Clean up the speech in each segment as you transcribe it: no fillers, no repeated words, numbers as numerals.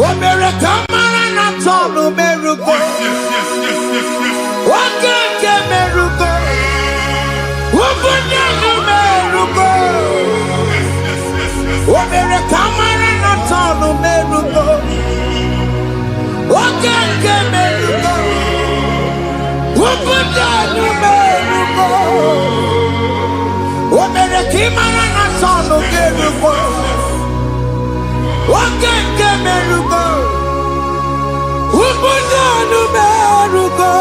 Omere kamara na tonu merugo. Okeke merugo. Ubunenu merugo. Omere kamara na tonu merugo. Okeke merugo. Ubunenu merugo. Omere kimara na tonu merugo. Okeke merugo. Ubunenu merugo.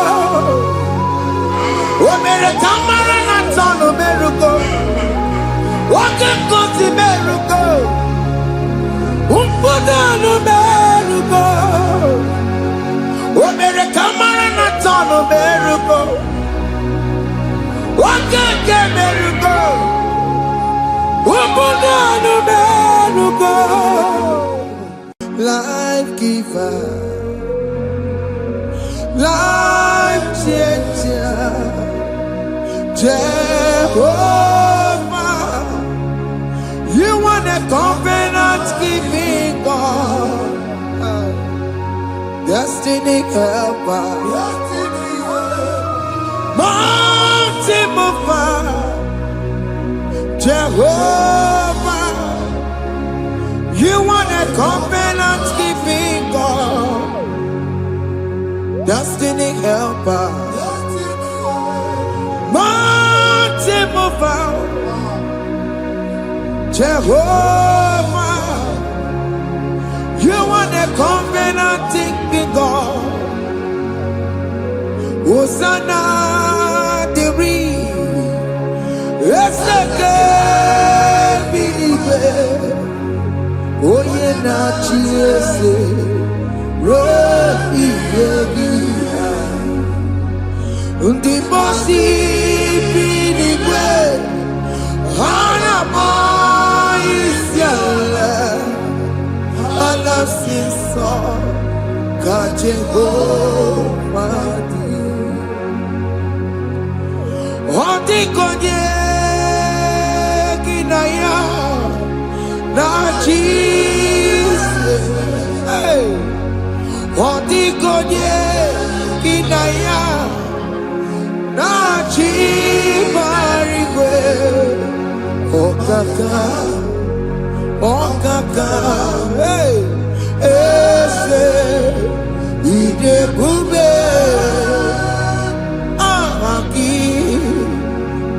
Omere kamara na tonu merugo. Okeke merugo. Ubunenu merugo. Omere kamara na tonu merugo. Okeke merugo. Ubunenu merugo. Life giver, life changer, Jehovah, you are the covenant keeping God, destiny helper, mountain mover, Jehovah, you are the covenant keeping God, destiny helper, mountain mover, Jehovah, you are the covenant keeping God. Hosanna diri, eseke bilibe. Oye na chiese rohi yegi undi bosi binigwe hana boisiala ala sinso kajengo madi odi konye kinaya na Jesus, hey, odi konye kinaya na chibarigwe, okaka, hey, ese idebube, ahaki,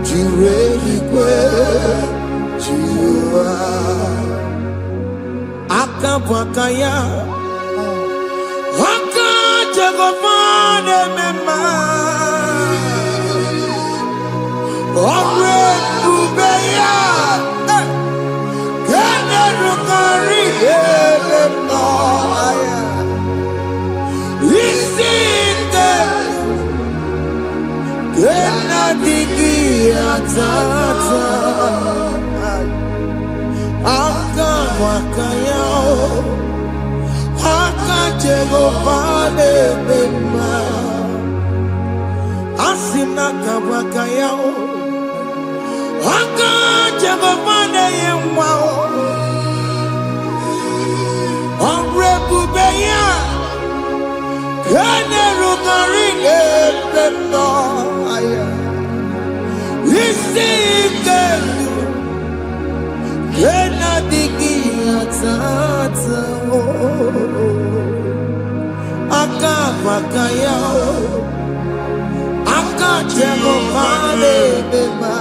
jirehigwe, jiwa. Akabwakaya Akajagofane mema Omre kubeya Kene rukari elema Isinde Kena digi atata Akabwakaya Akajagofane mema Asina kabwakaya Akajagofane yemwa Omrebubeya Kene rugari elema Isike Kena digi atata Akabwakaya Akajagofane mema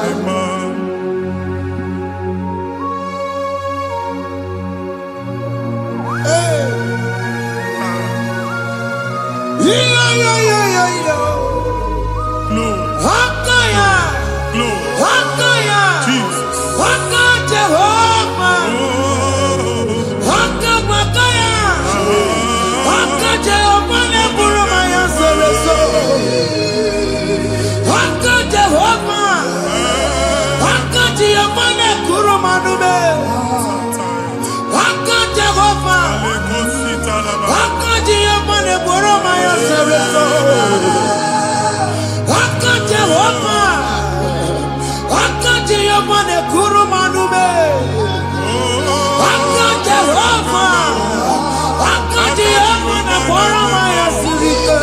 Oramaya Sirika.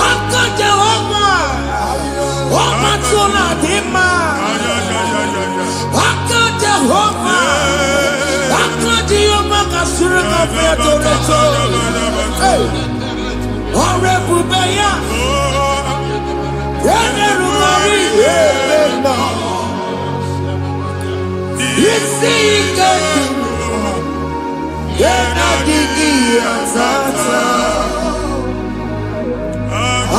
Aka Jehovah. Omatuna Dima. Aka Jehovah. Aka Jehovah Kasirika Featoreto. Orebubeya. Yenerumari. Isi Iketu. Yenadigi Azata.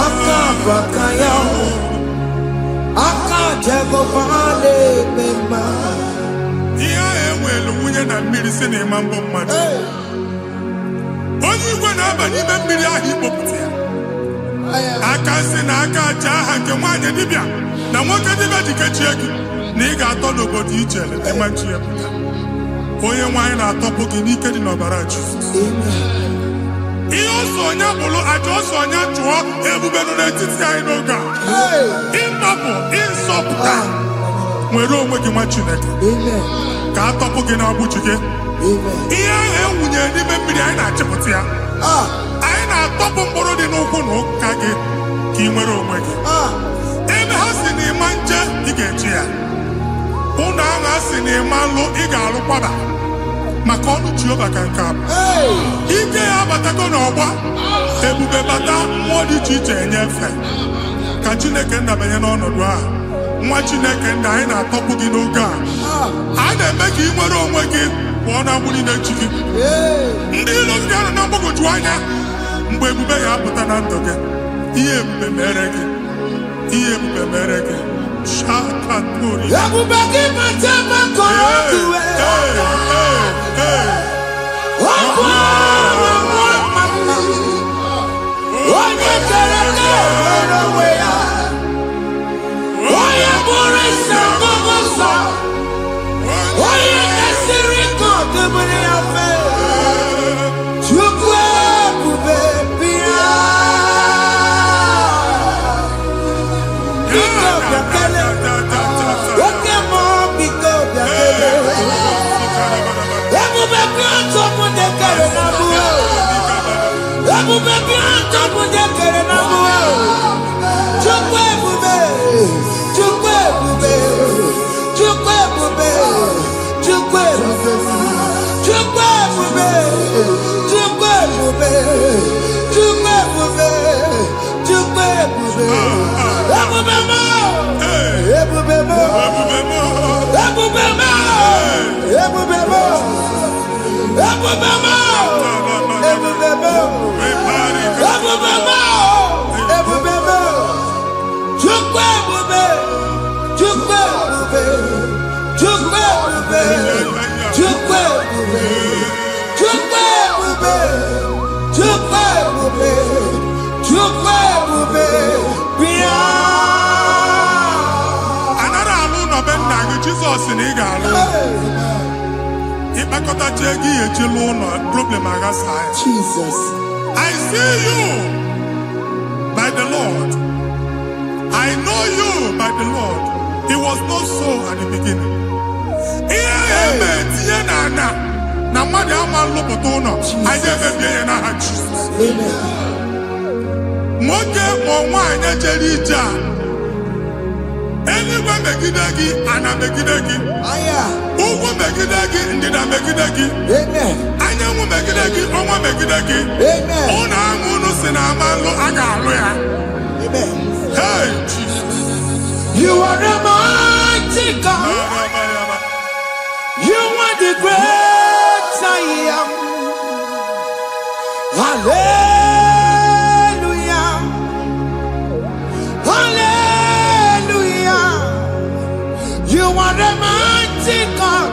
Aka Bakaya. Aka Jegovale Mema. Iya enwelu nwunye na mmiri si na ịma mbọ mmadụ. Onye igwe na-aba n'ime mmiri ahụ ikpopụta ya. Aka si na aka aja aha nke nwaanyị dibịa na nwoke dibịa ji kechie gị na ị ga-atọ n'obodo ije leta machi ya pụta. Onye nwaanyị na-atọpụ gị n'ike dị n'ọbara Jizọs. Ihe ọsọ onye bụrụ aja ọsọ onye chụọ ebube nọ n'etiti anyị n'oge a. Ịtọpụ ịzọpụta nwere onwe gị nwa Chineke ka a tọpụ gị n'agbụji gị. Ihe ahụ ewunye n'ime mmiri anyị na-achịpụta ya. Anyị na-atọpụ mkpụrụ dị n'ụkwụ na ụka gị ka ị nwere onwe gị. Ebe ha si na ịma nje ị ga-eji ya. Ụlọ ahụ ha si na ịma nlụ ị ga-alụkwaba maka ọnụ Jehova ka nke a bụ. Ike ya abatago n'ọgba ebube bata mmụọ dị iche iche enyefe ka Chineke ndabanye n'ọnọdụ a. Nwa Chineke ndị anyị na-atọpụ gị n'oge a. A na-eme ka ị nwere onwe gị pụọ na agbụrụ na-echi gị. Ndị ilo gị anọ na mgbagwoju anya mgbe ebube ya apụta na ndụ gị. Ihe ebube mere gị. Ihe ebube mere gị. Shakatori. Ebube gị bata maka ọdụwe. Onye kere nwere onwe ya. Onye bụrụ isi ọgụgụ nsọ. Onye kesịrị ka ọdụbụrụ ya fe. Chukwu ebube bịa. Biko bịa kele. Oke mmụọ biko bịa kele. Ebube bịa tọpụ ndị kere na mbuo. Ebube bịa tọpụ ndị kere na mbuo. Chukwu ebube. Chukwu ebube. Chukwu ebube. Chukwu ebube. Chukwu ebube. Chukwu ebube. Chukwu ebube. Chukwu ebube. Ebube mo. Ebube mo. Ebube mo. Ebube mo. Ebube mo. Ebube mo. Ebube mo. Ebube mo. Chukwu ebube. Chukwu ebube. Chukwu ebube. Chukwu ebube. Chukwu ebube. Chukwu ebube. Chukwu ebube. Bịa. Anara alụ nọ be nna gị Jizọs na ị ga-alụ. Ịkpakọtacha ego ihe eji lụọ ụlọ problem aghasa ya. Jesus. I see you by the Lord. I know you by the Lord. It was not so at the beginning. Ihe eme tinye na ana na mmadụ ama nlụpụta ụlọ. Anyị ga-emebie ya n'aha Jizọs. Nwoke ma nwaanyị jere ije a. Eluigwe megide gị, ana megide gị. Ugwu megide gị, ndịda megide gị. Anyanwụ megide gị, ọnwa megide gị. Ụlọ ahụ unu si na ama nlụ a ga-alụ ya. Hey, Jesus. You are the mighty God. You are the great I am. Hallelujah. Hallelujah. You are the mighty God.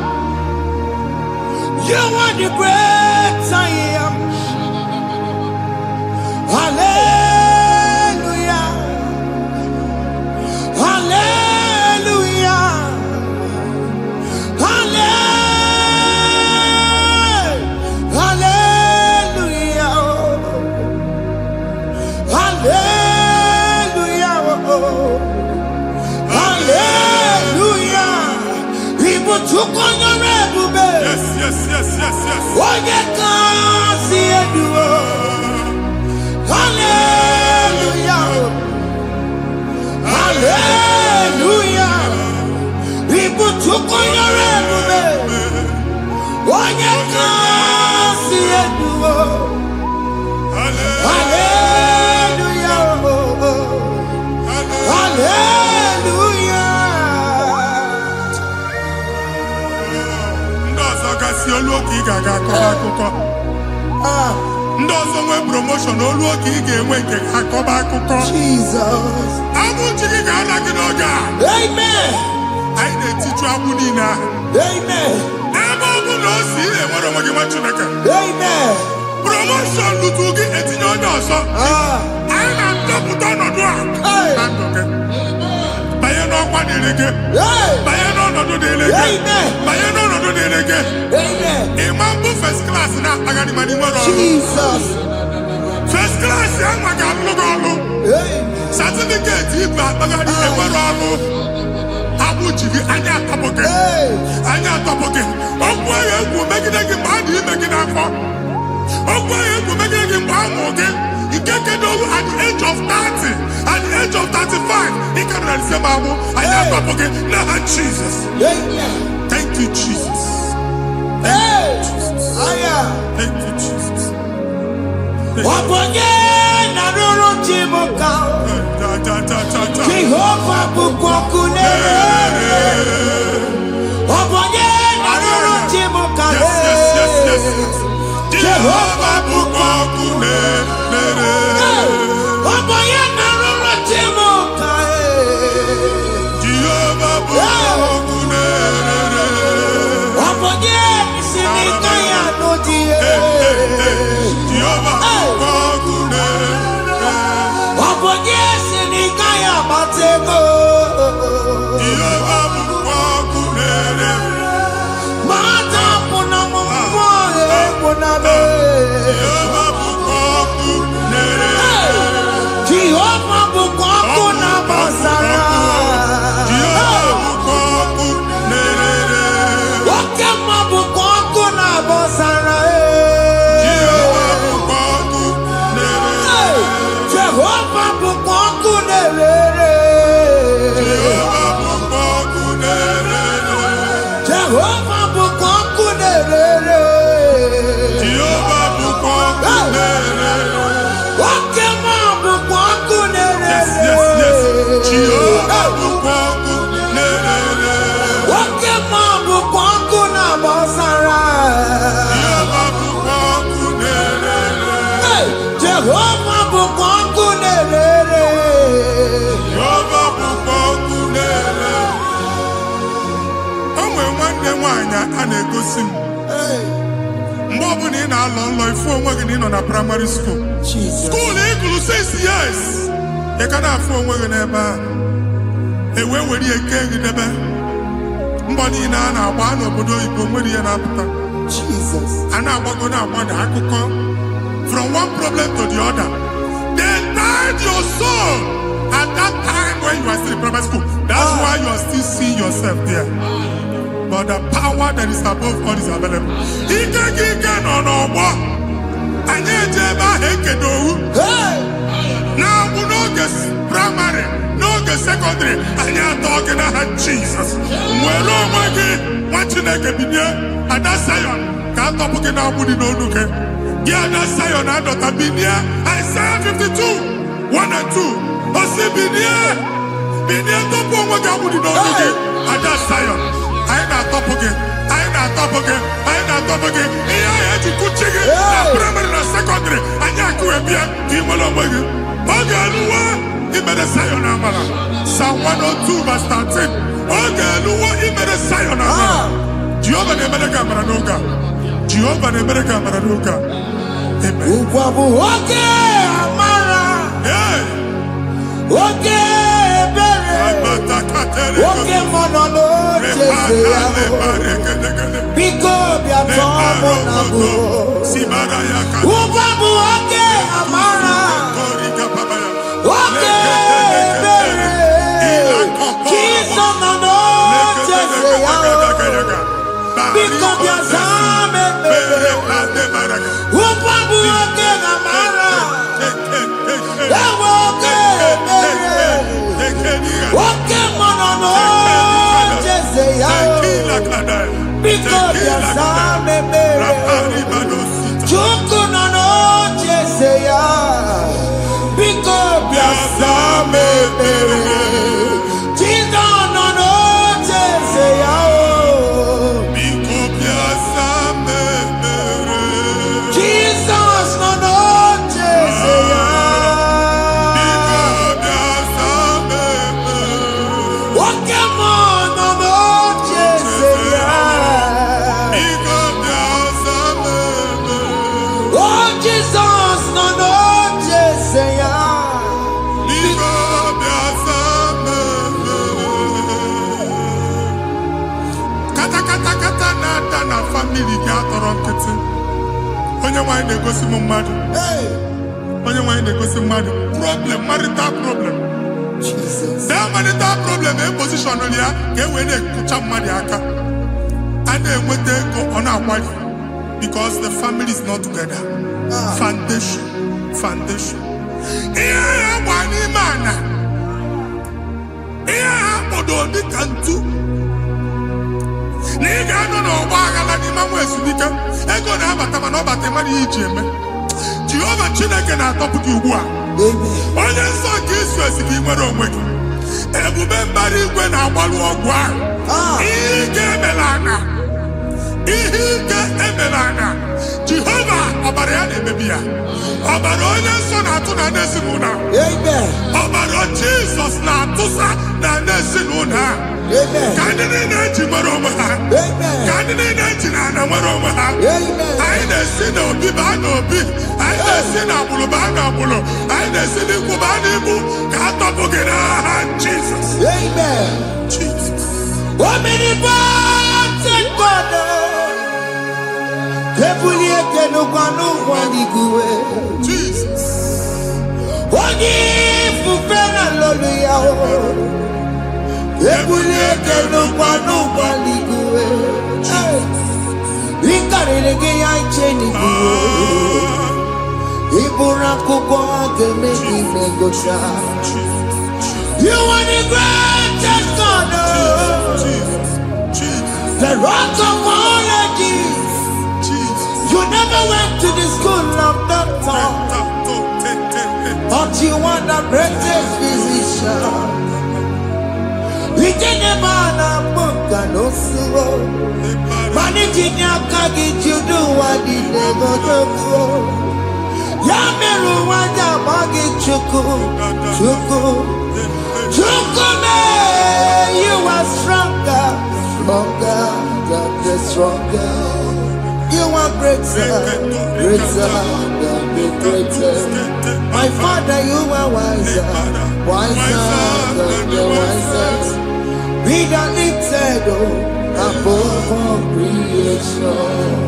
You are the great I am. Hallelujah. Hallelujah. Hallelujah. Hallelujah. Hallelujah. People took on your rebel. Yes, yes, yes, yes, yes. Oh, yeah. oke ị ga-aga akọba akụkọ. Ndị ọzọ nwee promotion olu oke ị ga-enwe nke akọba akụkọ. Jesus. Abụ chi gị ga-ala gị n'oge a. Amen. Anyị na-etichu agbụ niile ahụ. Amen. Ebe ọ bụ na o si ị na-enwere onwe gị nwa Chineke. Amen. Promotion lutu gị etinye onye ọzọ. Anyị na-adọpụta ọnọdụ a na ndụ gị. Banye n'ọkwa dịrị gị. Banye n'ọnọdụ dịrị gị. Banye n'ọnọdụ dịrị gị. Ịma mbụ first class na-akpagharị ma n'ime ọrụ. Jesus. First class ya nwa ga-alụ gị ọrụ. Certificate ibu akpagharị enwere ọrụ. Abụ ji gị anya atọpụ gị. Anya atọpụ gị. Okwu ahụ egwu megide gị mgbe a dị ime gị n'afọ. Okwu ahụ egwu megide gị mgbe a mụrụ gị. Ike kedu at the age of 30, at the age of 35, ị ka nọ n'ise ma abụ. Anya atọpụ gị n'aha Jesus. Thank you, Jesus. Thank you, Jesus. Thank you, Jesus. Ọbọnye na rụrụ chi m ka Jehova bụkwa ọkụ na-ere. Ọbọnye na rụrụ chi m ka Jehova bụkwa ọkụ na-ere. Ọbọnye na rụrụ chi m ka Jehova bụkwa ọkụ na-ere. Ọbọnye si n'ike ya n'ụdị Jehova bụkwa ọkụ na-ere. Ọbọnye si n'ike ya gbata ego. Jehova bụkwa ọkụ na-ere. Mata pụna m mmụọ pụna m. Jehova bụkwa ọkụ na-ere. Jehova bụkwa ọkụ na-agbasara. Jehova bụkwa ọkụ na-ere. Oke mma bụkwa ọkụ na-agbasara. Jehova bụkwa ọkụ na-ere. Jehova bụkwa ọkụ na-ere. Jehova bụkwa ọkụ na-ere. Jehova bụkwa ọkụ na-ere. Jehova bụkwa ọkụ na-ere. Oke mma bụkwa ọkụ na-ere. Yes, yes, yes. Jehova bụkwa ọkụ na-ere. Oke mma bụkwa ọkụ na-agbasara. Jehova bụkwa ọkụ na-ere. Jehova bụkwa ọkụ na-ere. Jehova bụkwa ọkụ na-ere. O nwere nwanne nwaanyị a na-egosi m. Mgbe ọbụla ị na-alọ nlọ ifu onwe gị na ị nọ na praịmarị skuul. Skuul ị gụrụ 6 years. Ị ka na-afụ onwe gị n'ebe a. Ewe were ihe kee gị debe. Mbọ niile a na-agba n'obodo oyibo nwere ihe na-apụta. A na-agbago na-agbada akụkọ. From one problem to the other. They tied your soul at that time when you are still in primary school. That's why you are still seeing yourself there. But the power that is above all is available. Ike gị ike nọ n'ọgbọ. Anyị eje ebe ahụ ekedo owu. Na-agbụ n'oge praịmarị, n'oge sekọndịrị, anyị atọ gị n'aha Jizọs. Nwere onwe gị, nwa Chineke binie, Ada Sayọn, ka atọpụ gị na-agbụ dị n'onu gị. Gị Ada Sayọn adọta binie, Isaiah 52, 1 and 2. Osi binie, binie tọpụ onwe gị agbụ dị n'onu gị. Ada Sayọn, anyị na-atọpụ gị, anyị na-atọpụ gị, anyị na-atọpụ gị. Ihe anyị eji kuchi gị na praịmarị na sekọndịrị, anyị akụwe bịa ka ị nwere onwe gị. Oge eluwa imere Sayọn amara. Psalm 102 verse 13. Oge eluwa imere Sayọn amara. Jehova na-emere gị amara n'oge a. Jehova na-emere gị amara n'oge a. Amen. Ụgwọ bụ oge amara. Oge ebere. Oge mmanụ n'oche ya. Biko bịa tọọ mụ na bụ. Ụgwọ bụ oge amara. Oge ebere. Jizọs nọ n'oche ya. Biko bịa zaa m ekpere. Ụgwọ bụ oge amara. Ewe oge ebere. Oge mmanụ n'oche ya. Biko bịa zaa m ekpere. Chukwu nọ n'oche ya. Biko bịa zaa m ekpere. Jizọs nọ n'oche ya. Biko bịa zaa m Jesus no no Jeseya. Biko biasa me. Kata na family ga atọrọ nkịtị. Onye nwanyị na-egosi m mmadụ. Onye nwanyị na-egosi mmadụ. Problem, marital problem. Jesus. That marital problem in position on ya ka e wee na-ekucha mmadụ aka. A na-enweta ego ọ na-akwali because the family is not together. Foundation. Ihe ya gba n'ime ana. Ihe ya kpọdo dị ka ntu. Na ị ga-anọ n'ọgba aghara n'ime nwa ezumike. Ego na-abata mana ọ bata mmadụ ihe iji eme. Jehova Chineke na-atọpụ gị ugbu a. Onye nsọ nke Izrel gị nwere onwe gị. Ebube mbara igwe na-agbalụ ọgwụ ahụ. Ihe ike emela ana. Jehova ọbara ya na-emebi ya. Ọbara onye nsọ na-atụ na n'ezinụlọ. Ọbara Jizọs na-atụsa na n'ezinụlọ. Ka ndị niile eji nwere onwe ha. Ka ndị niile eji na ana nwere onwe ha. Anyị na-esi na obi baa n'obi. Anyị na-esi na agbụrụ baa n'agbụrụ. Anyị na-esi n'ikwu baa n'ikwu. Ka a tọpụ gị n'aha Jizọs. Jesus. Omnipotent God. Kebulie kenukanu waniguwe. Jesus. Onye fufena lolu ya o. Kebulie kenukanu waniguwe. Ikarele ge ya icheni guwe. Ibura kuko ageme imegosha. You are the greatest God. The rock of all ages. You never went to the school of doctor, but you are the greatest physician. We didn't man a book and no slow. Managing your carriage, you do what you never do. Yameru wanja magi chuku. You are stronger, stronger. You are greater than the greatest. My Father, you are wiser than the wisest. Be the lifted above all creation.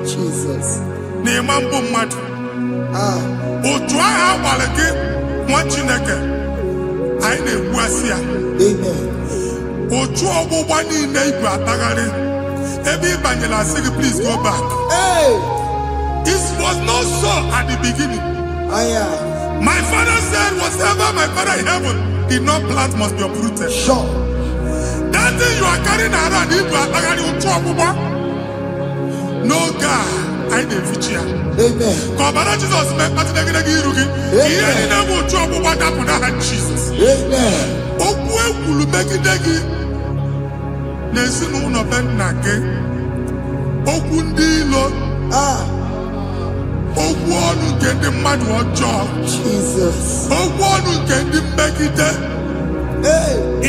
Jesus. Otu agha agbara gị nwa Chineke anyị na-egbu asị ya. Amen. Otu ọgbụgba niile igwe atagharị ebe ị banyere asị gị please go back. It was not so at the beginning. My father said whatever my father in heaven did not plant must be uprooted. Sure. That thing you are carrying around igwe atagharị otu ọgbụgba. No God. I na-efichi ya. Ka ọbara Jizọs mee mkpatụ negidegi iru gị. Ihe niile bụ otu ọgbụgba dapụ n'aha Jizọs. Okwu ekwuru megide gị n'ezinụlọ be nna gị. Okwu ndị ilo. Okwu ọnụ nke ndị mmadụ ọjọọ. Okwu ọnụ nke ndị mmegide.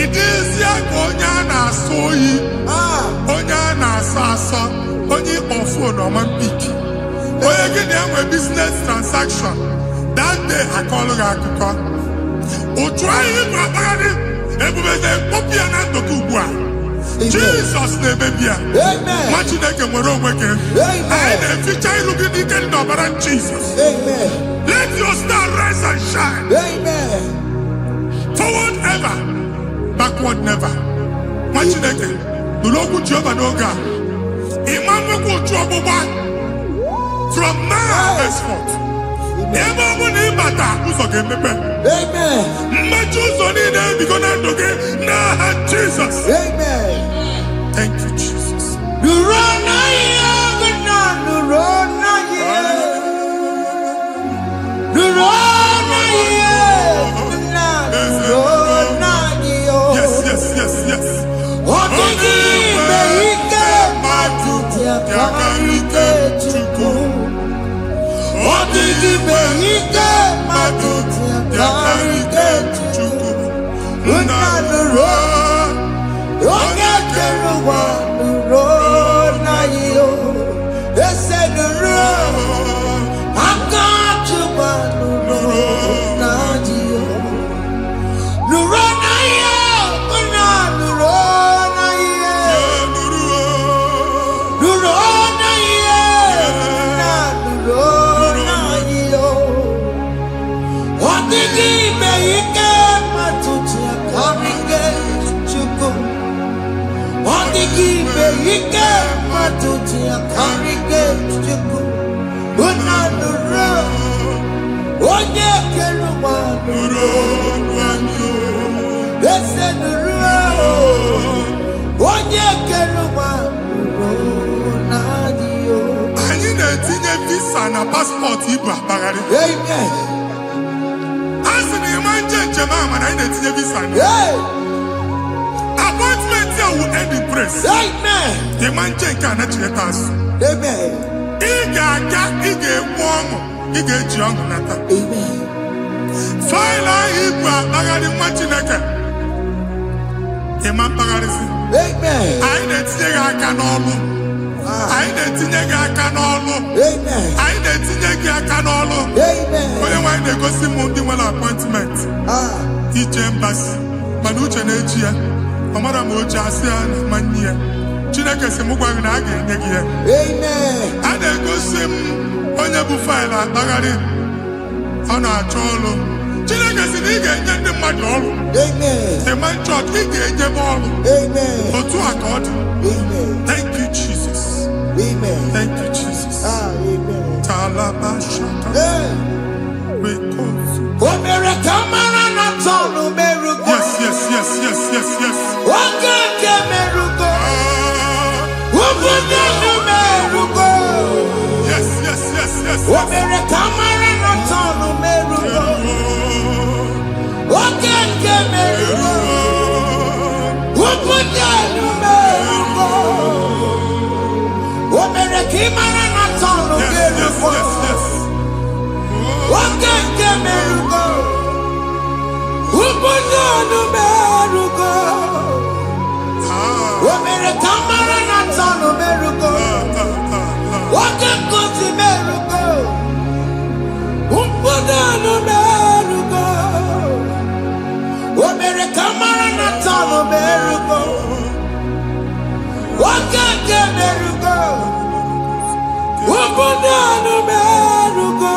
Ị dịzie ka onye a na-asọ oyi. Onye a na-asọ asọ. Onye ịkpọ fon ọma mpiki. Onye gị na-enwe business transaction. That day akọlụ gị akụkọ. Otu anyị bụ akpagharị ebube na-ekpọpụ ya na ndụ gị ugbu a. Jizọs na-emebi ya. Nwa Chineke nwere onwe gị. Anyị na-eficha iru gị n'ike dị n'ọbara Jizọs. Let your star rise and shine. Forward ever, backward never. Nwa Chineke nụrụ okwu Jehova n'oge a. From now henceforth, ebe ọ bụ na ịbata ụzọ ga-emepe. Mmechi ụzọ niile ebigo na ndụ gị n'aha Jizọs. Thank you, Jesus. Yes. Unanuro. Onye kere ụwa nuro na yo. Ese nuro. Aka chụba nuro na yo. Nuro na yo. Unanuro na yo. Nuro na yo. Unanuro na yo. Odigi me ike matutu akamike chuku. Odigi me ike matutu akamike chuku. Unanuro. Onye kere ụwa nuro na yo. Ese nuro. Onye kere ụwa nuro na yo. Anyị na-etinye visa na paspọtụ ibu akpagharị. Amen. Asị na ịma njem ahụ mana anyị na-etinye visa na. Hey. Appointment ya will end in praise. Amen. Ịma njem nke a na-echireta azụ. Amen. Ị ga-aga, ị ga-ekwu ọṅụ, ị ga-eji ọṅụ nata. Amen. Faịlụ ahụ ibu akpagharị nwa Chineke. Ịma mkpagharịsị. Amen. Anyị na-etinye gị aka n'ọlụ. Anyị na-etinye gị aka n'ọlụ. Amen. Anyị na-etinye gị aka n'ọlụ. Amen. Onye nwaanyị na-egosi m ndị nwere appointment ije mbasi mana uche na-eji ya ọ mara ma o ji asị ya na ma nne ya. Chineke sị m gwa gị na a ga-enye gị ya. Amen. A na-egosi m onye bụ faịlụ akpagharị ọ na-achọ ọrụ. Chineke sị na ị ga-enye ndị mmadụ ọrụ. Amen. Ịma chọọchị ị ga-enyebe ọrụ. Amen. Otu a ka ọ dị. Amen. Thank you Jesus. Amen. Thank you Jesus. Amen. Talaba shaka. Hey. Rekozu. Omere kamara na tonu merugo. Yes, yes, yes, yes, yes, yes. Oge nke merugo. Obodo nu merugo. Yes, yes, yes, yes. Omere kamara na tonu merugo. Oge nke merugo. Obodo nu merugo. Omere kamara na tonu Yes, yes, merugo. yes, yes. Oge nke merugo. Obodo nu merugo. Omere kamara na tonu merugo. Oge nkuzi merugo. Obodo nu merugo. Omere kamara na tonu merugo. Oge nke merugo. Obodo nu merugo.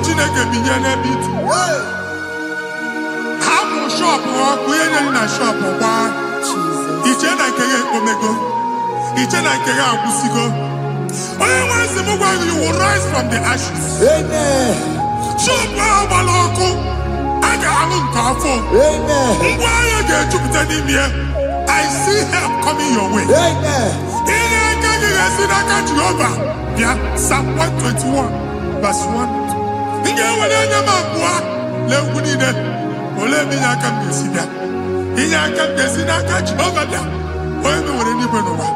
Chineke binye n'ebe itu. Ha bụ shọpụ ọkụ ihe nyere na shọpụ gbaa. Iche na nke ya ekpomego. Iche na nke ya agwụsigo. Onye nwe nsị m gwa gị, you will rise from the ashes. Amen. Shọpụ ahụ gbara ọkụ. A ga-alụ nke afọ. Amen. Ngwa ahịa ga-ejupụta n'ime ya. I see help coming your way. Amen. Ihe aka gị ga-esi n'aka Jehova bịa. Psalm 121 verse 1. Inge wale nyama kwa le wunine. Ole mi nyaka mbesi bia. Inyaka mbesi na ka Jehova bia. Oye mi wale ni benowa.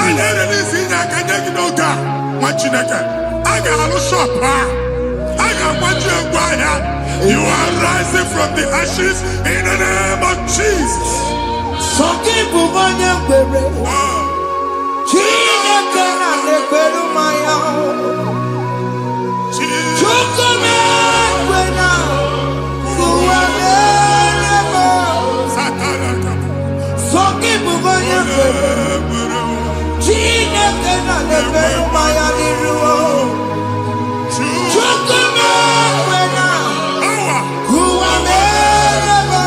Anere ni si nyaka nyeki noga. Machineke. Aga halu shop ha. Aga mwachi egwa ya. You are rising from the ashes in the name of Jesus. Sokibu manya kwere. Chineke na nekweru maya. Chukome kwena. Kuwameremo. Sokibu manya kwere. Chineke na nekweru maya liruo. Chukome kwena. Kuwameremo.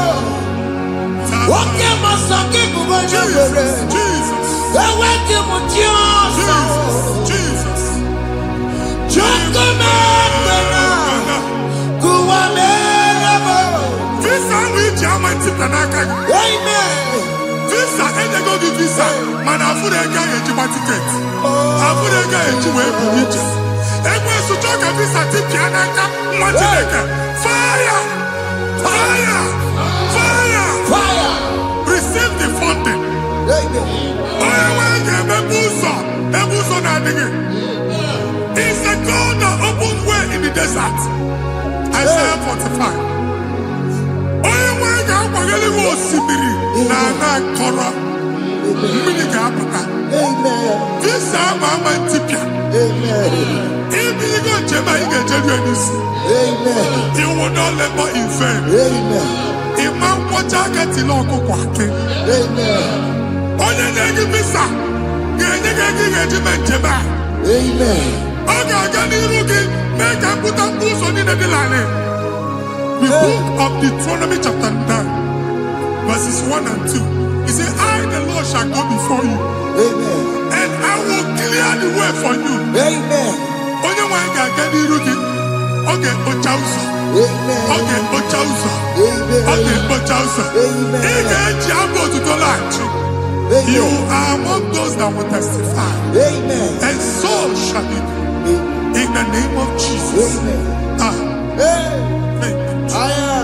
Woke masokibu manya kwere. Jesus. Eweke mutioso. Jesus. Chukome kwena. Kuwameremo. Visa which I'm anti-tanaka. Amen. Visa and go give visa. Man, I put a guy a ticket. I put a guy a ticket. And when you talk a visa tipianaka, Matileka. Fire! Fire! Fire! Fire. Receive the funding. Amen. It's a God that opens way in the desert. Isaiah 45. Amen. This Mama Tipia. Amen. If you go to Amen. you will not labor in vain. Amen. Imam Wajaka Tiloko Kwake. Amen. Onye negi visa. Negi jeba. Amen. Oga gani rugi. Make a put a boost on the line. The book of Deuteronomy chapter 9, verses 1 and 2. He said, I, the Lord, shall go before you. Amen. And I will clear the way for you. Amen. Onye wanga gani rugi. Okay, Ochausa. Amen. Okay, Ochausa. Amen. Okay, Ochausa. Amen. You are among those that will testify. Amen. And so shall it be. In the name of Jesus. Amen. Ah. Hey. Thank you, Jesus.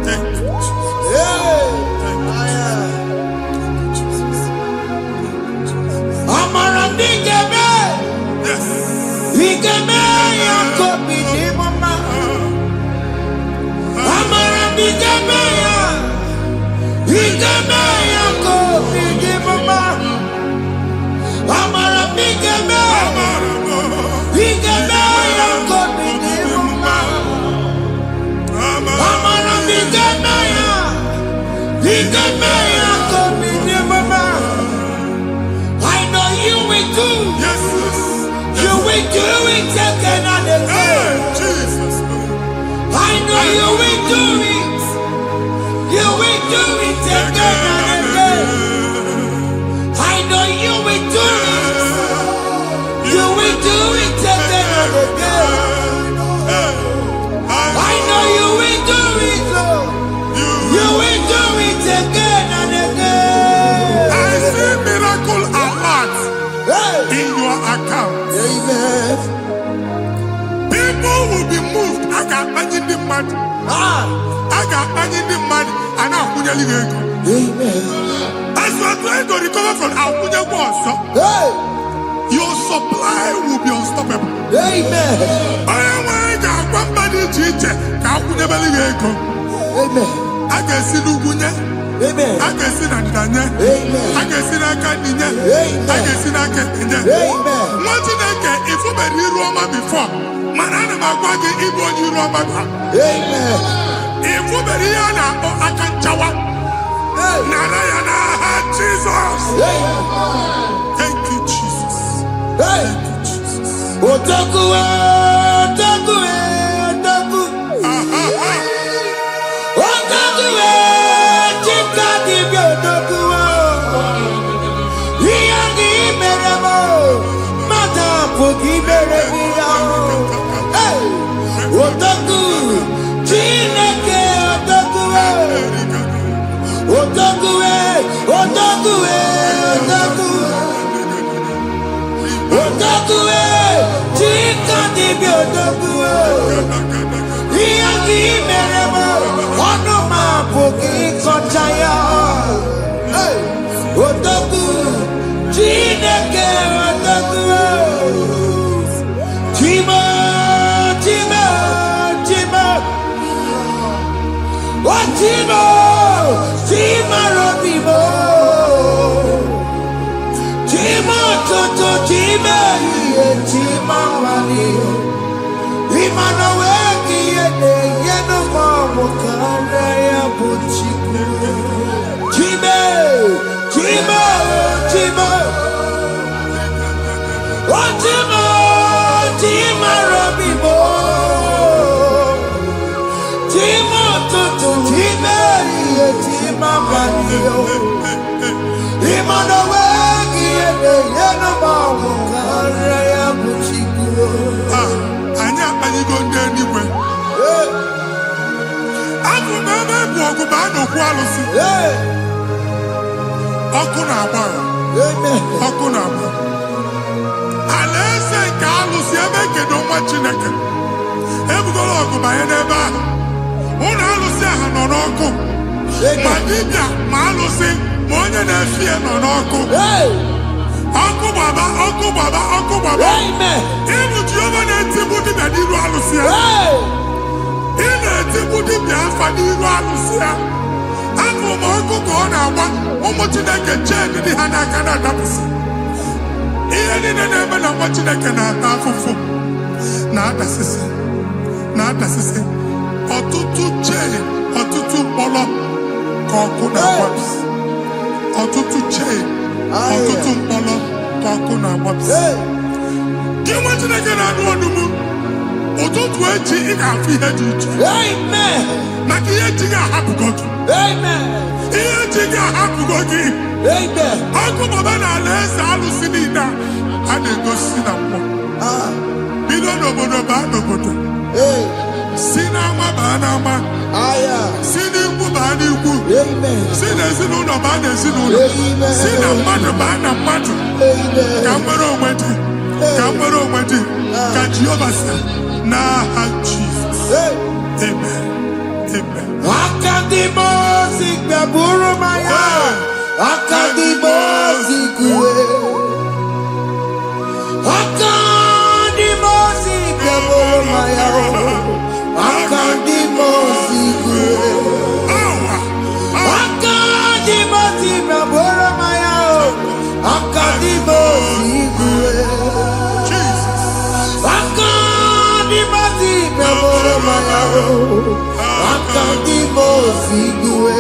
Thank you, Jesus. Hey. Thank you, Jesus. Amara bigeme. Yes. Bigeme yako bidi mama. Amara bigeme ya. Bigeme yako bidi mama. Amara bigeme. Bigeme yako bidi mama. Amara bigeme ya. Bigeme yako bidi mama. I know you will do. Yes. You will do it again and again. Jesus. I know you will do it. You will do it again and again. I know you will do it. You will do it again and again. I know you will do it, Lord. You will do it again and again. I see miracle alert in your account. Amen. People will be moved. I can imagine the money. I can imagine the money. And I'm going to leave. Amen. As you are trying to recover from Abuja Boss, your supply will be unstoppable. Amen. I am going to Amen. I can see Lugunya. Amen. I can see Nadanya. Amen. I can see Nakaninya. Amen. I can see Nakaninya. Amen. What did I get if you were in Roma before? Manana Magwagi, Igbo, you Roma. Amen. If you were here now, I can chawa. Narayana, Jesus. Thank you, Jesus. Thank you, Jesus. Otakue, otakue, otaku. Otakue, chika dibi otakue. Iyagi meremo, mata pogi meremia. Otaku, chineke otakue. Otakue, otakue, otaku. Otakue, chika dibi otakue. Timo, Timo Robimo, Timo Toto, Timo, Timo Mani, Imanowe, Yeno Mamo, Kaya Buchiku, Timo, Timo, Timo, oh Timo, Timo Robimo, Timo Toto, Timo, Timo Mani, Imanowe, Yeno Mamo, Kaya Buchiku. Anya akpaligo ndị eluigwe. Abụ m ebe bụ ọgụ ma a na-okwu alụsị. Ọkụ na-agba. Ọkụ na-agba. Alaeze nke alụsị ebe kedu nwa Chineke. Ebugoro ọgụ banye n'ebe ahụ. Ụlọ alụsị ahụ nọ n'ọkụ. Ma dibịa ma alụsị ma onye na-efi ya nọ n'ọkụ. Ọkụ gbaba, ọkụ gbaba, ọkụ gbaba. Ịbụ Jehova na-etigbu dibịa n'iru alụsị ya. Ị na-etigbu dibịa afa n'iru alụsị ya. Afọ m ọkụ ka ọ na-agba ụmụ Chineke chee ndị ha n'aka na-adapụsị. Ihe niile na-eme na nwa Chineke na-ata afụfụ na-adasịsị na-adasịsị. Ọtụtụ chee, ọtụtụ mkpọrọ ka ọkụ na-agbapụsị. Ọtụtụ chee, ọtụtụ mkpọrọ ka ọkụ na-agbapụsị. Gị nwa Chineke na-anụ ọdụmụ ụtụtụ echi ị ga-afụ ihe dị iche. Maka ihe echi ga-ahapụgo gị. Ihe echi ga-ahapụgo gị. Ọkụ baba na alaeze alụsị niile a na-egosi na mmụọ. Bido n'obodo baa n'obodo. Si n'ama baa n'ama. Si n'ikwu baa n'ikwu. Si n'ezinụlọ baa n'ezinụlọ. Si na mmadụ baa na mmadụ. Ka nwere onwe dị. Ka nwere onwe dị. Ka Jehova sị n'aha Jizọs. Amen. Amen. Akadimozi gbaburu maya. Akadimozi kuwe. Akadimozi gbaburu maya. Akadimozi kuwe. Akadimozi gbaburu maya. Akadimozi kuwe. Akadimozi gbaburu maya. Akadimozi kuwe.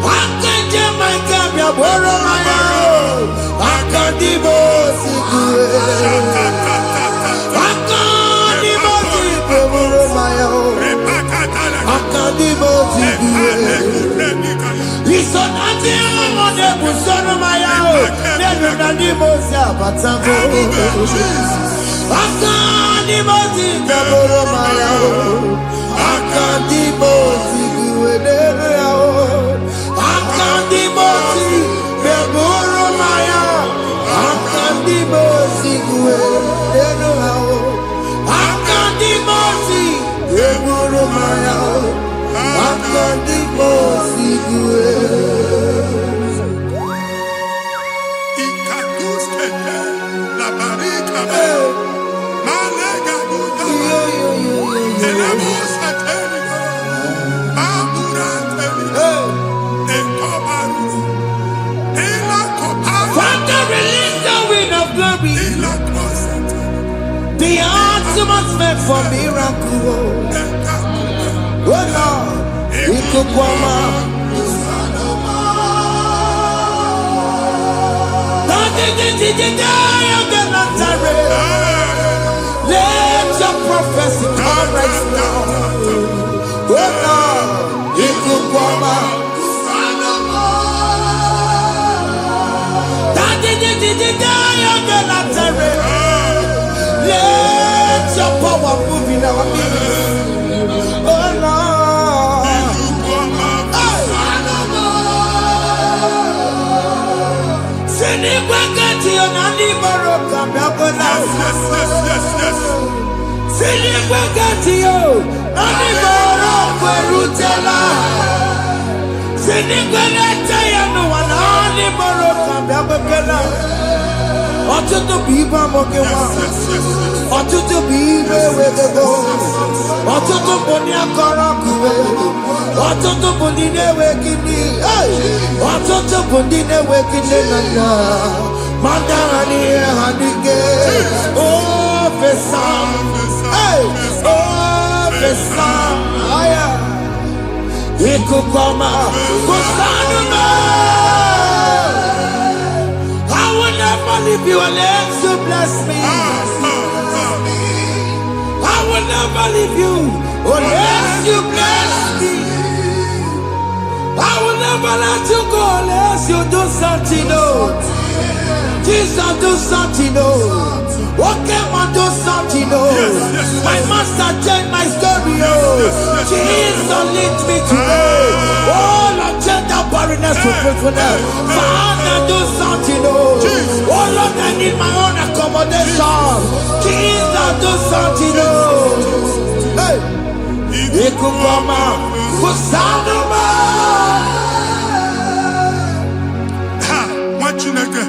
Akadimozi gbaburu maya. Akadimozi kuwe. Akadimozi gbaburu maya. Akadimozi kuwe. Isonati amone busono maya. Nenu nadimozi abatango. Akadimozi gbaburu maya. Akadimozi kuwe nenu yao. Akadimozi gbaburu maya. Akadimozi kuwe nenu yao. Akadimozi gbaburu maya. Akadimozi kuwe. Ikakuskete la barika. Malega duta. Elemusa terigo. Mamura terigo. Ekobaru. Ela koparu. Father, release the wind of glory. Ela kosete. The ultimate meant for miracle. Oh Lord, Ikukwama. Let your prophecy come right now. Oh Lord, Ikukwama. Let your power move in our midst. Oh Lord. Sini kwakati onani baroka biakola. Yes. Sini kwakati yo nani baroka rutela. Sini kwakati ya no wanani baroka biakola. Ọtụtụ bụ ibe amụkewa. Ọtụtụ bụ ibe wedego. Ọtụtụ bụ ndị akọrọ kụwe. ọtụtụ bụ ndị na-enweghị nne. Ọtụtụ bụ ndị na-enweghị nne na nna. Ma ndị agha n'ihe ha n'ike. Oh, fesa. Oh, fesa. Ikuku ọma. Kụsanụ m. I will never leave you unless you bless me. I will never leave you unless you bless me. I will never let you go unless you do something. Oh, Jesus, do something. Oh, okay, man, do something. Oh, my master changed my story. Oh, Jesus, lead me today. Oh, Lord, change that barrenness to fruitfulness. Father, do something. Oh, Lord, I need my own accommodation. Jesus, do something. Oh, hey, Ikukoma, Kusanuma. Ha, Machineke,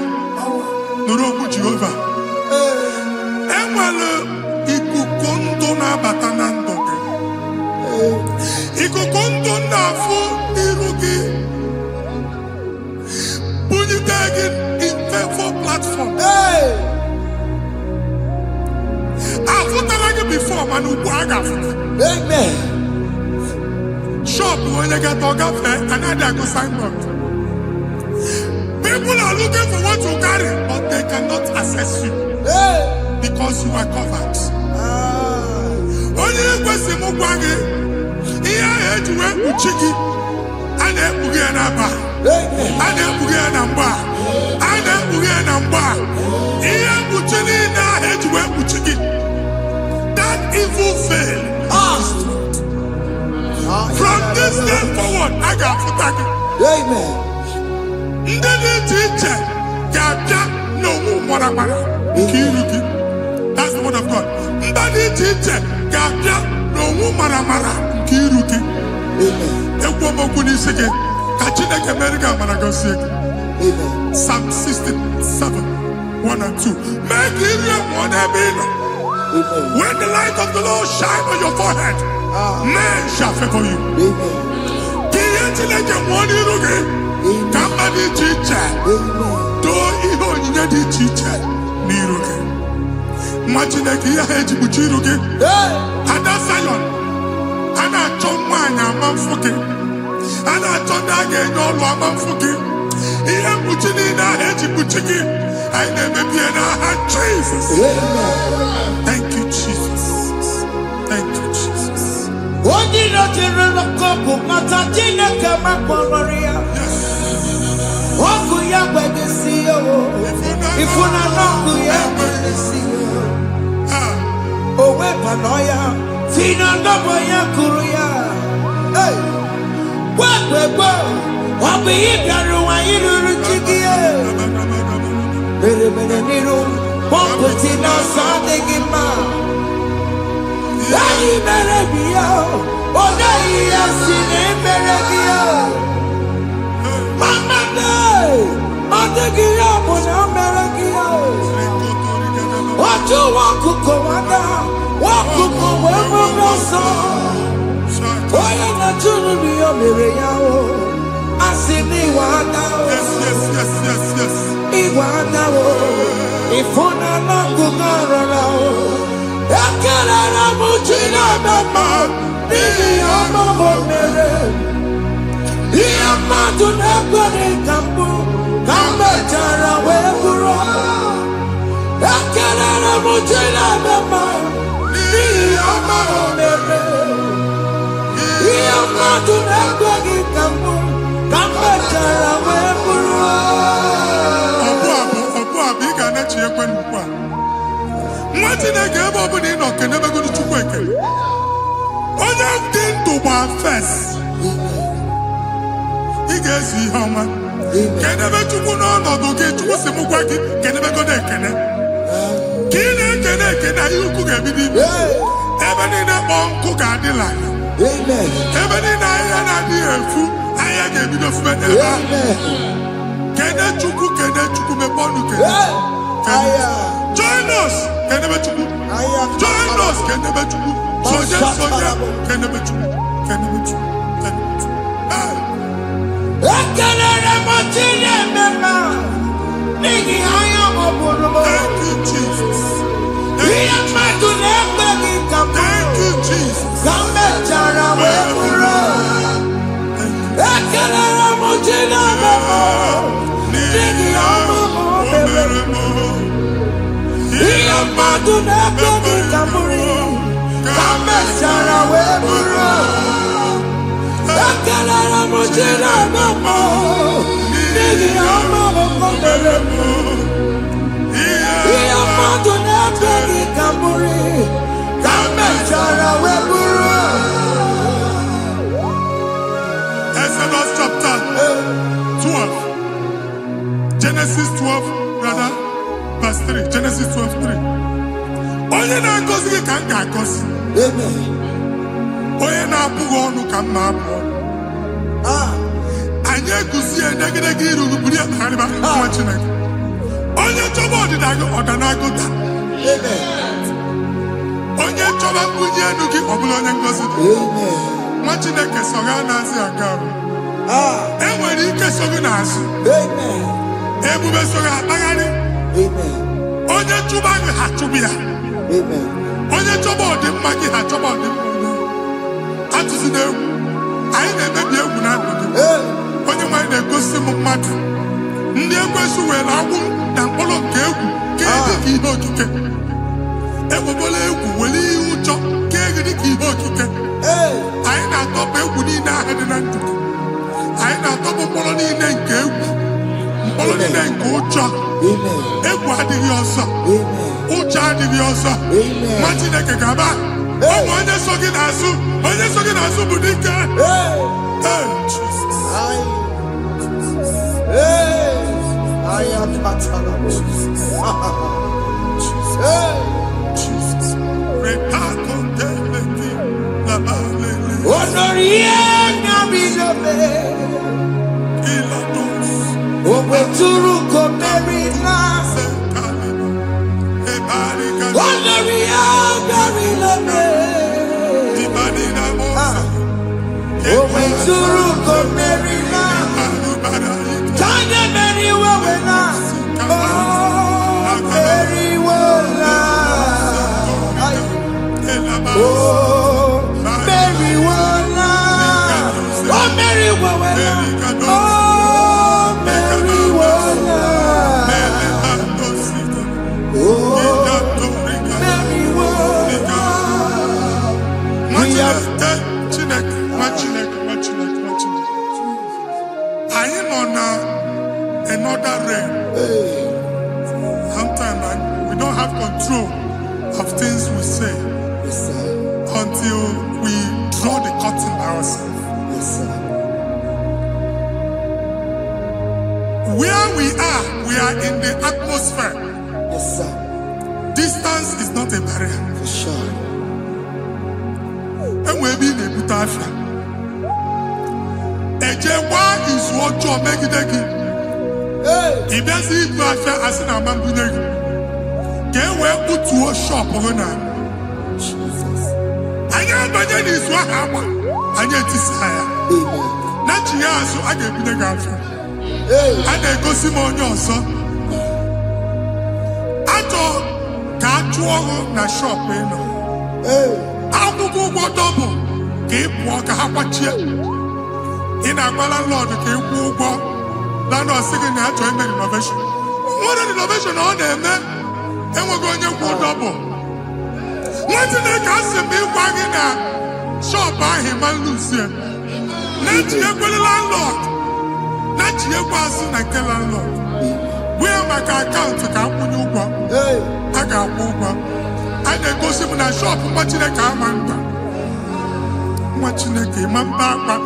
Nurobu Jehovah. Enwale ikukondo na batanando. Ikukondo na fu irugi. Bunitagin in faithful platform. Hey, Afutalage before manu waga. amen. Shop when you get to cafe and I go sign up. People are looking for what you carry, but they cannot access you Hey, because you are covered. Only question Mugwagi, here I had to work with Chiki, and then Bugianaba, amen. and then Bugianamba, and then Bugianamba. Here Buchini, I had to work with Chiki. That evil failed. From this day forward, I got for tagging. Amen. Ndeli teacher, Gabia, no Moramara, Kiruki. That's the word of God. Ndeli teacher, Gabia, no Moramara, Kiruki. Amen. Ekwomo kuni sege, Kachina America Managosi. Amen. Psalm 67, 1 and 2. Make it one Amen. when the light of the Lord shine on your forehead, men shall favor you. Amen. Kiyetileke mwani ruge, kama di chiche, Amen. do iho nyine di chiche, ni ruge. Machine kiya heji buchi ruge, Hey, ada Zion, ana chomanya amamfuke, ana chondage nyolu amamfuke, iye buchi ni na heji buchiki, aine mebie na ha Jesus. amen. Thank you, Jesus. Thank you, Jesus. Odi no jiro kopu mata jine kama kwamaria. Oku ya kwegesi yo. Ifuna noku ya kwegesi yo. Owe panoya. Fina ndobo ya kuruya. Hey. Kwekwe. Wabi ibiaru wa iruru chigiye. Bere niru. Pomputi na sadegima. Ayi mere biya, oda iya sine mere biya. Mama de, odegiya muna mere biya. Oju wakuko wada, wakuko wewe noso. Oye na chunu biya mere ya o, asini wada o. Yes. Iwada o, ifuna na kugarara o. Ekelera muchina mama, ni amamo mere. Iya madu nekwere kambu, kambe chara weburo. Ekelera muchina mama, ni amamo mere. Iya madu nekwere kambu, kambe chara weburo. Obu abi ga na chi ekwe nkwa. Nwati na ga ebe obu ni no kene be godu chukwu ekele. Onye dị ndụ gba first. Ị ga-esi ihe ọma. Kedebe chukwu n'ọnọdụ gị, chukwu si mụ gwa gị, kedebe godu ekele. Ka ị na-ekele ekele, ihe ukwu ga-ebido ibi. Ebe niile kpọ nkụ ga-adịla. Ebe niile ahịhịa na-adịghị efu, ahịhịa ga-ebido fube n'ebe ahụ. Kene chukwu mepe ọnụ kene. Join us, kenebe chukwu. Join us, kenebe chukwu. Sonye, kenebe chukwu. Ekelere mo Chineke ma. N'ihi anya m bụrụ m. Thank you, Jesus. Ihe mmadụ na-ekpe gị ka m. Thank you, Jesus. Ka m mechara wee bụrụ. Ekelere mo Chineke ma. N'ihi ọrụ m mere m. Ihe mmadụ na-ekpe gị ka m bụrụ. Ka m mechara wee bụrụ. Ekelere mo Chineke ma. N'ihi ọrụ m mere m. Ihe mmadụ na-ekpe gị ka m bụrụ. Ka m mechara wee bụrụ. Exodus chapter 12. Genesis 12, rather, verse 3. Genesis 12:3. Onye na-agọzi gị ka m ga-agọzi. Amen. Onye na-abụghị ọnụ ka m na-abụ ọnụ. Anyị eguzie negedege iru buru ya kpagharịba nwa Chineke. Onye chọba ọdịda gị ọda na-agụta. Onye chọba mbunye elu gị ọ bụla onye ngọzi dị. Nwa Chineke so gị na-azị aga arụ. E nwere ike so gị n'azụ. Ebube so gị akpagharị. Onye chụba gị ha chụbụ ya. Onye chọba ọdịmma gị ha chọba ọdịmma onye. Atụzina egwu. Anyị na-emebi egwu na ndụ gị. Onye nwanyị na-egosi m mmadụ. Ndị ekwensu were agwụ na mkpụrụ nke egwu kee dị ka ihe okike. Egbebola egwu were ihe ụjọ kee gị dị ka ihe okike. Anyị na-atọpụ egwu niile ahụ dị na ndụ gị. Anyị na-atọpụ mkpụrụ niile nke egwu. Mkpụrụ niile nke ụjọ. Egwu adịghị ọzọ. Ụjọ adịghị ọzọ. Nwa Chineke ga-aba. Ụmụ onye so gị n'azụ. Onye so gị n'azụ bụ dike. I am Patana. Jesus. Honoria Nabilobe. Obeturu Komerina. Honoria Nabilobe. Obeturu Komerina. Tanya Mary Wawena. Oh, Mary Wawena. Oh, Mary Wawena. Oh, Mary Wawena. Oh, Mary Wawena. Oh, Mary Wawena. I am on another realm. Sometimes we don't have control of things we say until we draw the curtain by ourselves. Where we are in the atmosphere. Distance is not a barrier. For sure. And we'll be in a butafia. Ejewa is what you're making. If there's a butafia, as in a man, get where put to a shop or not. I am Bajan is what happened. I get this higher. Not you, so I get the girlfriend. And I go Simon also. I thought, can't you na shop, you know? I will go double. Keep walk a half in a landlord, keep walk. Landlord second year join the innovation. What an innovation on there, man. And we're going to go double. What did they cast me wagging at? Shop by him and Lucia. Let you go landlord. Let you pass in a landlord. Where my account to come when you go? I got over. And they go see when I shop, watching a car man. Watching a game and papa.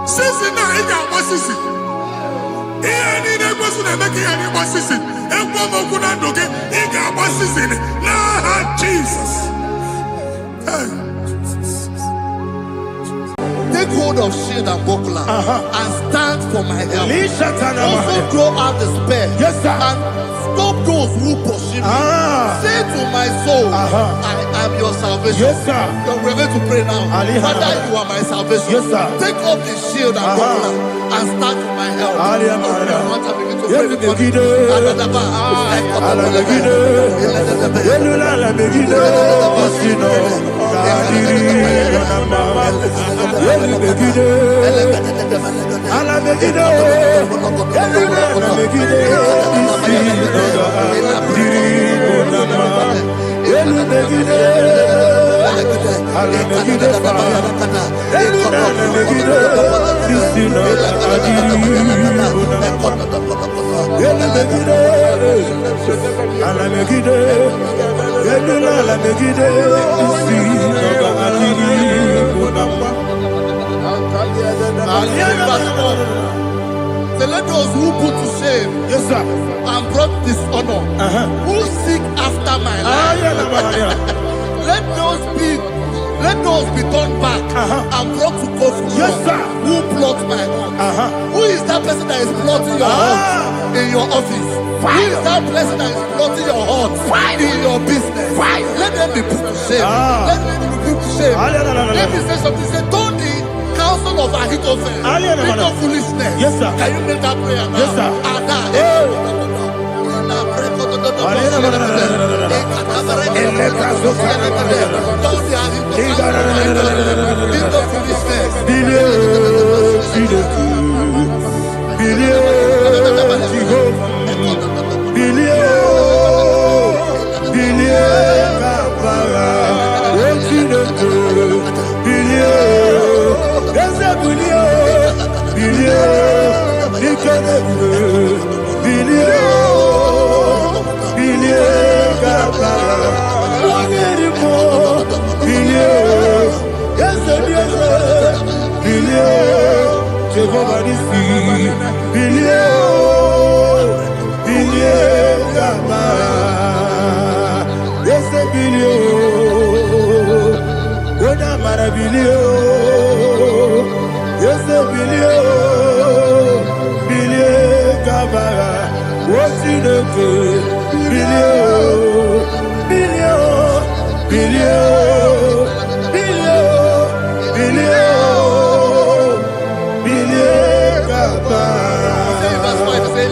Since now, he got what's this? He ain't in a person and making any what's this? And one more good and okay, he got what's this in it. Nah, Jesus. Take hold of shield and buckler and stand for my help. Also throw out despair and stop those who pursue me. Say to my soul, I am your salvation. You're ready to pray. pray now. Father, you are my salvation. Yes, sir. Take off the shield and buckler and start with my help. Begin to pray because let those who put to shame, yes, sir, and brought dishonor, who seek after my life, let those be turned back and brought to confusion. Yes, sir. Who plot my heart? Who is that person that is plotting your heart in your office? Who is that person that is plotting your heart in your business? Let them be put to shame. Let them be put to shame. Let me say something. Say, don't the counsel of Ahithophel think of foolishness. Yes, sir. Can you make that prayer now? Yes, sir.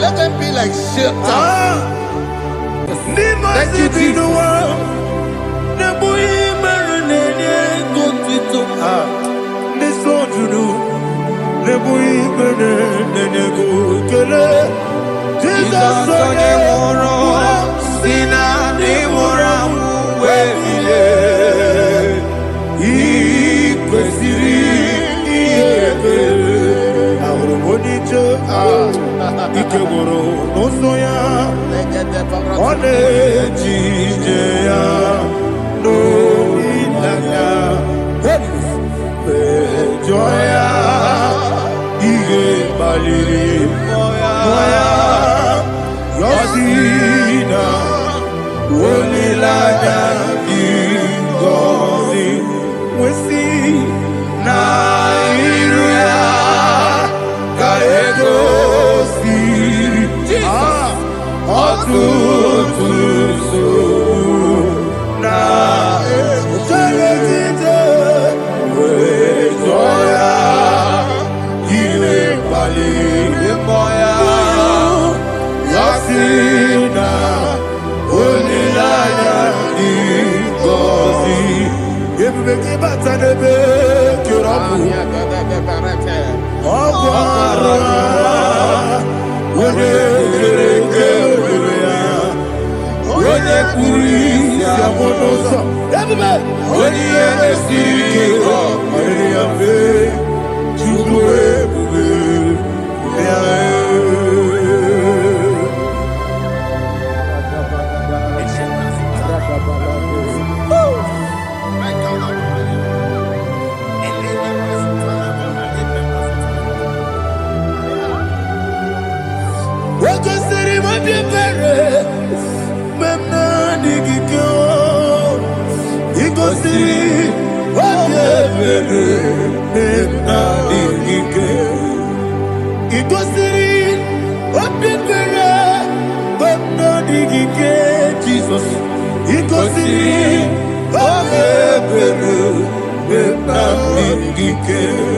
Let them be like shelter. Thank you, Jesus.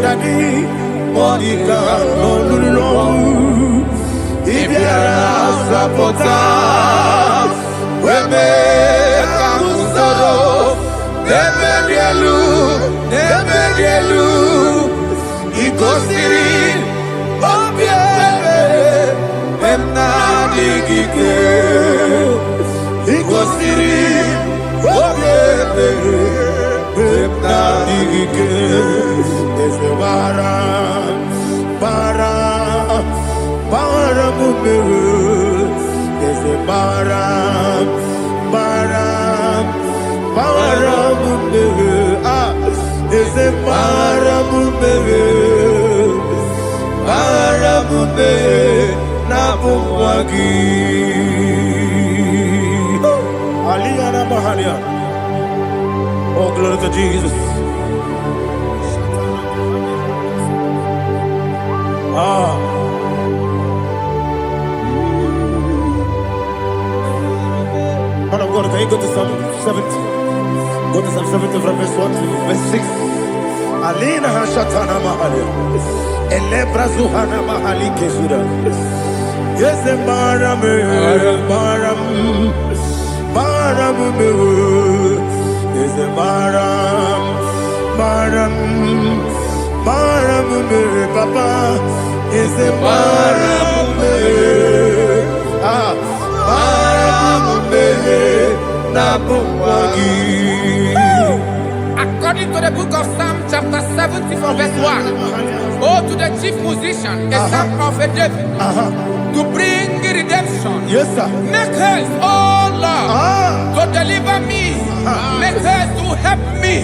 Daddy, Monica, no long. If you are supporter, we make a sorrow. Nebedielu, Ikosiri, Obiebe, Emna Digike, Ikosiri, Obiebe, Emna Digike, Bara Mumere, Bara Mumere, is a Bara Mumere, Nabumwagi. Aliyana Mahalia. Oh, glory to Jesus. Man of God, can you go to Psalm 70? Go to Psalm 70 from verse 1 to verse 6. Alina Hashatana Mahalia. Elebra Zuhana Mahali Kesuda. Yes, Maram. Yes, Maram, Papa. Yes, Maram. According to the book of Psalm chapter 70 from verse 1, oh, to the chief musician, a psalm of a David, to bring redemption. Yes, sir. Make haste, oh Lord, to deliver me. Make haste to help me.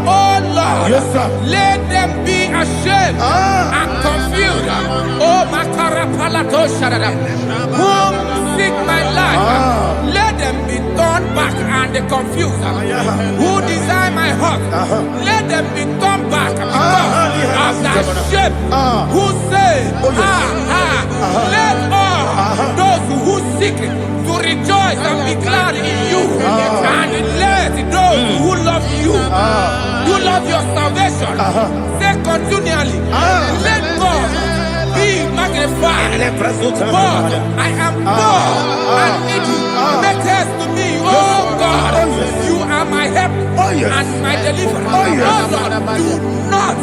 Oh Lord, yes, sir. Let them be ashamed and confused. Oh, Makarapalato Shadada, whom seek my life, let them be turned back and confused. Who desire my heart, let them be turned back because of that shape. Who say, let all those who seek to rejoice and be glad in you, and let those who love you, who love your salvation, say continually, let God be magnified. God, I am poor and needy. Make haste to me, oh God. You are my help and my deliverer. Oh Lord, do not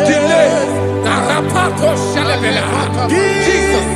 delay. Karapato Shalabela. Jesus.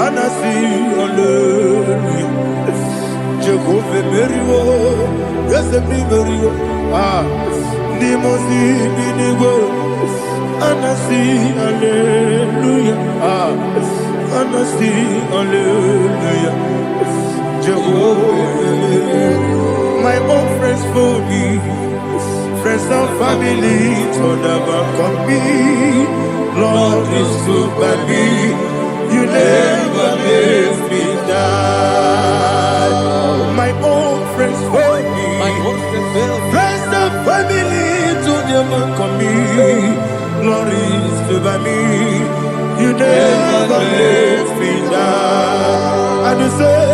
Anasi, hallelujah. meriwo, yes, me meriwo. Nimosi binigo, anasi hallelujah. Anasi hallelujah. Jehovah, my own friends for me, friends and family to never come me. Lord is good by me, you never let me die. My own friends for me, friends and family to never come me. Lord is good by me, you never let me die. And you say,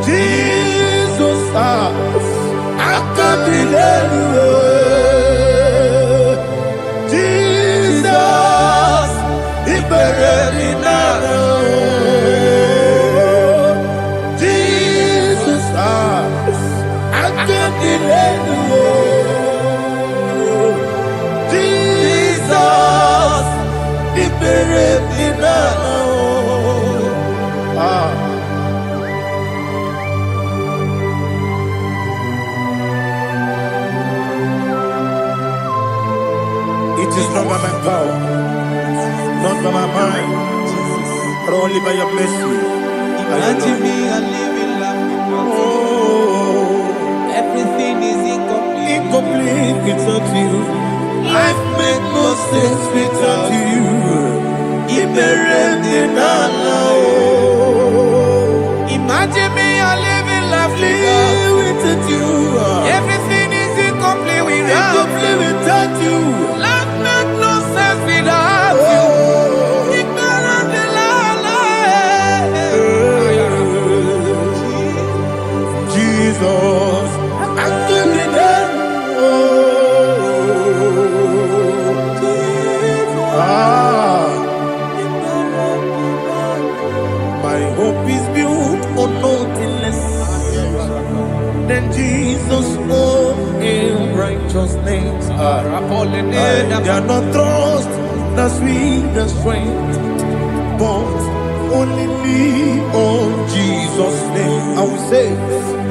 Jesus, I can't believe you. Jesus, He buried me now. Jesus, I can't believe you. Jesus, He buried me now. It is not by my power, not by my mind, but only by your mercy. Imagine me a living life. Oh, Everything is incomplete. incomplete without you. Life makes no sense without you. Imagine me a living life Without you. Everything is incomplete Incomplete without you. Life makes no sense without you. Ignorant the Jesus, I give you that. My hope is built on nothing less than Jesus' own in righteousness. They are not trust, the sweetest strength, but only lean on Jesus' name. I will say,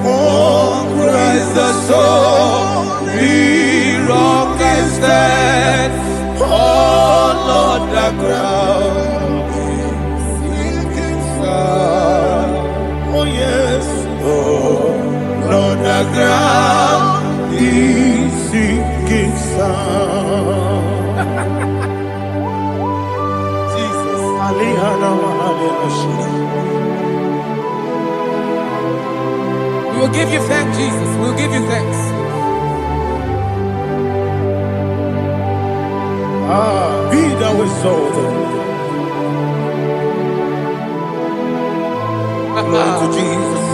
on Christ the solid rock is stand, all on the ground. Oh yes, oh on the ground is sinking sound. Jesus, We will give you thanks, Jesus. We will give you thanks. Be thou exalted. Glory to Jesus.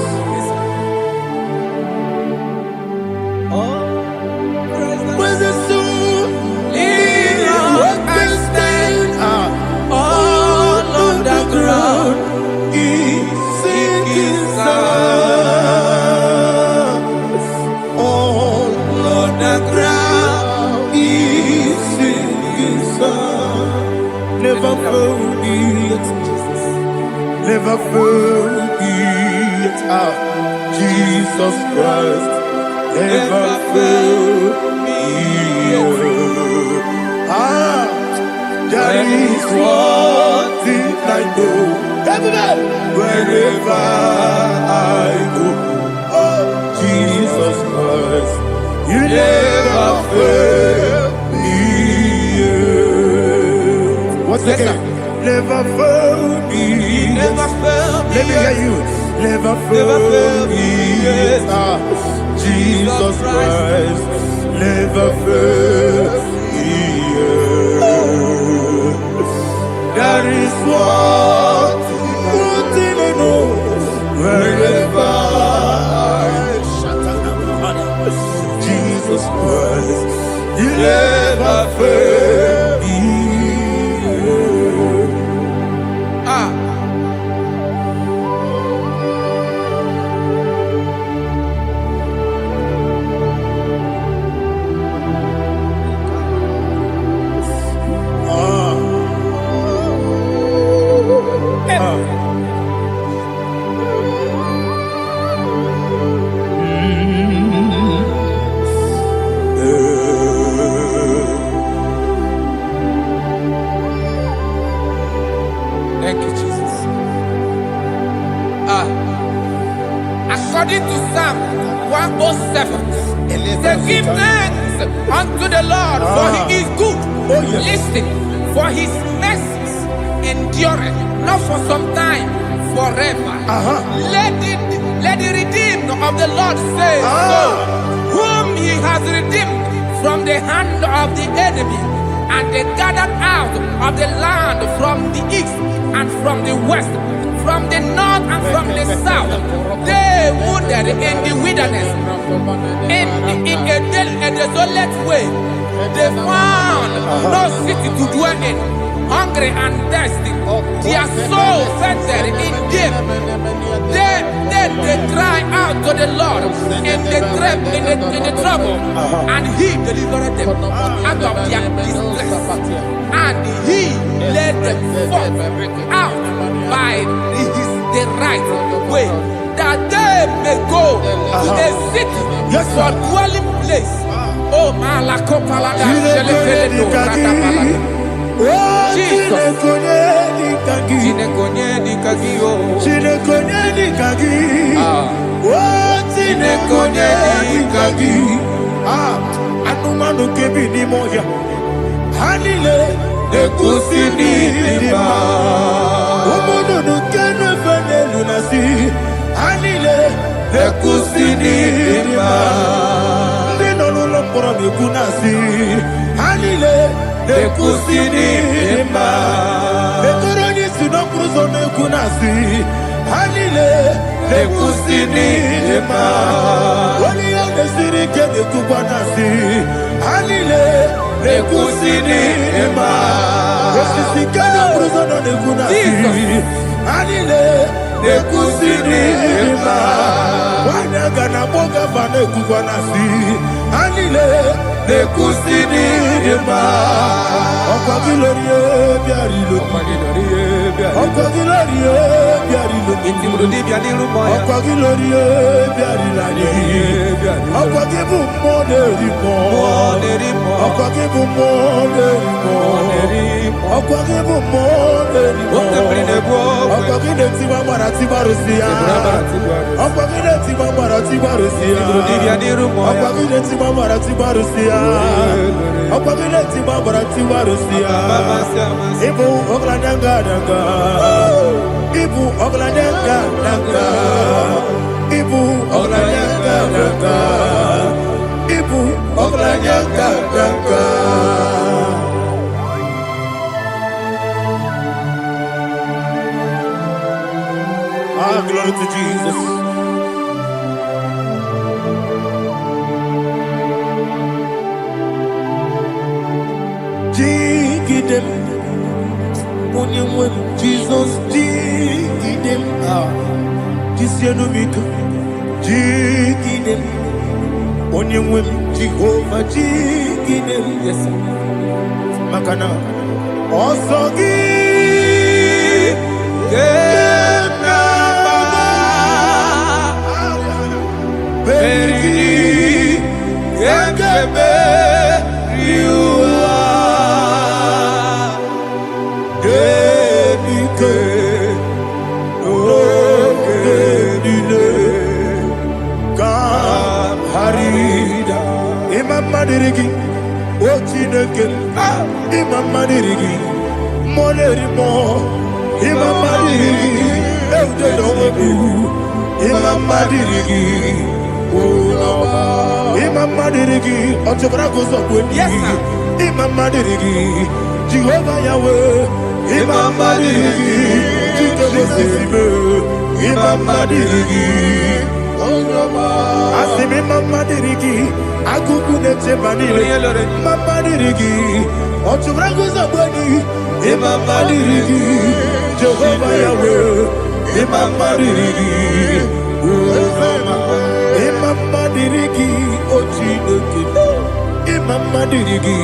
When the soul what can stand all on the ground is sinking sound. All on the ground is sinking sound. Never forget, never forget Jesus Christ. Never fail me. There is one thing I know. Wherever I go, oh Jesus Christ, you never fail me. What's the name? Never fail me. Never fail me. Let me hear you. Never fail me. Jesus Christ, never fail me. There is one thing I know. Wherever Jesus Christ, you never fail me. According to Psalm 107, they give thanks unto the Lord, for he is good. Listen, for his mercies endureth, not for some time, forever. Let the redeemed of the Lord say so, whom he has redeemed from the hand of the enemy, and they gathered out of the land from the east and from the west, from the north and from the south. They wandered in the wilderness, in a desolate way. They found no city to dwell in, hungry and thirsty. Their soul fainted in them. Then they cry out to the Lord in the trouble, and he delivered them out of their distress, and he led them forth out by the right way, that they may go to a city for dwelling place. Oh, Malakopalada, Anumanu kebi ni moya, hanile de kusini lima. Umudu nukene fene lunasi, hanile de kusini lima. Ndino lulokora mikunasi, hanile de kusini lima. Bekoroni sinokruzo mikunasi, hanile de kusini lima. Wali yande sirike de kubanasi, hanile de kusini lima. Wesisikana kruzo de kunasi, hanile de kusini lima. Wanagana boga vane kubanasi, hanile de kusini lima. Okwa gilorie biarilo, okwa gilorie biarilo, okwa gilorie biarilani, okwa gibu moderimo, okwa gibu moderimo, okwa gibu moderimo, okwa gideti mamarati barusia, okwa gideti mamarati barusia, okwa gideti mamarati barusia, okwa gideti mamarati barusia. Ibu ogladanga danga, ibu ogladanga danga, ibu ogladanga danga, ibu ogladanga danga. Ah, glory to Jesus. Jigidem, Onyemwem, Jesus, Jigidem, Jisianumika, Jigidem, Onyemwem, Jehovah, Jigidem, yes, Makana, Osogi, Kena, Beri, Kebe, Madirigi, Ochineke, Imam Madirigi, Monerimo, Imam Madirigi, Eudedobu, Imam Madirigi, Imam Madirigi, Otobrago Sopwedi, Imam Madirigi, Jehovah Yahweh, Imam Madirigi, Jitobosibe, Imam Madirigi, Asimi Mama Dirigi, Akuku Nete Banile, Mama Dirigi, Otubrago Zaboni, Imama Dirigi, Jehovah Yahweh, Imama Dirigi, Imama Dirigi, Ochineke, Imama Dirigi,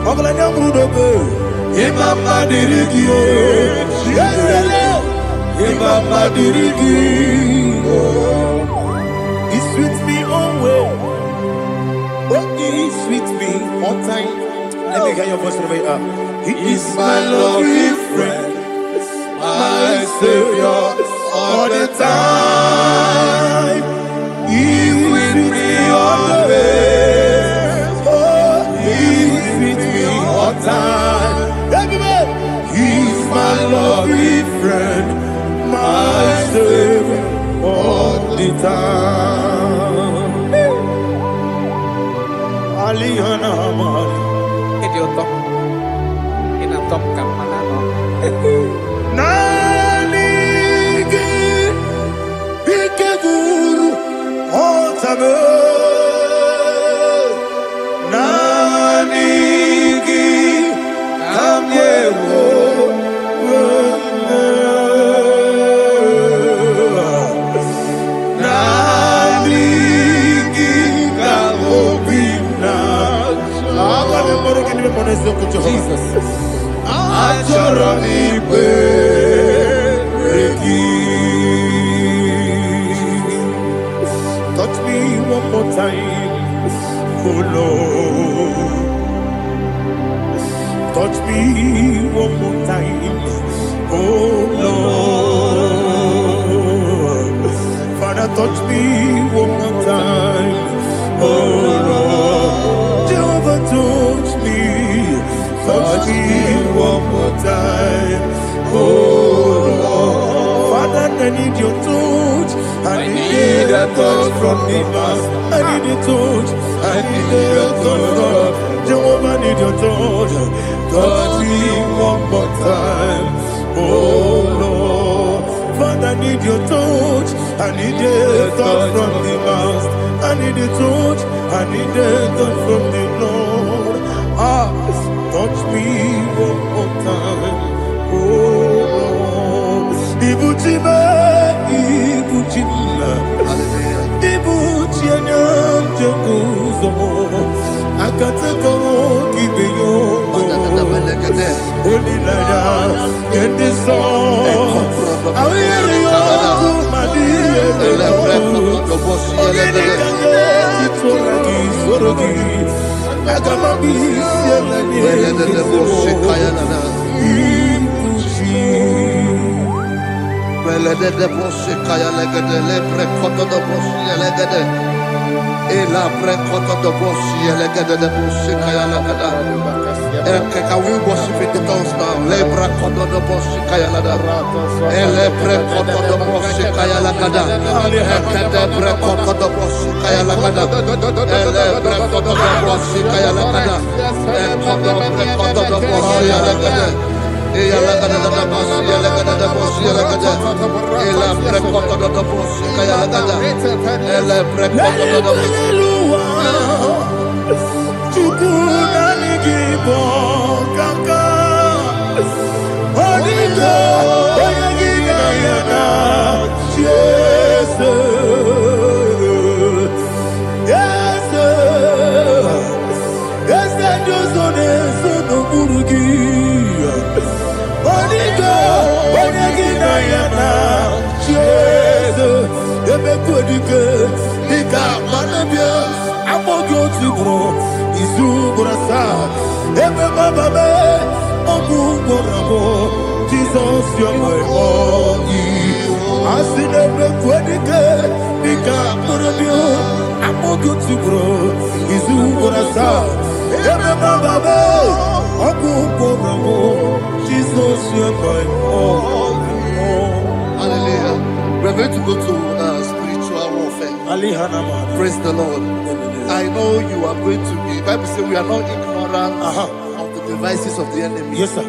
Oglanya Brudobe, Imama Dirigi, Imama Dirigi. He sweets me always. Oh, he sweets me on time. Let me hear your voice right up. He is my loving friend, my Savior, all all the time. He with me always. Oh, he with me all time. He's my loving friend, my Savior all the time. Aliyana Mari. Idiota. Inatom kamanano. Nanigi Bikeguru Otame. Nanigi Kamyewo. Jesus. Touch me one more time, oh Lord. Touch me one more time, oh Lord. Father, touch me one more time, oh Lord. Jehovah, touch me. Touch me one more time, oh Lord. Father, I need your touch. I need a touch from the Master. I need a touch. I need a touch from Jehovah. I need your touch. Touch me one more time, oh Lord. Father, I need your touch. I need a touch from the Master. I need a touch. I need a touch from the Lord. Touch me one more time, oh Lord. Ibuchima, Ibuchima, Ibuchina, Jacuzo. Akatako, Kibeyo, Holy Lada, get this song. I hear you, Madia, Can we worship in the tongues now? Lebra kodo do boshi kaya lada. Ele pre kodo do boshi kaya lada. Ekede pre kodo do boshi kaya lada. Ele pre kodo do boshi kaya lada. Ekodo pre kodo do boshi lada. Eya lada da boshi lada da boshi lada. Ele pre kodo do boshi kaya lada. Ele pre kodo do boshi. Jesus, you're my all. I see them when you get I'm more good to grow. Is who what I saw. Jesus, you're my all. Hallelujah. We're going to go to spiritual warfare. Praise the Lord. I know you are going to be. Bible says we are not ignorant of the devices of the enemy. Yes, sir.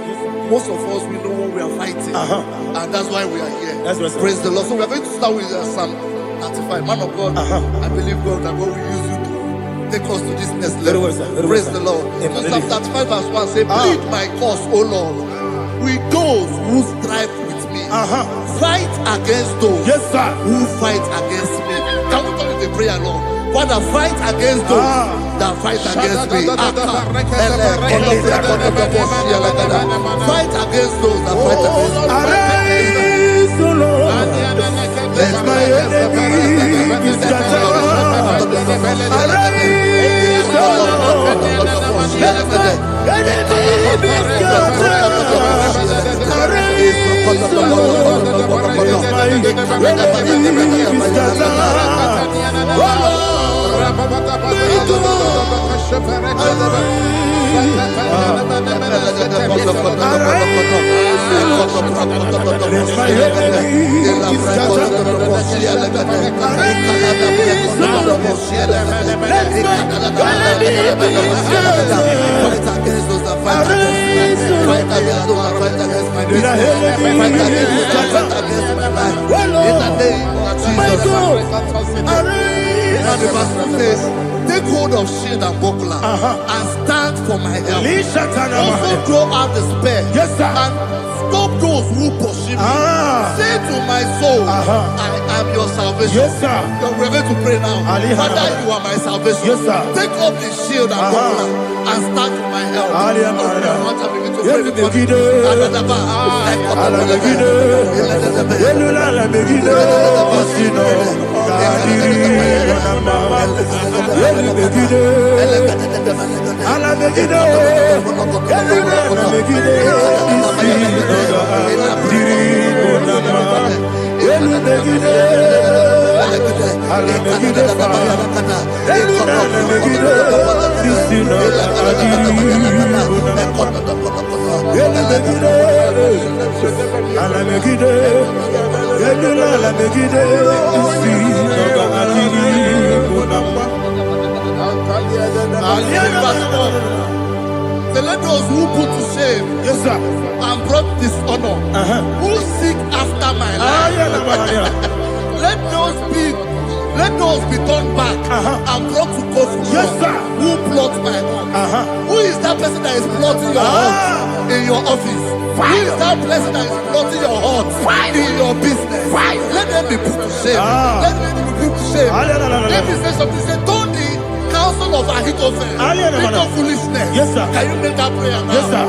Most of us, we know what we are fighting. And that's why we are here. That's right, sir. Praise the Lord. So we are going to start with Psalm 95. Man of God, I believe God that God will use you to take us to this next level. Very well, sir. Very Praise well, the Lord. Amen. So Psalm 35 verse 1 say, plead my cause, O Lord, with those who strive with me. Fight against those who fight against me. Can we call it a prayer, Lord? Father, fight against those that fight against me. Fight against those that fight against me. Arise, O Lord. Let my enemy be scattered. Arise, O Lord. Let my enemy be scattered. Arise, O Lord. Let my Take hold of shield and buckler and stand for my help. Also throw out despair and stop those who pursue me. Say to my soul, I am your salvation. You're ready to pray now. Father, you are my salvation. Take up the shield and buckler and stand for my help. So let those who put to shame and brought dishonor, who seek after my life, let those be turned back and brought to court who plot my heart. Who is that person that is plotting your heart in your office? Who is that person that is plotting your heart in your business? Let them be put to shame. Let them be put to shame. Let me say something. Say, don't the counsel of Ahithophel make no foolishness. Can you make that prayer now? Yes, sir.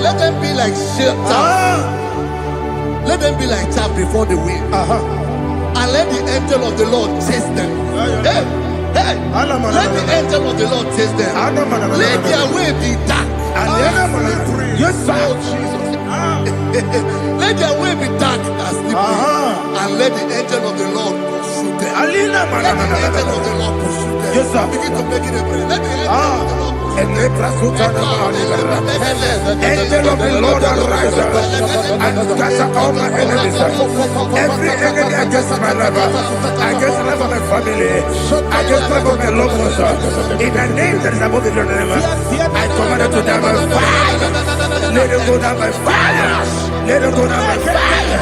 Let them be like chaff. Let them be like chaff before the wind. And let the angel of the Lord chase them. Let the angel of the Lord chase them. Let their way be dark. Yes, sir. Let their way be dark and slippery. And let the angel of the Lord pursue them. Let the angel of the Lord pursue them. Yes, sir. Begin to make it a prayer. Let the angel of the Lord Angel of the Lord arise and scatter all my enemies. Every enemy against my life, against the life of my family, against the life of my loved ones. In the name that is above the name, I command it to them by fire. Let it go down by fire. Let it go down by fire.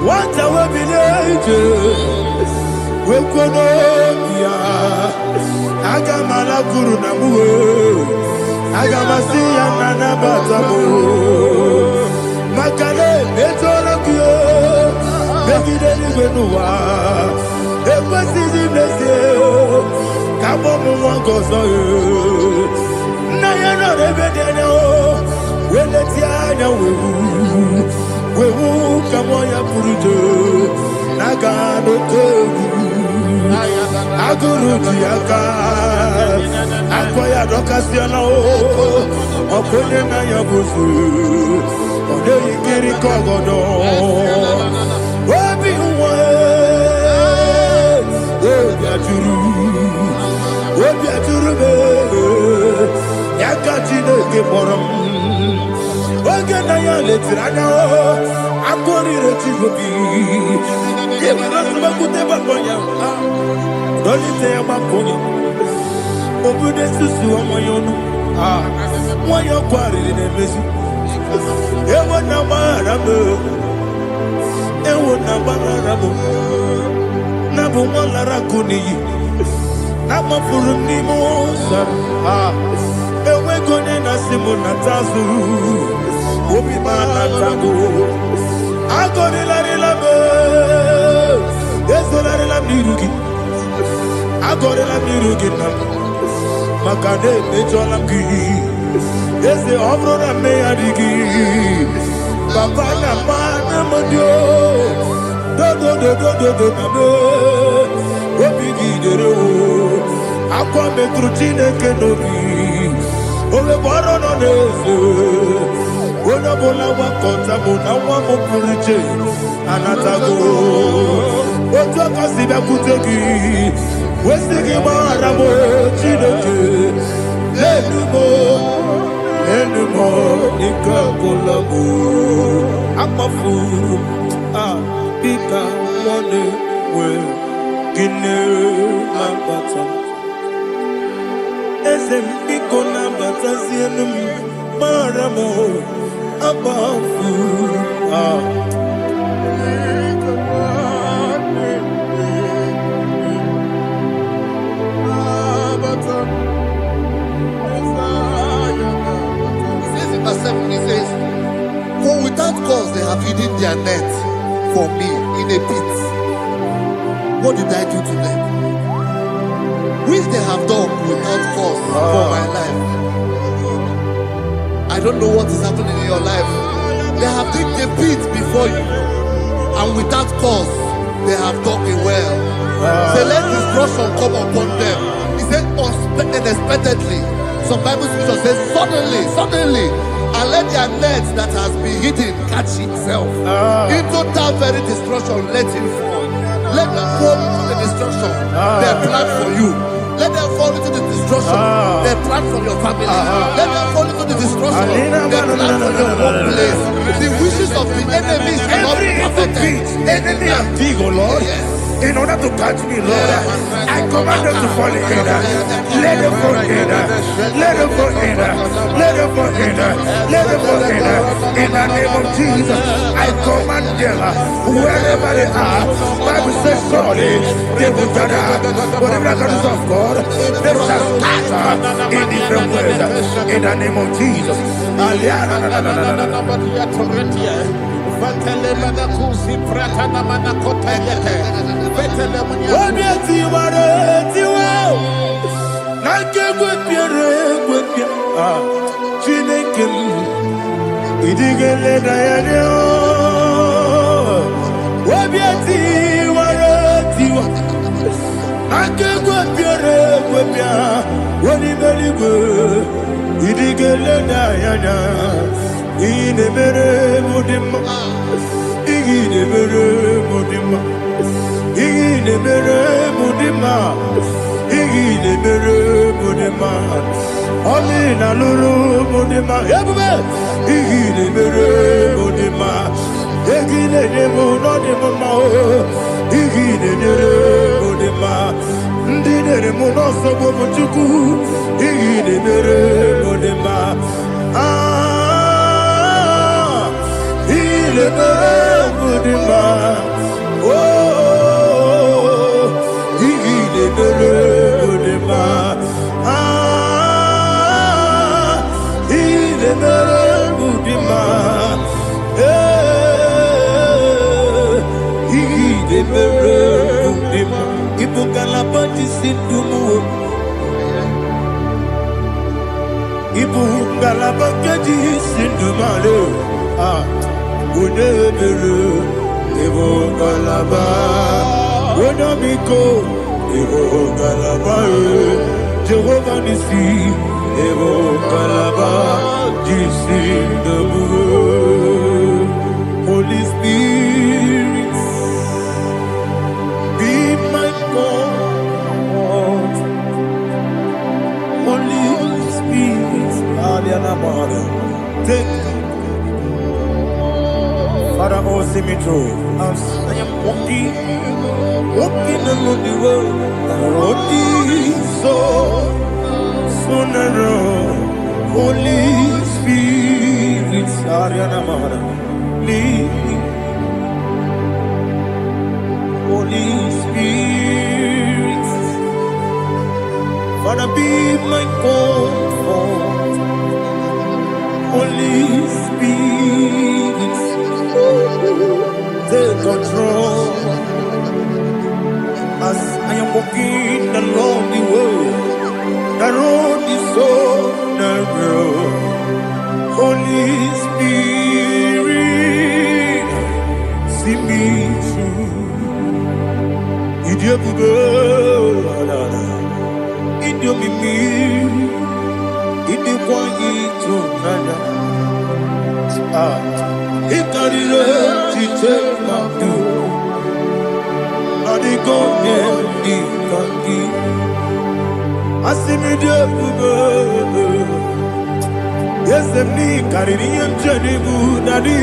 What I will be angels, we could Agamala Guru Namu, Agamasia Nana Batamu, Makale, Betolakio, Begideni Benua, Epasizi Meseo, Kabomu Wankoso, Nayana Rebedeno, Weletiana we will come on your Purujo, Nagano Togu. agụrụ ji aka akwa ya dọkasịala ọkụnye na ya bụzu ọ dịghị nkiri ka ọgọdọ obi nwa obi ajụrụ m ya ka Chineke kpọrọ m oge na ya letiri anya akụrire Chigobi ịbụrụsụmakwute gbakọ ya dọlite ya gbakọ ya obodo susu ọnwa ya ọnụ nwa ya kwarịrị na-emezu ewo na gbaghara m na bụ nwa lara akụ n'iyi na-agbapụrụ m n'ime ụzọ enweghị onye na-asị m nata azụ obi m anatago agọrịlarịla m ezorarịla m n'iru gị agọrịla m n'iru gị na m maka na emejọla m gị eze ọ bụrụ na mmegharị gị papa na mma na mmadụ dodododododo na m obi gị dere akwa metụrụ Chineke n'obi owebe ọrụ nọ n'eze onye ọbụla gbakọta mụ na nwa m pụrụ iche anatago otu aka si bịakwute gị wesị gị gbaghara m Chineke enumo n'ike ọbụla m akpafuru dịka nwanne nwee gịnị na-abata eze m biko na-abatazienu m mara m akpafuru He says, for without cause they have hidden their net for me in a pit. What did I do to them? Which they have done without cause for my life. I don't know what is happening in your life. They have digged a pit before you, and without cause they have dug a well. Say, let destruction come upon them. He said, unexpectedly. Some Bible scripture says, suddenly, and let their net that has been hidden catch itself. Into that very destruction, let it fall. Let them fall into the destruction they plan for you. Let them fall into the destruction they plan for your family. Let them fall into the destruction they plan for your workplace. The wishes of the enemy shall not be perfected. Enemy and dig, oh Lord. Yes. In order to catch me, Lord, I command them to fall in. Let them fall in. Let them fall in. Let them fall in. Let them fall in. In the name of Jesus, I command them wherever they are. Bible says, surely they will gather. Whatever the comes of God, they shall scatter in different ways. In the name of Jesus. Evo Galaba, Jehovah Nissi, Evo Galaba, Jesus the Lord. Holy Spirit, be my God. Holy Spirit, take Father, oh, see me through. As I am walking along the road, the road is so narrow. Holy Spirit, lead me. Holy Spirit, Father, be my comfort. Holy Spirit, take control. As I am walking along the road is so narrow. Holy Spirit, see me through. Idiobube, Idiomimi, Idikwanyitu nana. Ikarire take my do. Adiko di kangi. Asimi Idiobube. Yes, me kariri enjani budadi.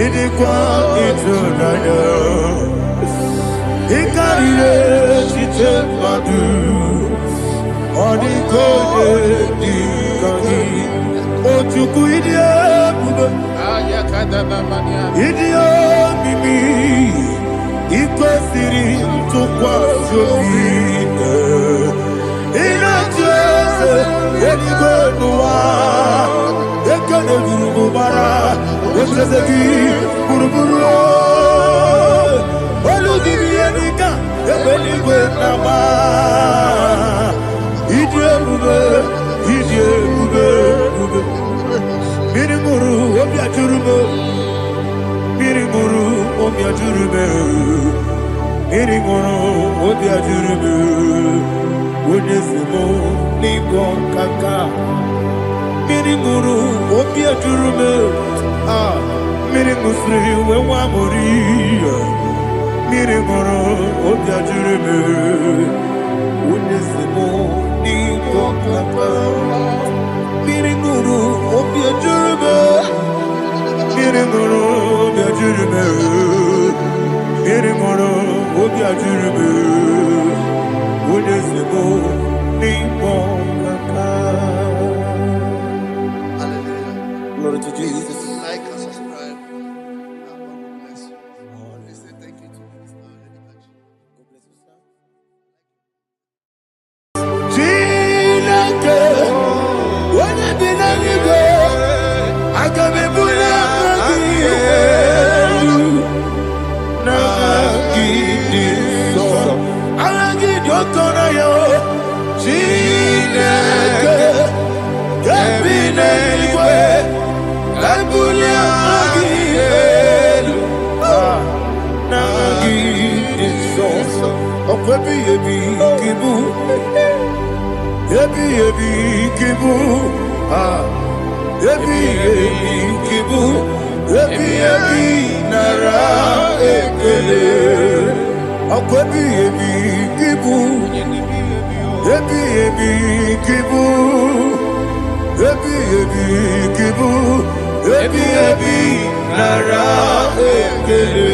Idikwanyitu nana. Ikarire take my do. Adiko di kangi. Ojuku Idiobube. Idio mimi ikwesiri ntụkwasị obi ịna-ejeze eluigwe n'ụwa ekele gburugburu echeze gị gburugburu olu gị ihe dịka ebe eluigwe na-agba ịdị ebube mmiri ṅụrụ obi ajụrụ m mmiri ṅụrụ obi ajụrụ m mmiri ṅụrụ obi ajụrụ m onye si m n'ịgọ nkaka mmiri ṅụrụ obi ajụrụ m mmiri ṅụsịrị wee nwa amụrụ mmiri ṅụrụ obi ajụrụ m onye si m n'ịgọ nkaka mmiri ṅụrụ obi ajụrụ m mmiri ṅụrụ obi ajụrụ m mmiri ṅụrụ obi ajụrụ m onye si m n'ịkpọ nkaka. Glory to Jesus. Like and subscribe. And God bless you. Let's say thank you to Minister Lady. God bless you, sir. When I be I can be put nara ekele akwebi kibu nara ekele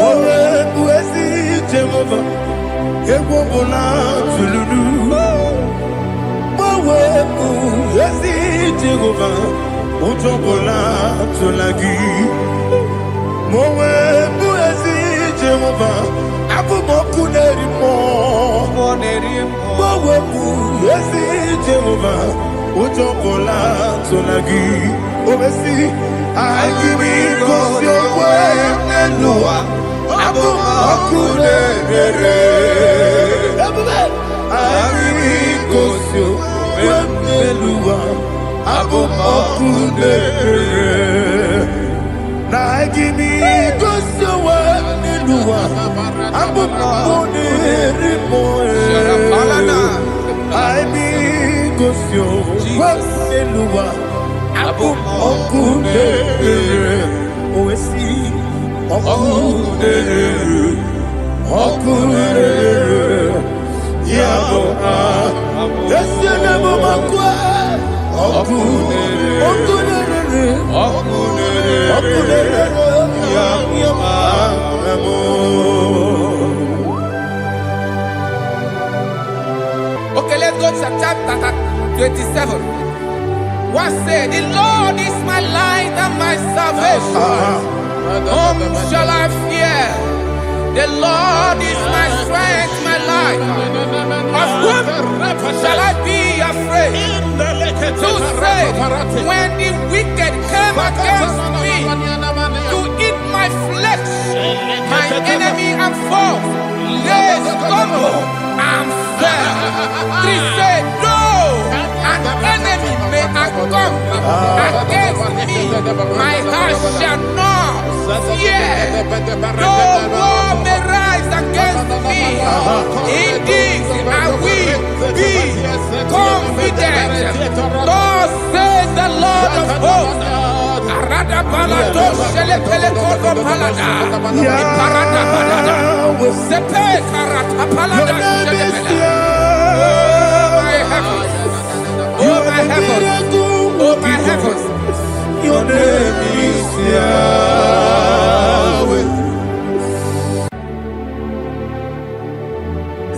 owe buezi Jehova egwobula tululu owe buezi Jehova ujobola tulagi mowe buezi Jehova abumoku nerimo mowe buezi Jehova ujobola tulagi obesi agimi kosyo kwenenua abumoku nerere agimi kosyo kwenenua abumoku nerere na agimi kosyo kwenenua Okay, let's go to chapter 27. What said? The Lord is my light and my salvation. Whom shall I fear? The Lord is my strength, my life. Of whom shall I be afraid? To say, when the wicked came against me to eat my flesh, my enemy and foe, they stumble and fell. They said, no, an enemy may have come against me, my heart shall not fear. No war may rise against me. In this I will be confident. Thus says the Lord of hosts. Oh my heavens, oh my heavens, your name is Yahweh.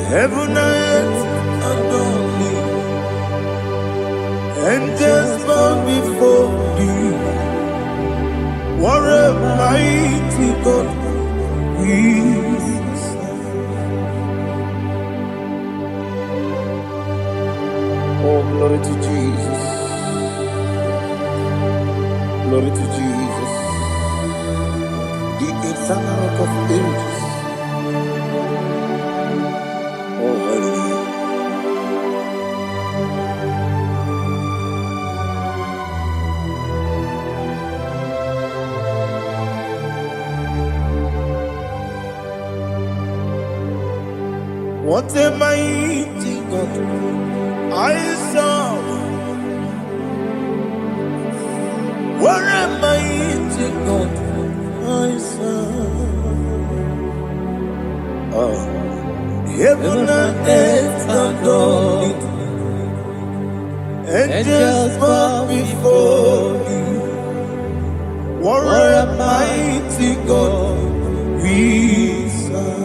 Heaven and earth adore me, angels bow before thee. What a mighty God we serve. Oh, glory to Jesus. Glory to Jesus. The eternal rock of ages. Oh, hallelujah. What a mighty God I serve. What a mighty God I serve. Heaven and earth adore it. Angels bow before you. What a mighty God we serve.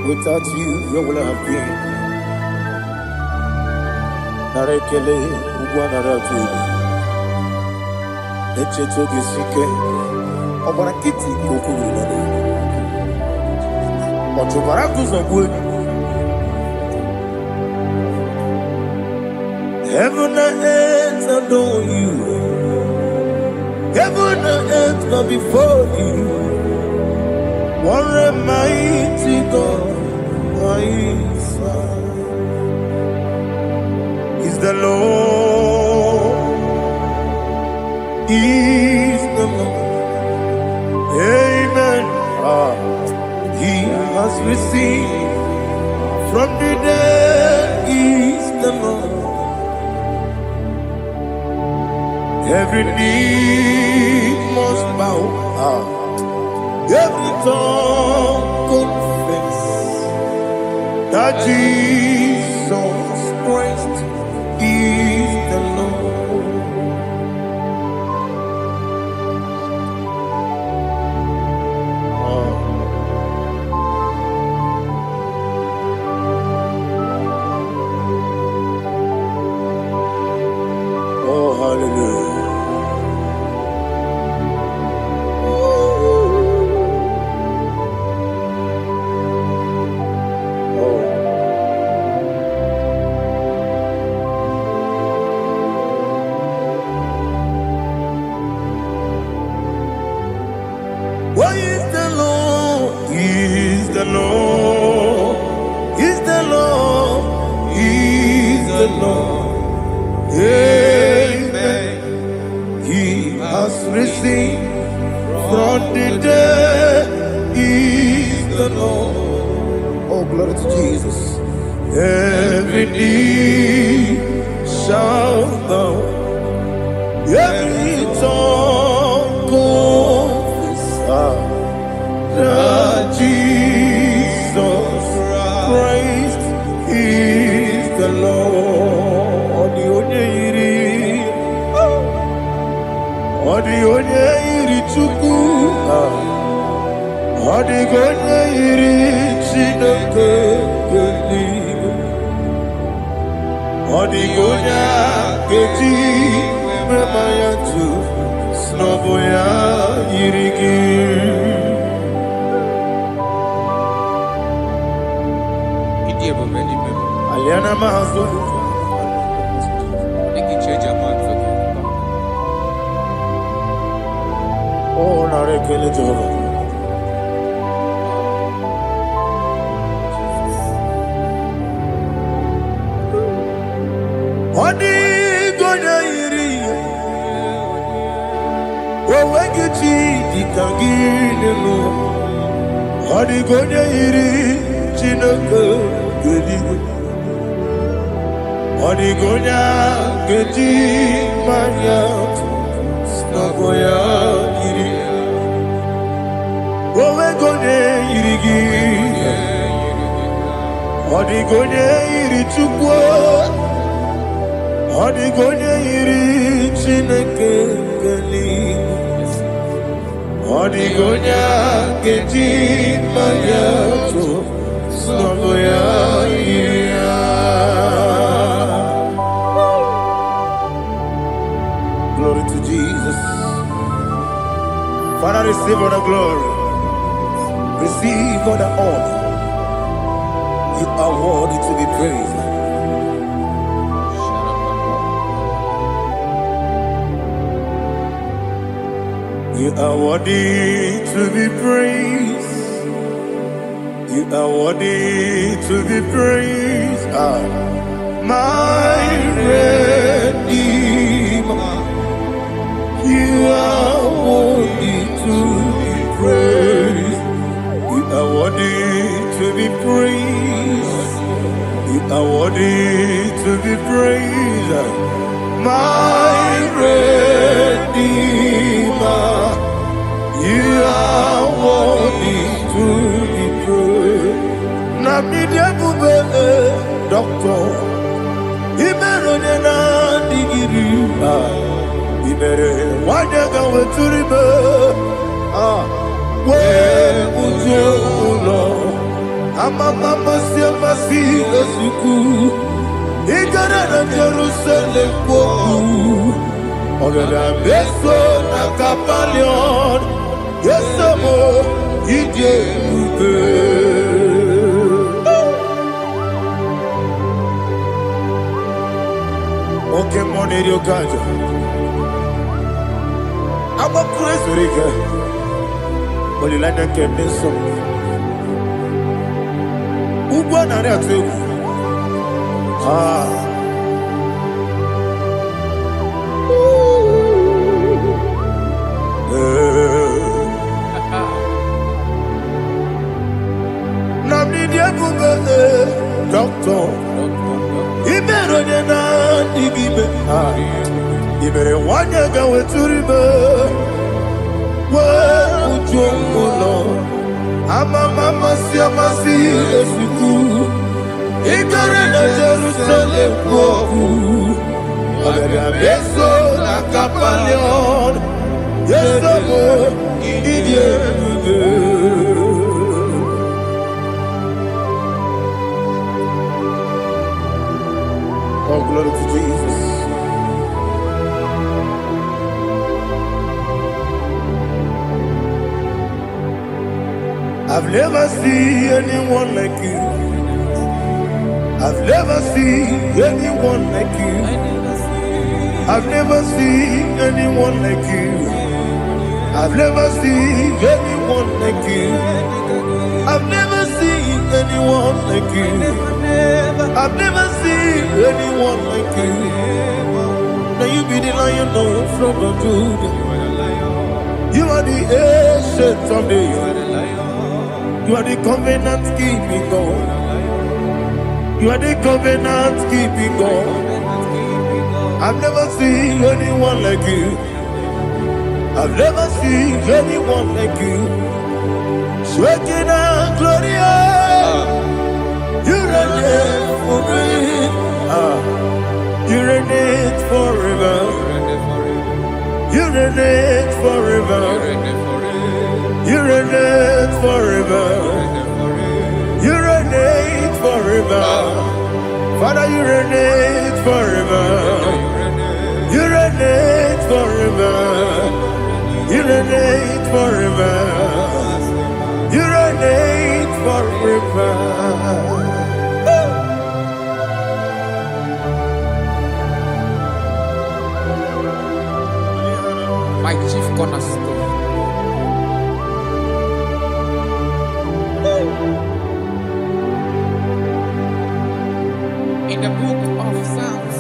Without you, where will I have been? Narekele, Ugwanaratu. Echetoge Sike, Obarakiti, Kokuru. Otobarakus of wood. Heaven and earth adore you. Heaven and earth bow before you. What a mighty God I serve. Is the Lord, is the Lord. Amen. He has received from the dead, is the Lord. Every knee must bow. Every tongue confess that Jesus Christ is the Lord. Oh, hallelujah. What is the Lord? He is the Lord. He's the Lord. He's the Lord. Yeah. risen from the dead is the Lord. Oh, glory to Jesus. Every knee shall bow, every tongue confess that Jesus Christ is the Lord. Odi onye iri Chukwu, odi onye iri Chineke eluigwe, odi onye keji mema ya tu snobo ya yiri gị. Aliana mahazo. Oh, narekele Jehovah. Odi gonya iri, owegiti dikagine no. Odi gonya iri, Chineke eluigwe. Odi gonya keji manya snogo ya iri. Owegonye iri gi, odi gonya iri Chukwu. Odi gonya iri Chineke eluigwe. Odi gonya keji manya snogo ya iri. Glory to Jesus. Father, receive all the glory. Receive all the honor. You are worthy to be praised. You are worthy to be praised. You are worthy to be praised. My Redeemer. You are worthy to be praised. You are worthy to be praised. You are worthy to be praised. My Redeemer. You are worthy to be praised. Namidia bube doctor. Imerone na digiri. Ibere wanyaga weturibe we ujulo amama siamasi esuku igara na Jerusalem kwoku ogada beso na kapalion yesamo ije ube oke moneri okaja I'm a crazy rigger. But you like that can be so. Who won that too? Namidia Google, doctor. He better than I give me. You better want to go to river. Well, Lord, I'm a mama, see, I'm a see, as you do. He got in a Jerusalem, but I'm so like a palion. Yes, I'm oh, glory to Jesus. I've never seen anyone like you. I've never seen anyone like you. I've never seen anyone like you. I've never seen anyone like you. I've never seen anyone like you. I've never seen anyone like you. Now you be the Lion of Judah. are the ancient of days. You are the covenant keeping God. You are the covenant keeping God. I've never seen anyone like you. I've never seen anyone like you. Shaking and glorious. You reign for me. You reign forever. You reign forever. You reign forever. You reign forever. Father, you reign forever. You reign forever. You reign forever. You reign forever. My chief cornerstone. In the book of Psalms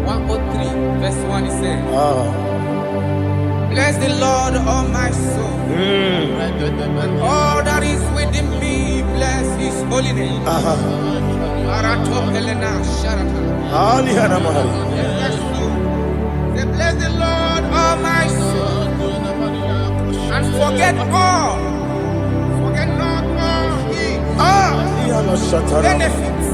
103, verse 1, it says, bless the Lord, all my soul, and all that is within me, bless his holy name. Bless the Lord, all my soul, and forget not all his benefits.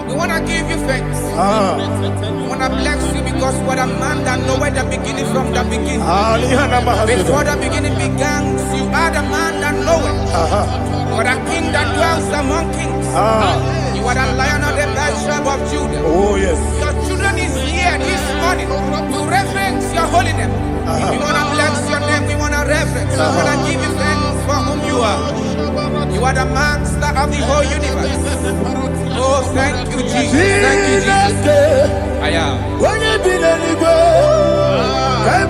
We want to give you thanks. We want to bless you because what a man that knoweth the beginning from the beginning. Before the beginning began, you are the man that knoweth. What a king that dwells among kings. You are the Lion of the tribe of Judah. Oh yes. Your children is here this morning to reverence your holy name. We want to bless your name. We want to reverence. We want to give you thanks for whom you are. You are the master of the whole universe. Oh, thank you, Jesus. Thank you, Jesus. I am. When you be the igbo, I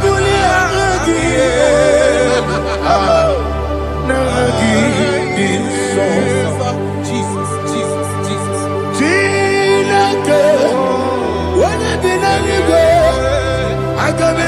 Jesus, Jesus, Jesus. When you be the igbo, I can be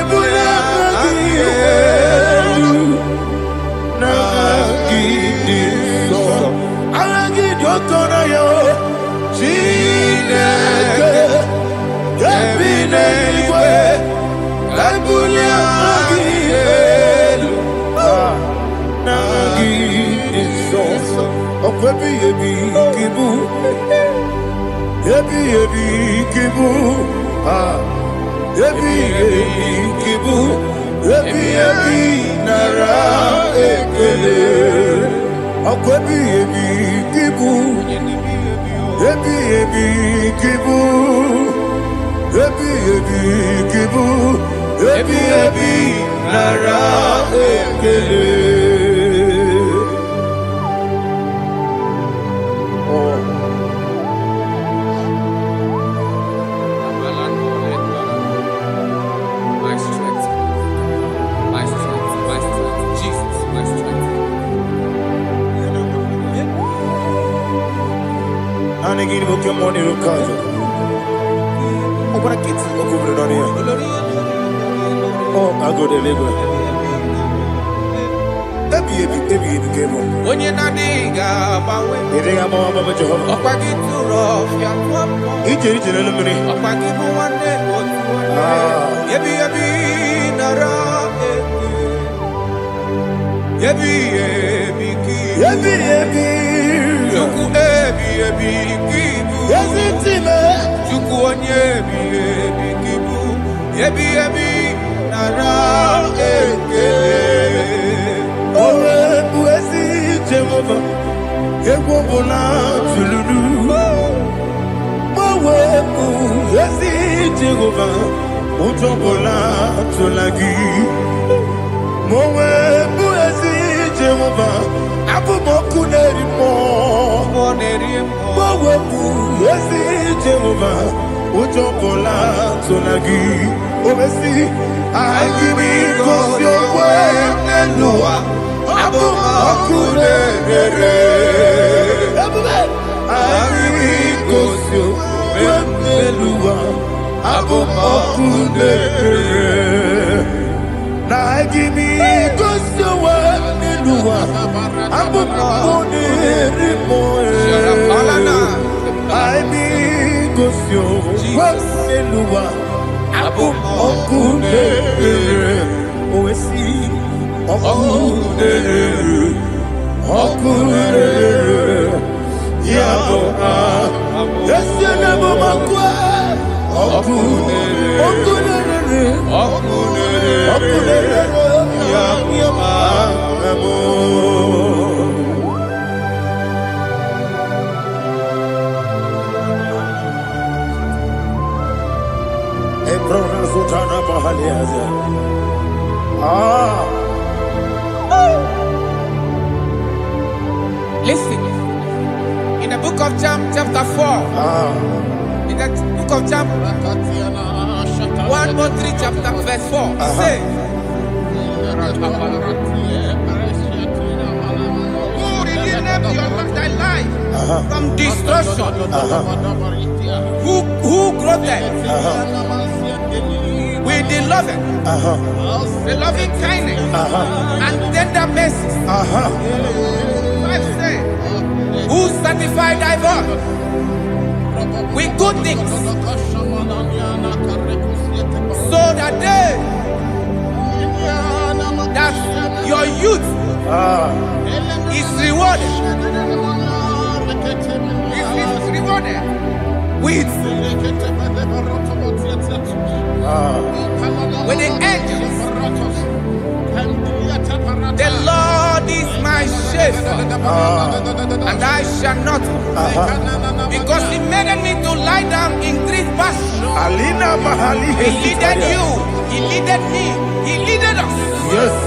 Sharapalana. I be Gosio, Waselua, Abu Okude, Oesi, Okude, Yabo, Yasenabo Makwa, Okude, Yabo. Listen, in the book of John, chapter 4, in the book of John 1:3, chapter verse 4, it says, who redeemed thy life from destruction, who groweth with the loving kindness and tender mercies. Who satisfied thy voice with good things, so that your youth is rewarded. Is rewarded with the angels. The Lord is my shepherd, and I shall not want, because He made me to lie down in green pastures. He leaded you, He leaded me, He leaded us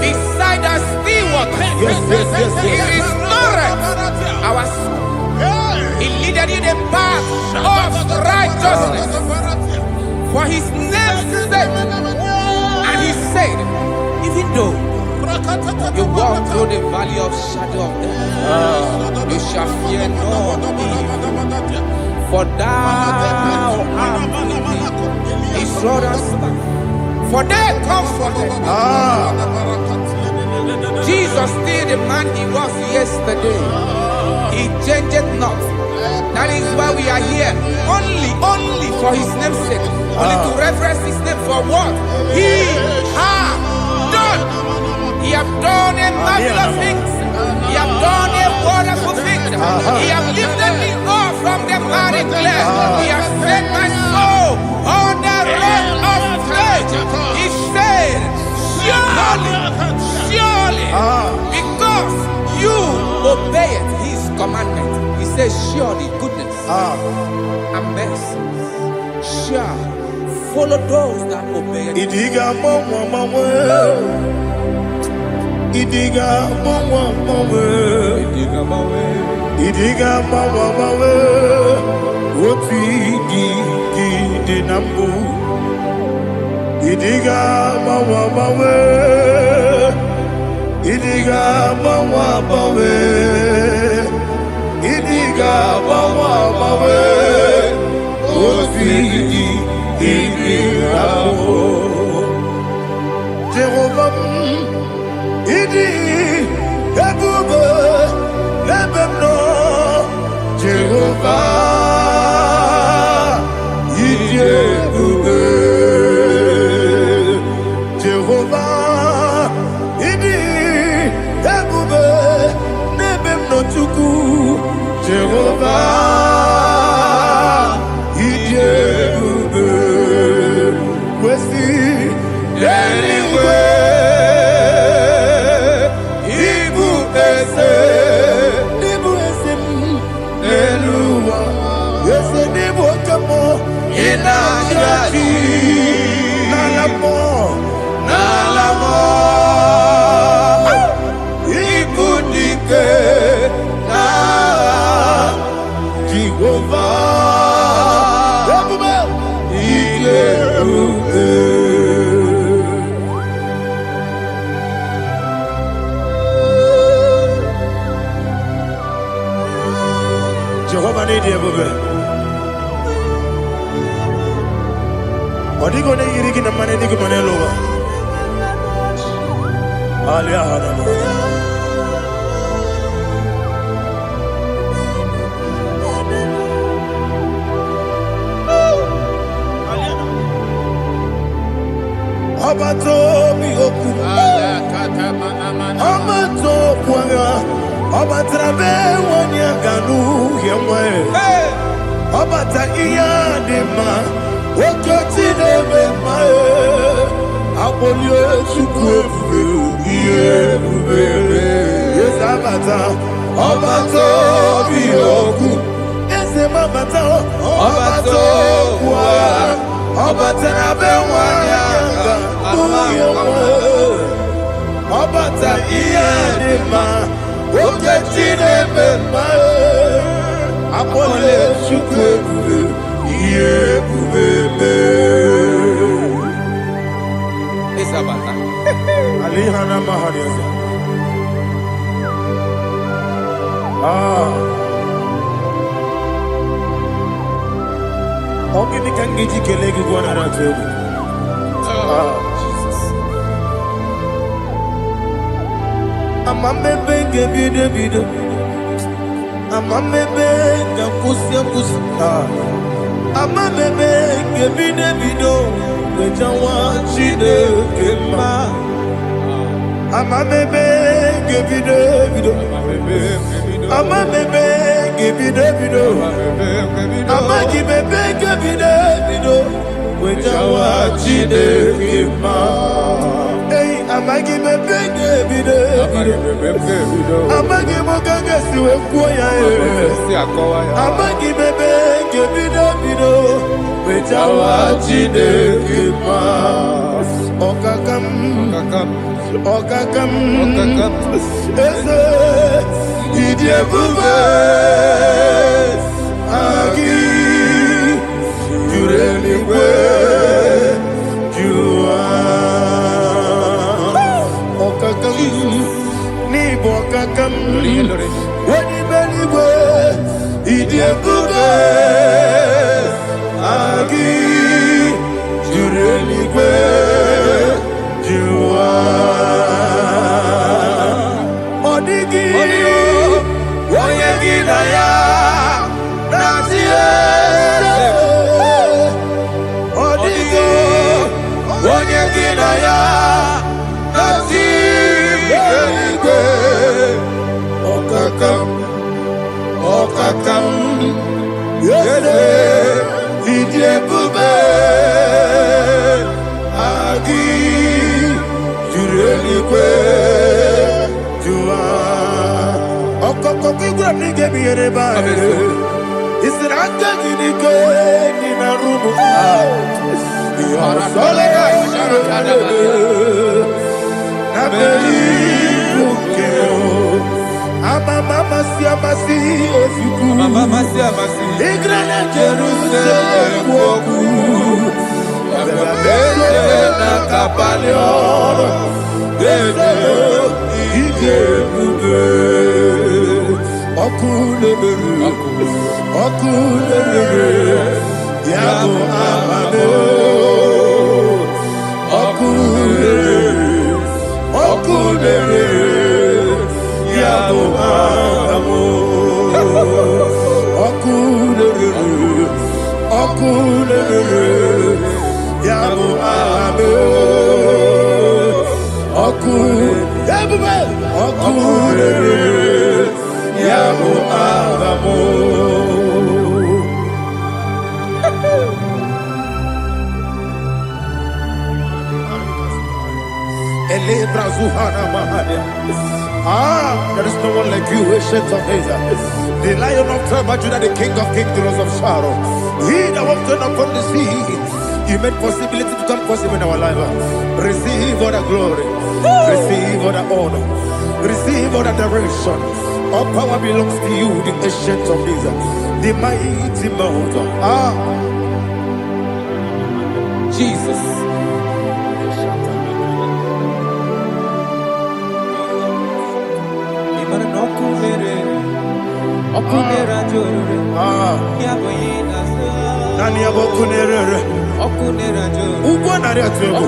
beside the still waters. He restored our soul. He leaded you the path of righteousness for His name's sake. And He said, even though you walk through the valley of shadow of death, you shall fear no evil, for thou art with me. His rod and staff, for they comforted. Jesus still the man He was yesterday. He changed not. That is why we are here. Only for His name's sake. Only to reverence His name for what He has done. He has done a marvelous things. He has done a wonderful thing. He has lifted me up from the miry clay. He has set my soul on the rock of faith. He said, surely, because you obeyed His commandment. He says, surely goodness and mercy shall follow those that obey it. Idiga mawe, oti di nambu. Idiga mawe, idiga mawe, idiga mawe, oti di nambu. Jehovah, idi ebube ebemno. Jehovah, idi ebube. Jehovah, idi ebube nebemno chuku. Jehovah, idi ebube. Wesi anyway. Nalamo, ibudike na Jehovah, Jehovah need you. Odigo ne yirigi na mane nigi mane lowa. Alia hana. Obatrabe wanya ganu yemwe. Obata iya dema. Okoti nebe mae. Abolio chukwe iye bubebe. Yes abata. Obato biyoku. Ese mabata. Obato kwa. Obatrabe wanya ganu yemwe. Obata iya dema. Okoti nebe mae. Apole chukwe iye bubebe. Isabata. Alihana mahariza. Ogini kangiji kelegi gwana ratebu. Jesus. Amamebe gebide bide. Amamebe gakusi. Amamebe gebide bido. Wejawa chide kema. Amamebe gebide bido. Amamebe gebide bido. Amagibebe gebide bido. Wejawa chide kema. Hey, amagibebe gebide bido. Amagimogaga siwe kuya. Amagibebe gebide bido. Wejawa chide kema. Okakam. Eze idiebube agi jureligwe jua okakam ni bokakam wani beligwe idiebube agi jureligwe jua odigi oyegi na ya nazie odigi oyegi na ya nazie okakam yede idiebube agi jureligwe jua okokokigura nigemi yereba isiranga ginike nina rumu solega nabeli bukeo amama siamasi ofiku igrana Jerusalem woku abele na kapalion dede idiebube okulere yabo amame okulere yabo amamo okulere yabo amame okulere yabo amamo. There is no one like you, ancient of days. The Lion of tribe of Judah, the King of kings, the Rose of Sharon. He that walked upon the sea, you made possibility to come possible in our life. Receive all the glory, receive all the honor, receive all the direction. All power belongs to you, the ancient of days, the mighty mountain. Jesus. Nani abokunere ugwo nari atwego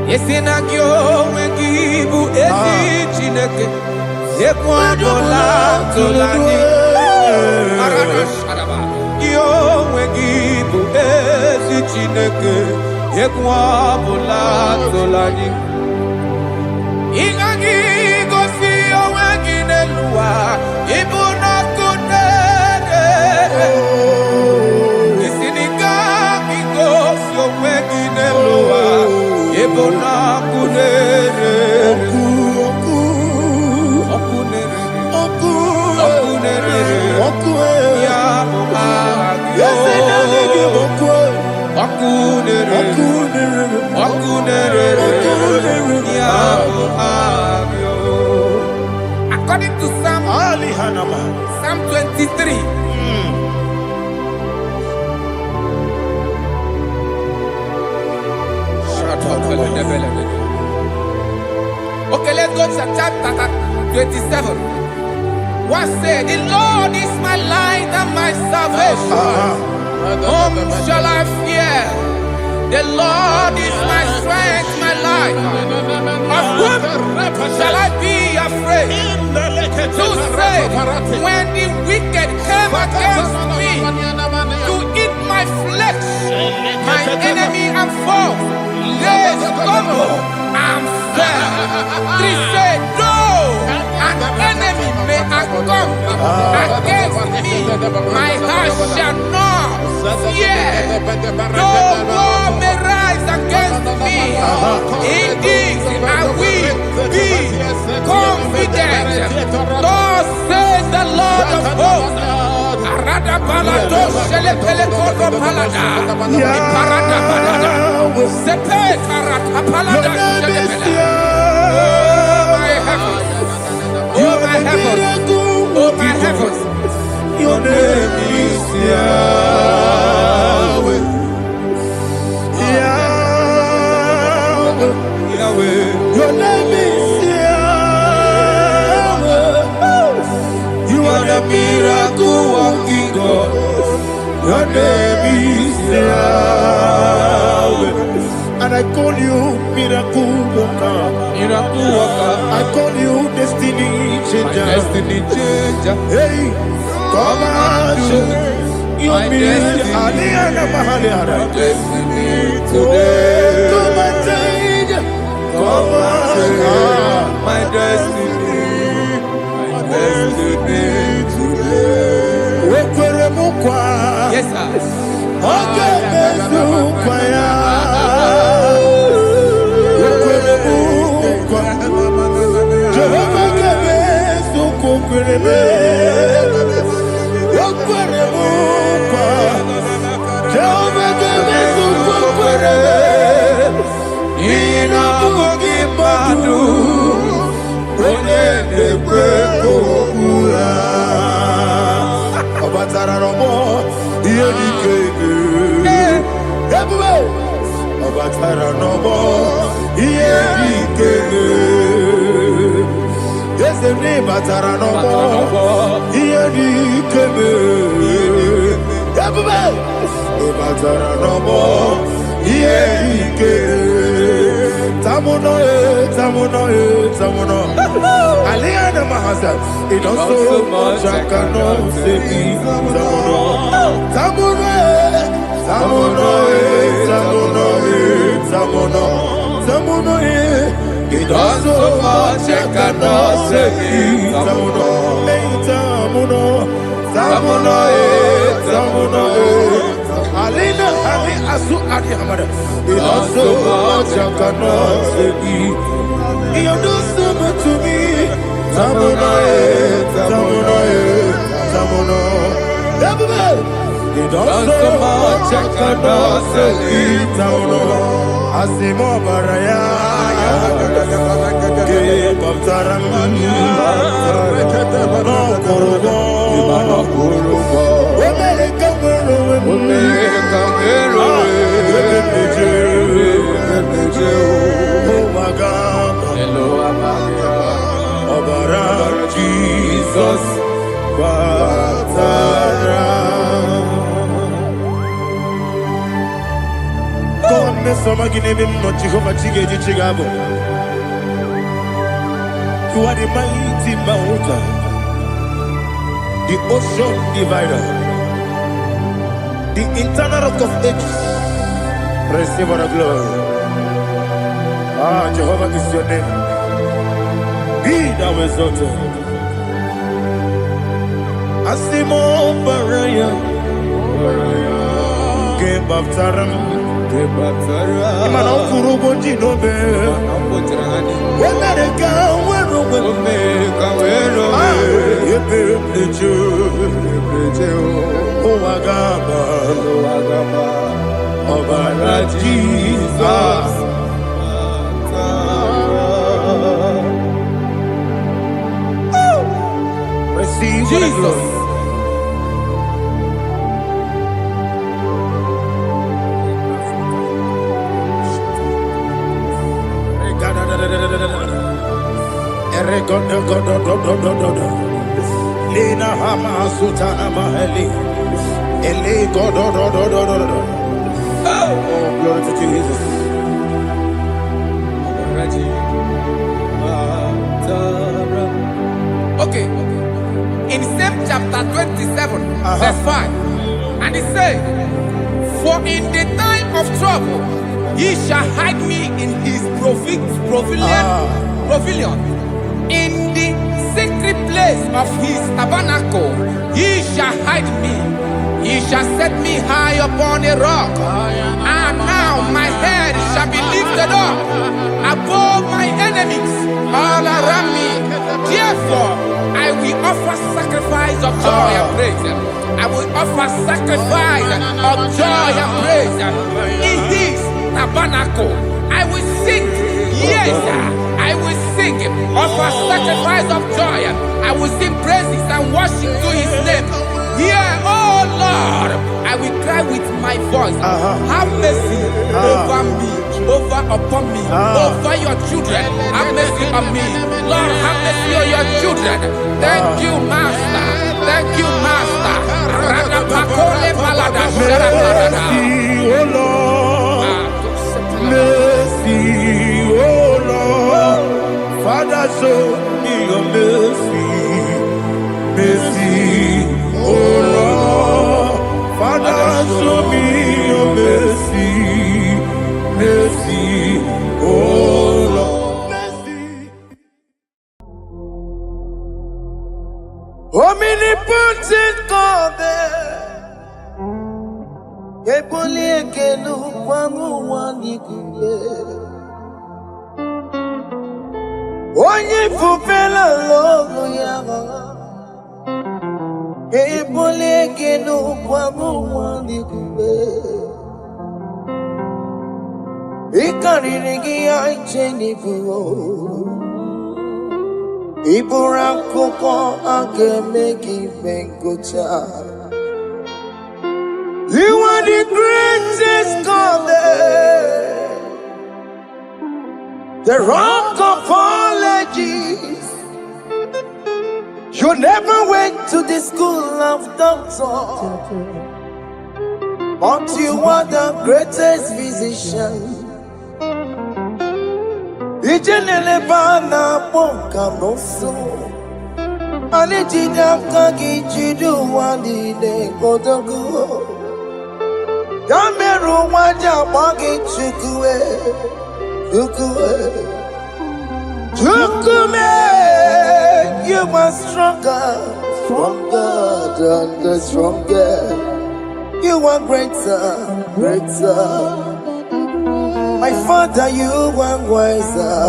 Yesinagyo wengibu ezi Chineke Ekwadola tolani Gyo wengibu ezi Chineke Ekwadola tolani Ingagi gosi owengi nelua. Ibuna kunere. Isiniga gosi owengi nelua. Ibuna kunere. According to Psalm 23. Okay, let's go to chapter 27. What said? The Lord is my light and my salvation. Whom shall I fear? The Lord is my strength, my life. Of whom shall I be afraid? To say, when the wicked came against me to eat my flesh, my enemy and foe, they stumble and fell. They said, though an enemy may come against me, my heart shall not fear. Though war may rise against me, in this I will be confident. Thus says the Lord of hosts. Oh my heavens, oh my heavens, your name is Yahweh. Yahweh, Yahweh, your name is Yahweh. You are the miracle working God. Your name is Yahweh. And I call you miracle worker. Miracle worker. I call you destiny changer. My destiny changer. Hey, come on, your destiny. My destiny today. Come on, change. Come on, my destiny. My destiny today. Yes, sir. Okay, it does so much I cannot say. It does so much I cannot say. Alina Ali Asu Adi Hamada. It does so much I cannot say. You do so much to me. Tamuno. It does so much I cannot say. Tamuno. Asimo Baraya. Give up Taramani. No Kurugo. Jesus, you are the mighty mountain, the ocean divider, the internal rock of ages. Receive our glory. Ah, Jehovah is your name. da wezote. Asimo baraya. Ke baptaram. Imana kurugo jinobe. Wemereka werugo. Ebe plejo. Owagaba. Obara Jesus. Receive Jesus. Lina hama sutana mahali. Ele godo. Oh, glory to Jesus. Okay. In same chapter 27, verse 5, and it says, "For in the time of trouble, he shall hide me in his pavilion. In the secret place of his tabernacle, he shall hide me. He shall set me high upon a rock. And now my head shall be lifted up above my enemies all around me. Therefore, I will offer sacrifice of joy and praise. I will offer sacrifice of joy and praise in his tabernacle. I will sing, yes, I will sing, offer sacrifice of joy. I will sing praises and worship to his name. Here, oh Lord, I will cry with my voice. Have mercy over me, upon me, over your children. Have mercy on me. Lord, have mercy on your children. Thank you, Master. Thank you, Master. Mercy, oh Lord. Mercy, oh Lord. Father, show me your mercy. Mercy, oh Lord. Father, show me your mercy. Mercy, oh Lord. Mercy. Omnipotent God, Eboli ekelu kwangu wanikuye. Onye fupela logo yaga. Eboli ekelu kwangu wanikuye. Ikarigi aicheni buo. Iburakoko akemeki bengocha. You are the greatest God, the rock of all ages. You never went to the school of doctor, but you are the greatest physician. Ijenele bana bonka noso, anijida kagi jidu wani ne kodogo. Yameru waja magi chukue. You are stronger than the strongest. You are greater. My Father, you are wiser.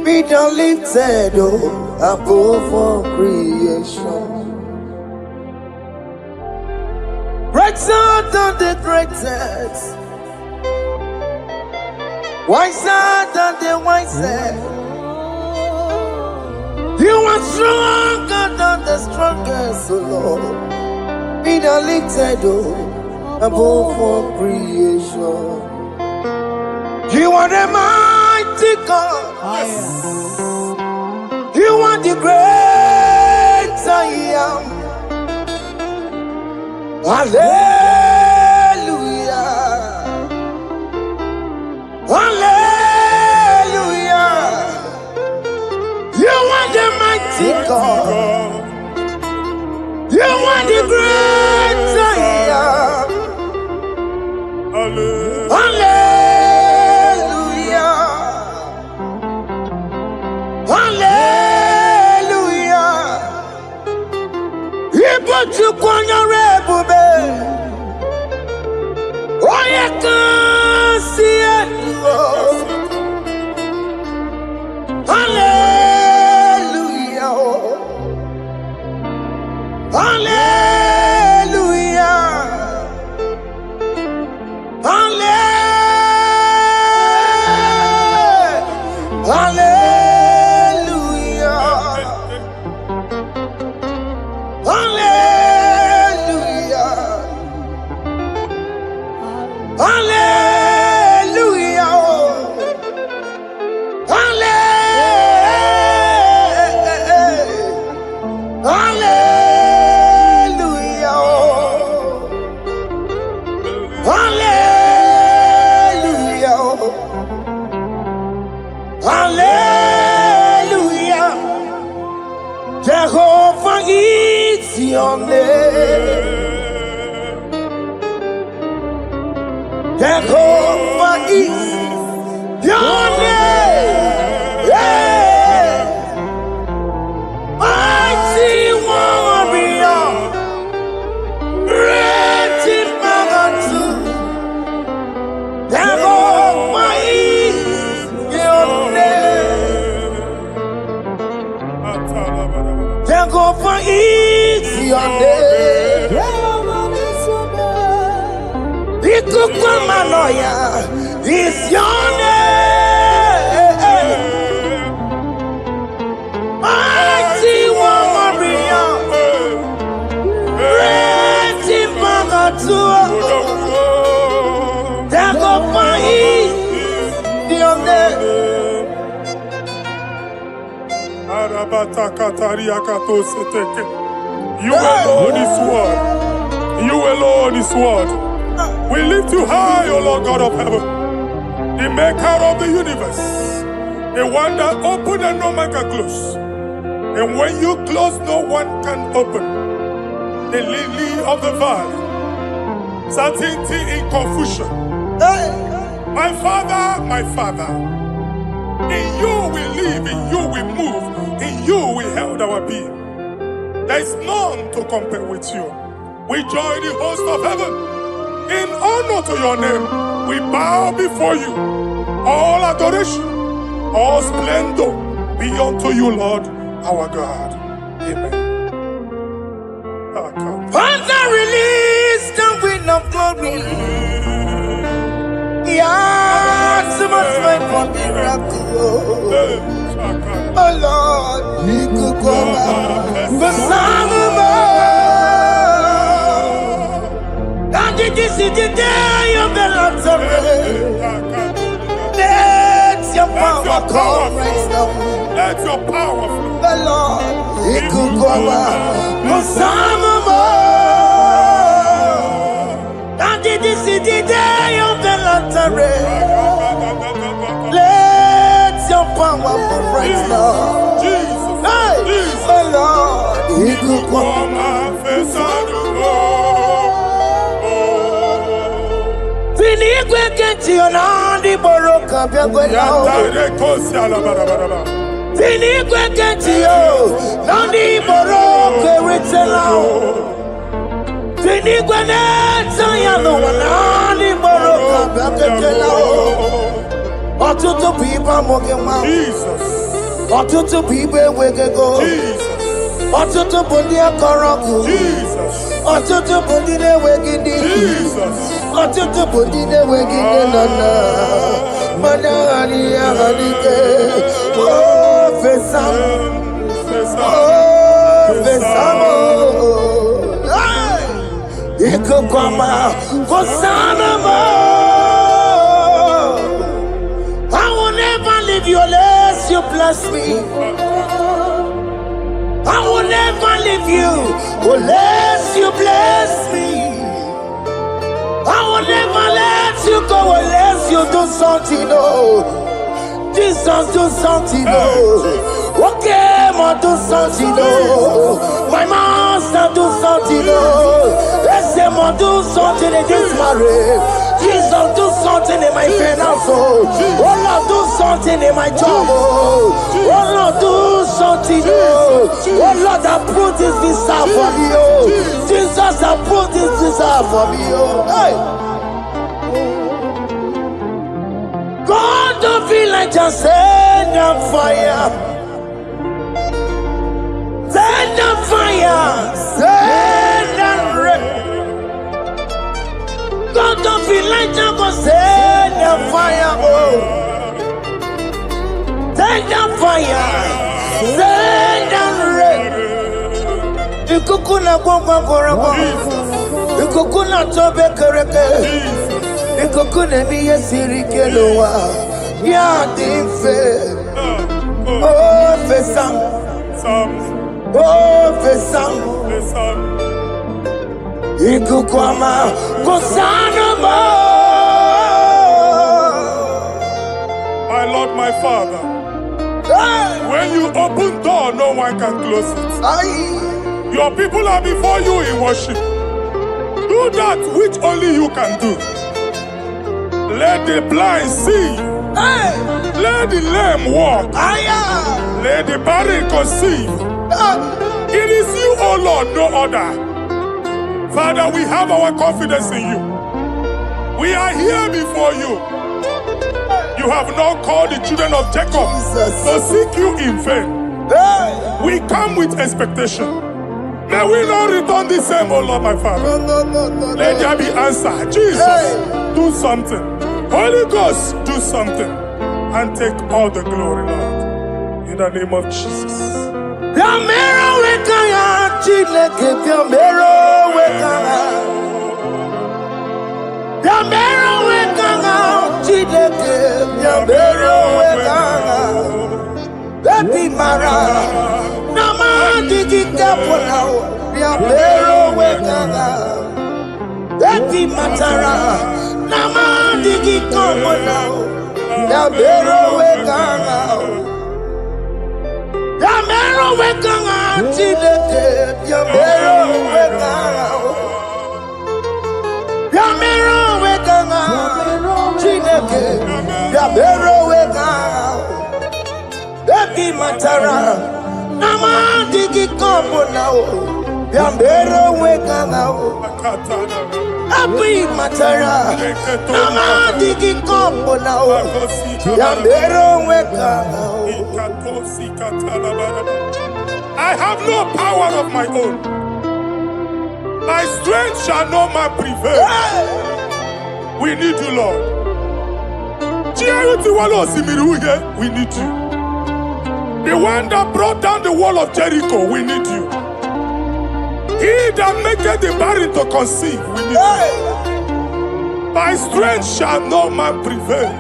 Be thou lifted above all creation. Greater than the greatest, wiser than the wisest. You are stronger than the strongest, O Lord. Be thou lifted above all creation. You are the mighty God. You are the great I am. Hallelujah. Hallelujah. You are the mighty God. You are the great I am. Hallelujah. Hallelujah. Hallelujah. Jehovah is your name. Jehovah is your name. Yeah. Mighty warrior. Great in magnitude. Jehovah is your name. Jehovah is your name. Ikukwamanoya is your name. Mighty warrior. Great in magnitude. Jehovah is your name. You alone is word. You alone is word. We lift you high, O Lord God of heaven, the maker of the universe, the one that opened and no man can close. And when you close, no one can open. The lily of the valley, certainty in confusion. My Father, in you we live, in you we move, in you we held our being. There is none to compare with you. We join the host of heaven. In honor to your name, we bow before you. All adoration, all splendor be unto you, Lord, our God. Amen. Father, release the wind of glory. Yeah, so much time for miracle. Oh Lord, you could come out. The Son of God. This is the day of the Lord's array. Let your power come right now. Let your power flow. The Lord, He could go out. The Son of God. This is the day of the Lord's array. Let your power come right now. Jesus, hey, the Lord, He could go out. Finigwe kenti onandi boroka biagwela. Finigwe kenti yo nandi boroka ritela. Finigwe neta ya no nandi boroka biagwela. Otutu pipa mogema. Jesus. Otutu pipa wegego. Jesus. Otutu bundi akorogu. Jesus. Otutu bundi ne wegidi. Jesus. Otutu bundi ne wegidi nana. Mana ani ahanike. Oh fesam. Oh fesam. Iko kwama kosanamo. I will never leave you unless you bless me. I will never leave you unless you bless me. I will never let you go unless you do something, oh. Jesus, do something, oh. Okay, ma do something, oh. My master, do something, oh. Let's say, ma do something in this marriage. Jesus, do something in my finance, oh. Oh Lord, do something in my job, oh. Oh Lord, do something, oh. Oh Lord, approve this visa for me, oh. Jesus, approve this visa for me, oh. Hey. God, don't feel like just send a fire. Send a fire. Send a rain. God, don't feel like just send a fire. Oh. Send a fire. Send a rain. Ikukuna kwa kwa. Ikukuna tobe kereke. Ikukune miye sirikelowa. Ya dimfe. Oh fesam. Oh fesam. Ikukwama. Kosano mo. Father, when you open door, no one can close it. Your people are before you in worship. Do that which only you can do. Let the blind see. Let the lame walk. Let the barren conceive. It is you, O Lord, no other. Father, we have our confidence in you. We are here before you. You have not called the children of Jacob to seek you in vain. We come with expectation. May we not return the same, O Lord, my Father. Let there be answer. Jesus, do something. Holy Ghost, do something. And take all the glory, Lord. In the name of Jesus. I have no power of my own. My strength shall no man prevail. We need you, Lord. We need you. The one that brought down the wall of Jericho, we need you. He that maketh the barren to conceive, we need you. By strength shall no man prevail.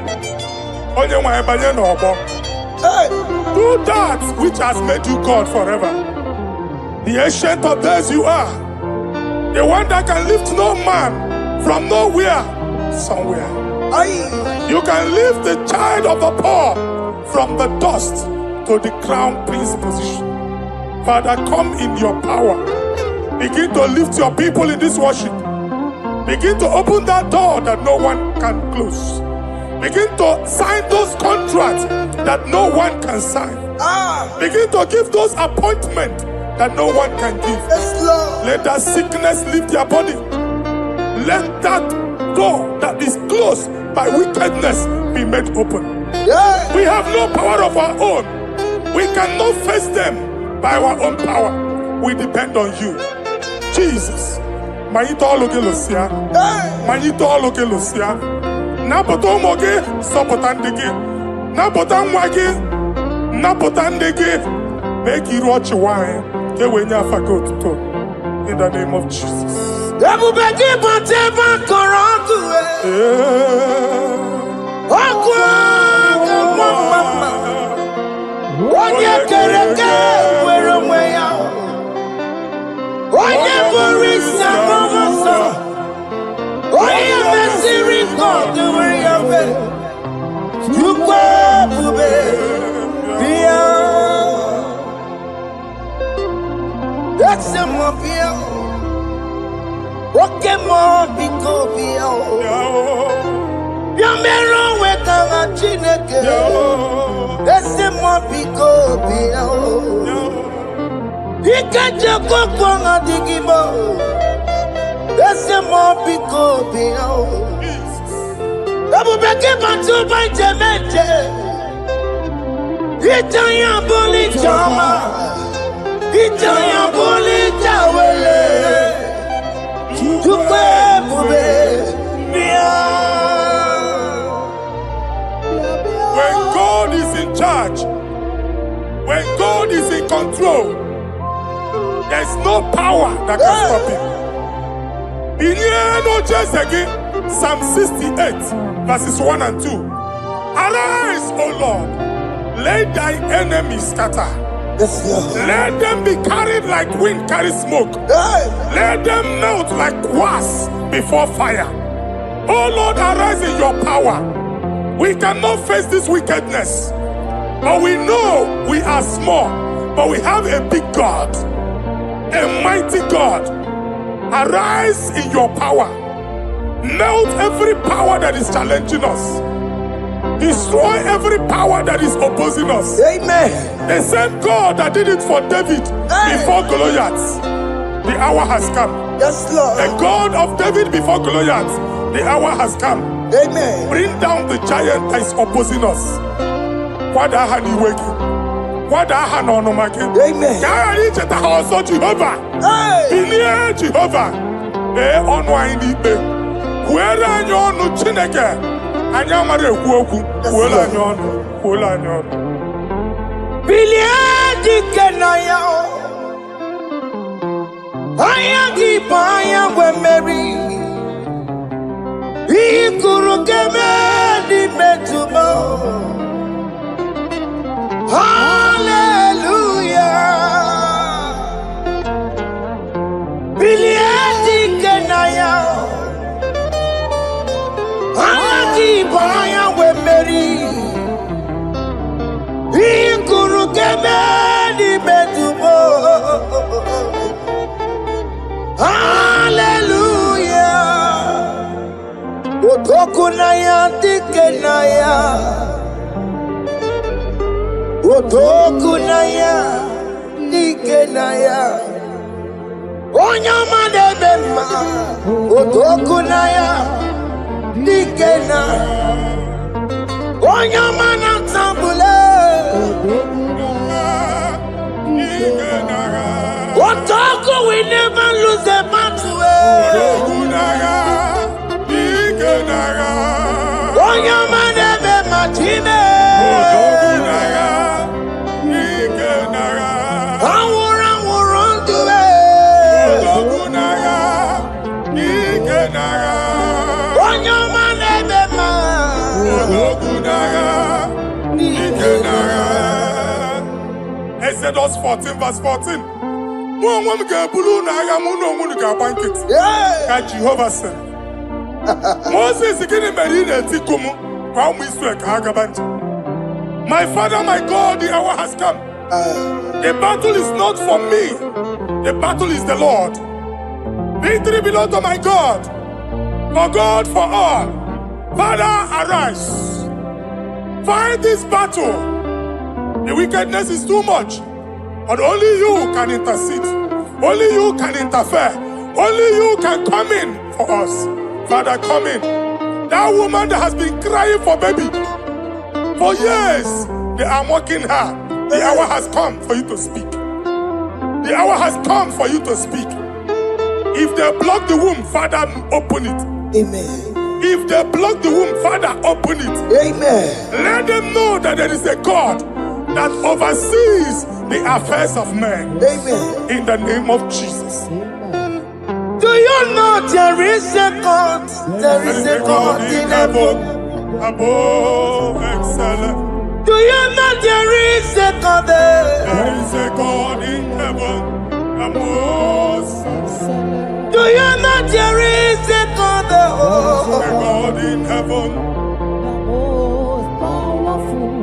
Do that which has made you God forever. The ancient of days you are. The one that can lift no man from nowhere, somewhere. You can lift the child of the poor from the dust to the crown prince position. Father, come in your power. Begin to lift your people in this worship. Begin to open that door that no one can close. Begin to sign those contracts that no one can sign. Begin to give those appointments that no one can give. Let that sickness leave their body. Let that door that is closed by wickedness be made open. We have no power of our own. We cannot face them by our own power. We depend on you. Jesus. Manito Logelosia. Manito Logelosia. Napotomoge, Sopotandegi. Napotamwagi. Napotandegi. Make you watch wine. In the name of Jesus. When God is in charge, when God is in control, there's no power that can stop him. In Psalm 68, verses 1 and 2. Arise, O Lord, let thy enemies scatter. Let them be carried like wind carries smoke. Let them melt like wax before fire. Oh Lord, arise in your power. We cannot face this wickedness. But we know we are small, but we have a big God, a mighty God. Arise in your power. Melt every power that is challenging us. Destroy every power that is opposing us. Amen. The same God that did it for David before Goliath, the hour has come. Yes, Lord. The God of David before Goliath, the hour has come. Amen. Bring down the giant that is opposing us. Amen. Jehovah. Hey. Jehovah. Where are you no chineke? Anya mare ekwu wela anya onu, wela anya onu. Biliadi kenaya. Aya di baya we Mary. Ikuru keme di metumo. Hallelujah. Biliadi kenaya. Adi baya we Mary. Ikuru keme di metumo. Hallelujah. Otokunaya dikenaya. Otokunaya dikenaya. Onyama de bema. Otokunaya dikena. Onyama na tambule. Otoku, we never lose a battle. Onyama de bema time. Exodus 14 verse 14. Jehovah said, Moses my father, my God, the hour has come. The battle is not for me. The battle is the Lord. Victory belongs to my God. For God, for all. Father, arise. Fight this battle. The wickedness is too much. But only you can intercede. Only you can interfere. Only you can come in for us. Father, come in. That woman that has been crying for baby for years, they are mocking her. The hour has come for you to speak. The hour has come for you to speak. If they block the womb, Father, open it. Amen. If they block the womb, Father, open it. Amen. Let them know that there is a God that oversees the affairs of men. Amen. In the name of Jesus. Do you know there is a God? There is a God in heaven. Above excellent. Do you know there is a God there? There is a God in heaven. Above excellent. Do you know there is a God there? There is a God in heaven.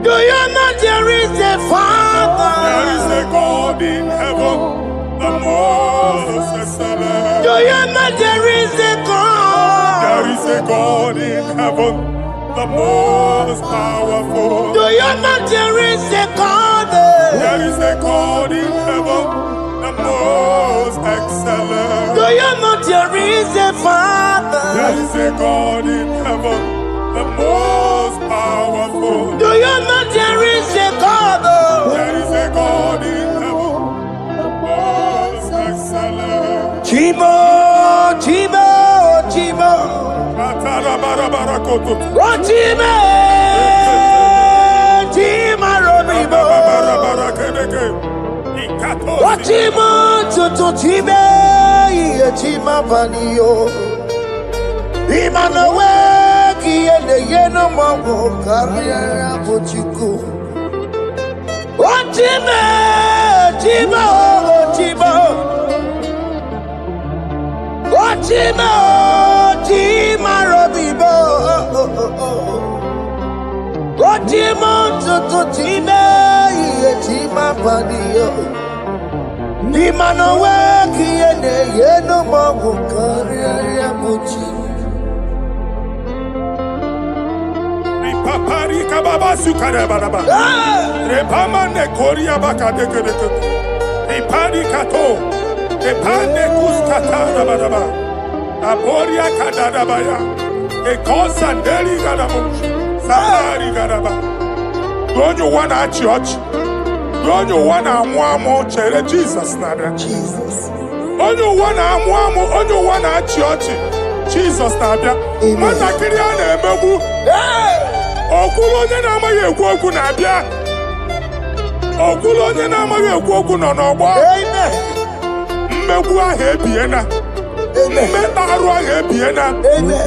Do you know there is a Father? There is a God in heaven, the most excellent. Do you know there is a God? There is a God in heaven, the most powerful. Do you know there is a God? There is a God in heaven, the most excellent. Do you know there is a Father? There is a God in heaven, the most powerful. Do you know there is a God? There is a God in heaven, the most excellent. Chimo, Chimo, Chimo. Oh, Chimo, Chimo, Robibo. Oh, Chimo, Tutu, Chimo, Chimo, Panio. Imanawe, Kiene, Yeno, Mamo, Carriera, Pochico. Oh, Chimo, Chimo, Chimo. Chimo, Chimo, Robibo. Chimo, Tutu, Chimo. ye chima padiyo. Ni mano weki ye ne ye no mawu kari ya muchi. Papari kababa sukare baraba. Repama ne koria baka deke deke. Repari kato. Repane kuskata baraba. Aboria kadada baya. Ekosa deri gadamu. Sabari gadaba. Don't you wanna church? Don't you wanna amu chere Jesus nada? Jesus. Don't you wanna amu? Don't you wanna church? Jesus nada. Mata kiriana emebu. Okulonye na amaghị ekwu okwu na-abịa. Okulonye na amaghị ekwu okwu nọ n'ọgbọ. Mmegbu ahụ ebiena. Mmeta arụ ahụ ebiena.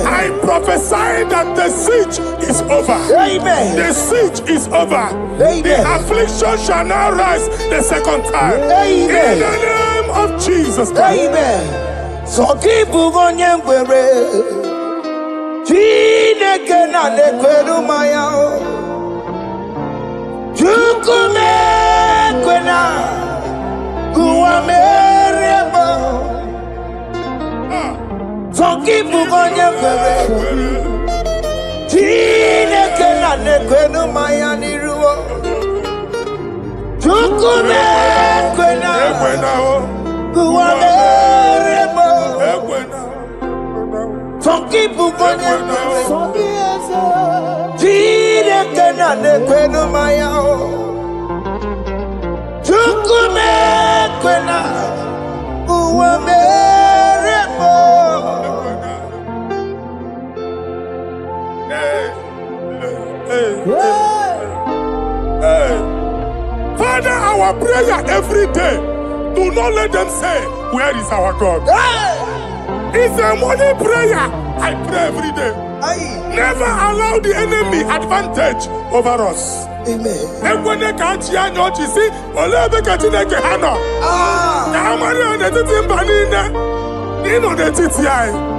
I prophesy that the siege is over. Amen. The siege is over. Amen. The affliction shall now rise the second time. Amen. In the name of Jesus Christ. Amen. So keep onye ngwere. Chineke na nekweru maya o. Chukume kwena kuwa meremo. Zokipu onye kwere. Chineke na nekweru maya niruo. Chukume kwena kuwa meremo. Some people go there. Chineke na nekwenu maya o. Chukume kwena uwa meremo. Father, our prayer every day. Do not let them say, where is our God? It's a morning prayer. I pray every day. Never allow the enemy advantage over us. Amen.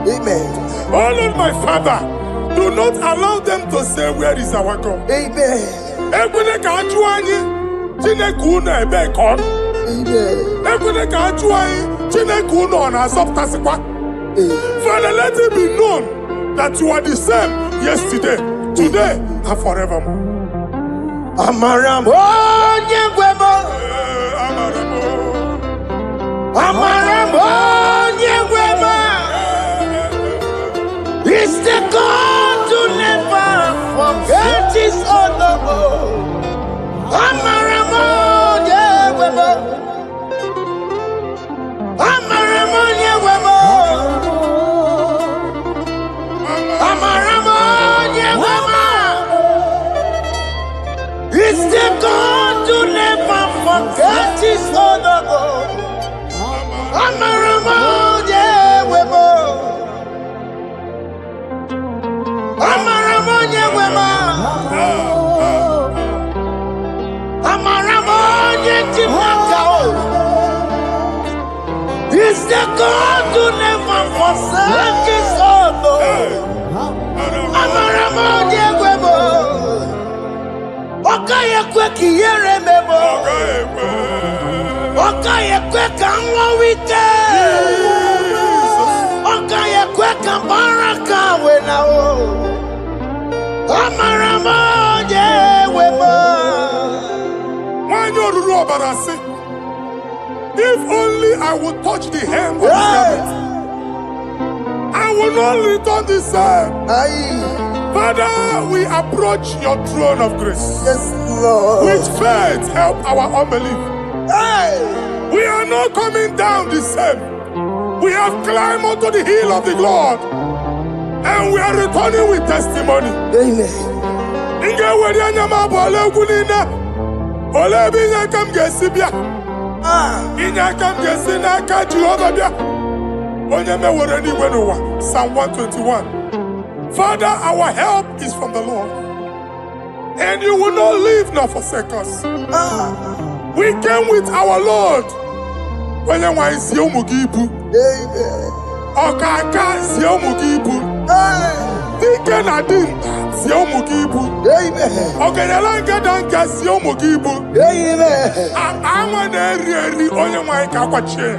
Amen. Oh Lord, my Father, do not allow them to say, where is our God? Amen. Father, let it be known that you are the same yesterday, today, and forevermore. Amaramo nyegwemo. Amaramo nyegwemo. It's the God to never forget his honor. Amaramo nyegwemo. Amaramo nyegwemo. Amaramo nyegwemo. It's the God to never forget his honor. Amaramo nyegwemo. Amaramo nyegwemo. Amaramo nyegwemo. It's the God to never forsake his honor. Amaramo nyegwemo. Okaye kwe kiyere memo. Okaye kwe kanwa wite. Okaye kwe kambaraka wenao. Amaramo nyegwemo. If only I would touch the hem of his garment, I will not return the same. Father, we approach your throne of grace. Yes, Lord. With faith, help our unbelief. We are not coming down the same. We have climbed onto the hill of the Lord, and we are returning with testimony. Amen. Psalm 121. Father, our help is from the Lord, and you will not leave nor forsake us. We came with our Lord. Amen. Okaka Ziomugibu. Dike Nadin sie ụmụ gị ibu. Ọgaranya ngada nga sie ụmụ gị ibu. Anwa na-eri eri onye nwanyị ka akwachie.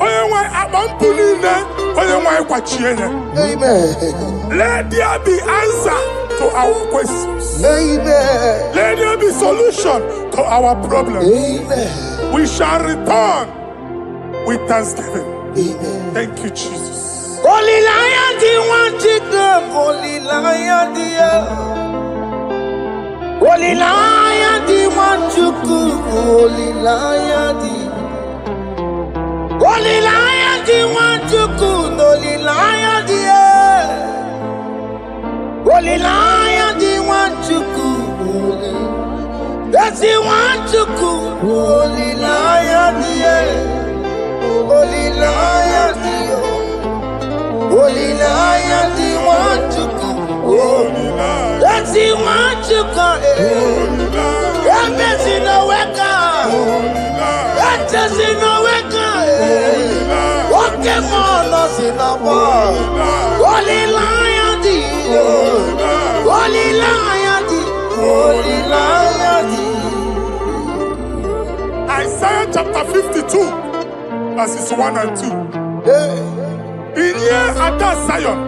Onye nwanyị akpa mpụ niile onye nwanyị kwachie ya. Let there be answer to our questions. Let there be solution to our problems. We shall return with thanksgiving. Thank you, Jesus. Holy Lion, the one to come. Holy Lion, Holy Lion, the one to come. Holy Lion, Holy Lion, the one to come. Holy Lion, Holy Lion, the one to come. That's the one to come. Holy Lion, Holy Lion, Holy Lion, the one to come. That's the one to come. That's in the wake. That's just in the wake. Walking on us in the world. Holy Lion, Holy Lion, Holy Lion. Isaiah chapter 52, verses 1 and 2. In here at that Zion,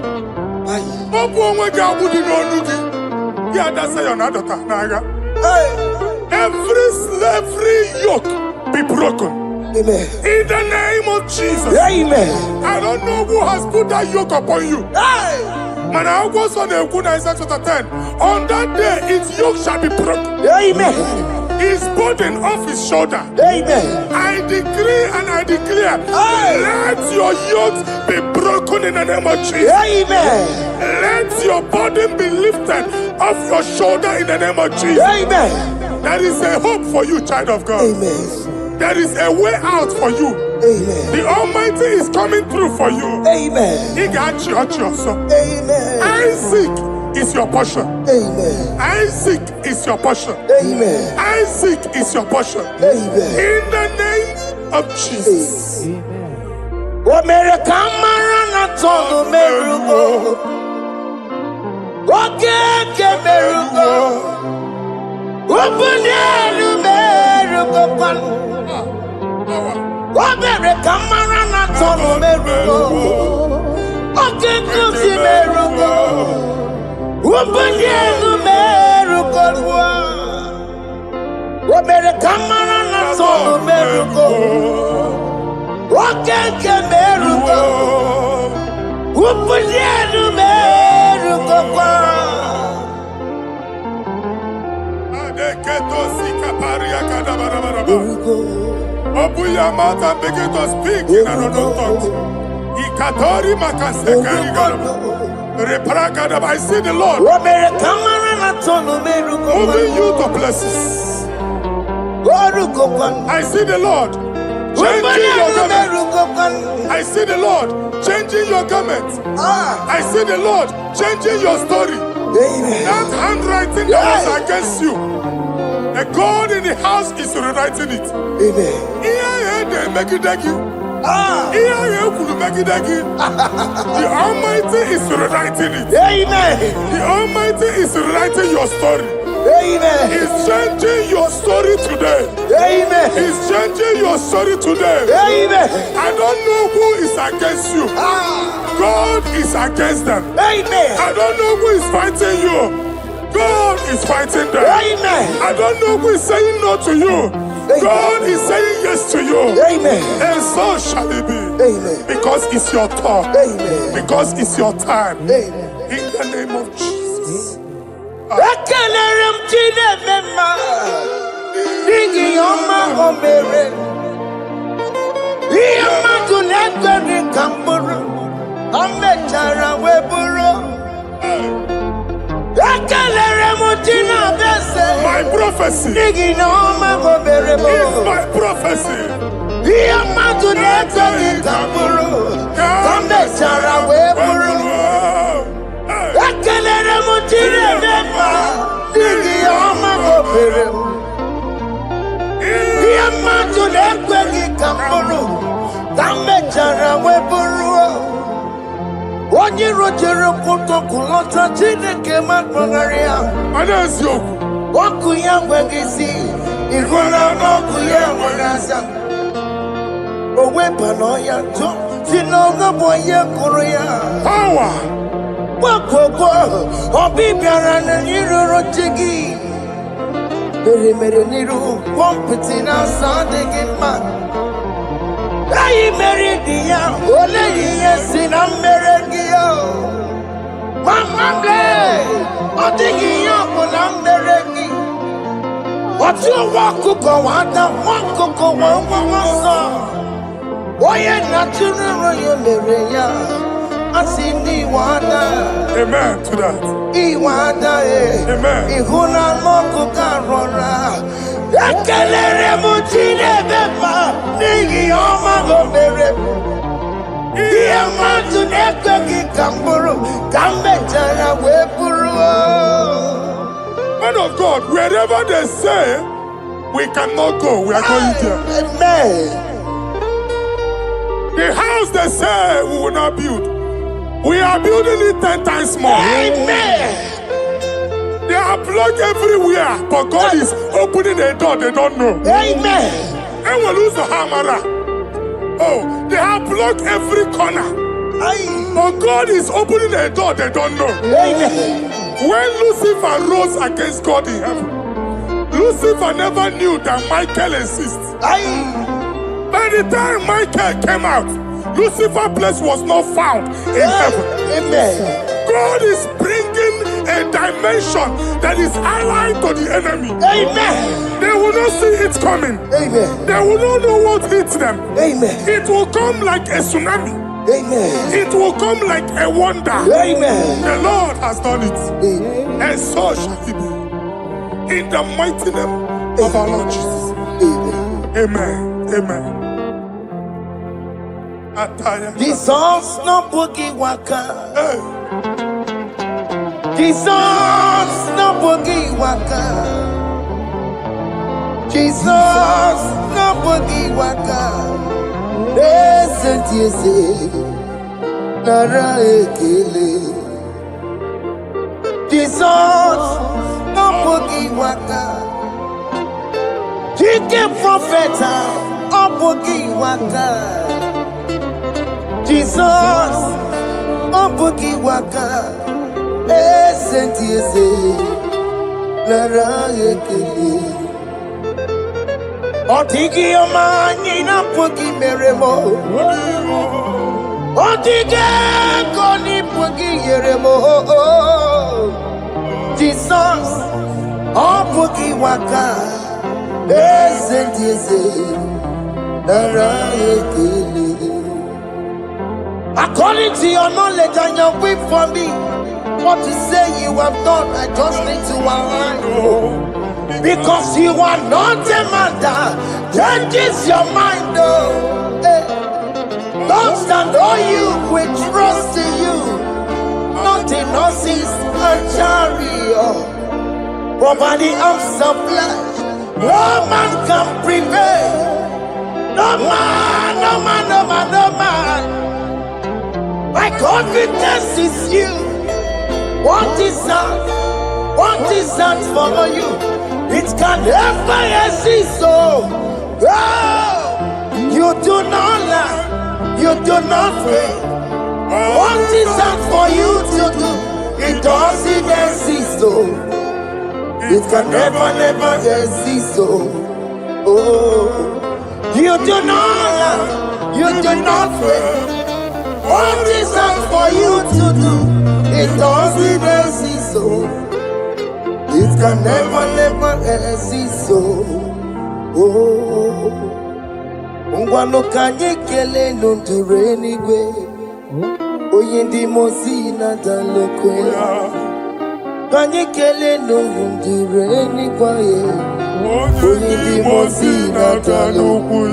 every slavery yoke be broken. Amen. In the name of Jesus. Amen. I don't know who has put that yoke upon you. And I was on the Isaiah chapter 10. On that day, its yoke shall be broken. Amen. His burden off his shoulder. Amen. I decree and I declare, let your yokes be broken in the name of Jesus. Amen. Let your burden be lifted off your shoulder in the name of Jesus. Amen. There is a hope for you, child of God. Amen. There is a way out for you. Amen. The Almighty is coming through for you. Amen. He got you also. Amen. Isaac is your portion. Amen. Isaac is your portion. Amen. Isaac is your portion. Amen. In the name of Jesus. Open your mouth and begin to speak in another tongue. I see the Lord moving you to places. I see the Lord changing your garment. I see the Lord changing your garment. I see the Lord changing your story. That handwriting that was against you, the God in the house is rewriting it. The Almighty is rewriting it. The Almighty is rewriting your story. He's changing your story today. He's changing your story today. I don't know who is against you. God is against them. I don't know who is fighting you. God is fighting them. I don't know who is saying no to you. God is saying yes to you. And so shall it be. Because it's your turn. Because it's your time. In the name of Jesus. My prophecy is my prophecy. onye rojere kwụtọkwụlọta Chineke makpọgharịa ọkụ ya nweghị isi ịhụla n'ọkụ ya nwere aza o webana ya tụ si n'ọga bụ onye kụrụ ya gbakọkọ ọbịbịara na ịrụrụ chi gị mere n'iru pọmpụtị na-asa adịghị mma anyị mere dị ya ole ihe si na mmere gị ya mamamle ọ dịghị ihe ọbụla mmere gị otu nwa ọkụkọ nwata nwa ọkụkọ nwa nwa nsọ onye na-atụrụ nro ya mere ya asị n'iwe ada Amen to that. iwe ada Amen. ịhụ na anụ ọkụkọ arọra ekelere m Chineke ma n'ihi ọma o mere m ihe mmadụ na-ekweghị ka m bụrụ ka m mechara wee bụrụ Man of God, wherever they say we cannot go, we are going there. Amen. The house they say we will not build, we are building it 10 times more. Amen. They are blocked everywhere, but God is opening a door they don't know. Amen. And we lose the hammer. Oh, they have blocked every corner, but God is opening a door they don't know. Amen. When Lucifer rose against God in heaven, Lucifer never knew that Michael exists. By the time Michael came out, Lucifer's place was not found in heaven. Amen. God is bringing a dimension that is allied to the enemy. Amen. They will not see it coming. Amen. They will not know what hits them. Amen. It will come like a tsunami. Amen. It will come like a wonder. Amen. The Lord has done it. Amen. And so shall it be. In the mighty name of our Lord Jesus. Amen. Amen. Amen. Ataya. Jesus no boogie waka. Hey. Jesus no boogie waka. Jesus no boogie waka. Listen to you say, Nara ekele. Jesus no boogie waka. Chicken prophet no boogie waka. Jesus no boogie waka. Listen to you say, Nara ekele. Otigi omani na pugi meremo. Otige koni pugi yeremo. Jesus, oh pugi waka. Ezentize, nara ekele. According to your knowledge and your will for me, what you say you have done, I just need to align. Because you are not a man that changes your mind, oh. Hey. Don't stand on you, we trust in you. Not in horses and chariot, but by the arms of flesh, no man can prevail. No man, no man, no man, no man. My confidence is you. What is that? What is that for you? It can never exist, so you do not lie, you do not fail. What is that for you to do? It doesn't exist, so it can never exist, so you do not lie, you do not fail. What is that for you to do? It doesn't exist, so it can never exist, so ngwano kanye kele nundure nigwe oye ndi mozi na dalokwe kanye kele nundure nigwe oye ndi mozi na dalokwe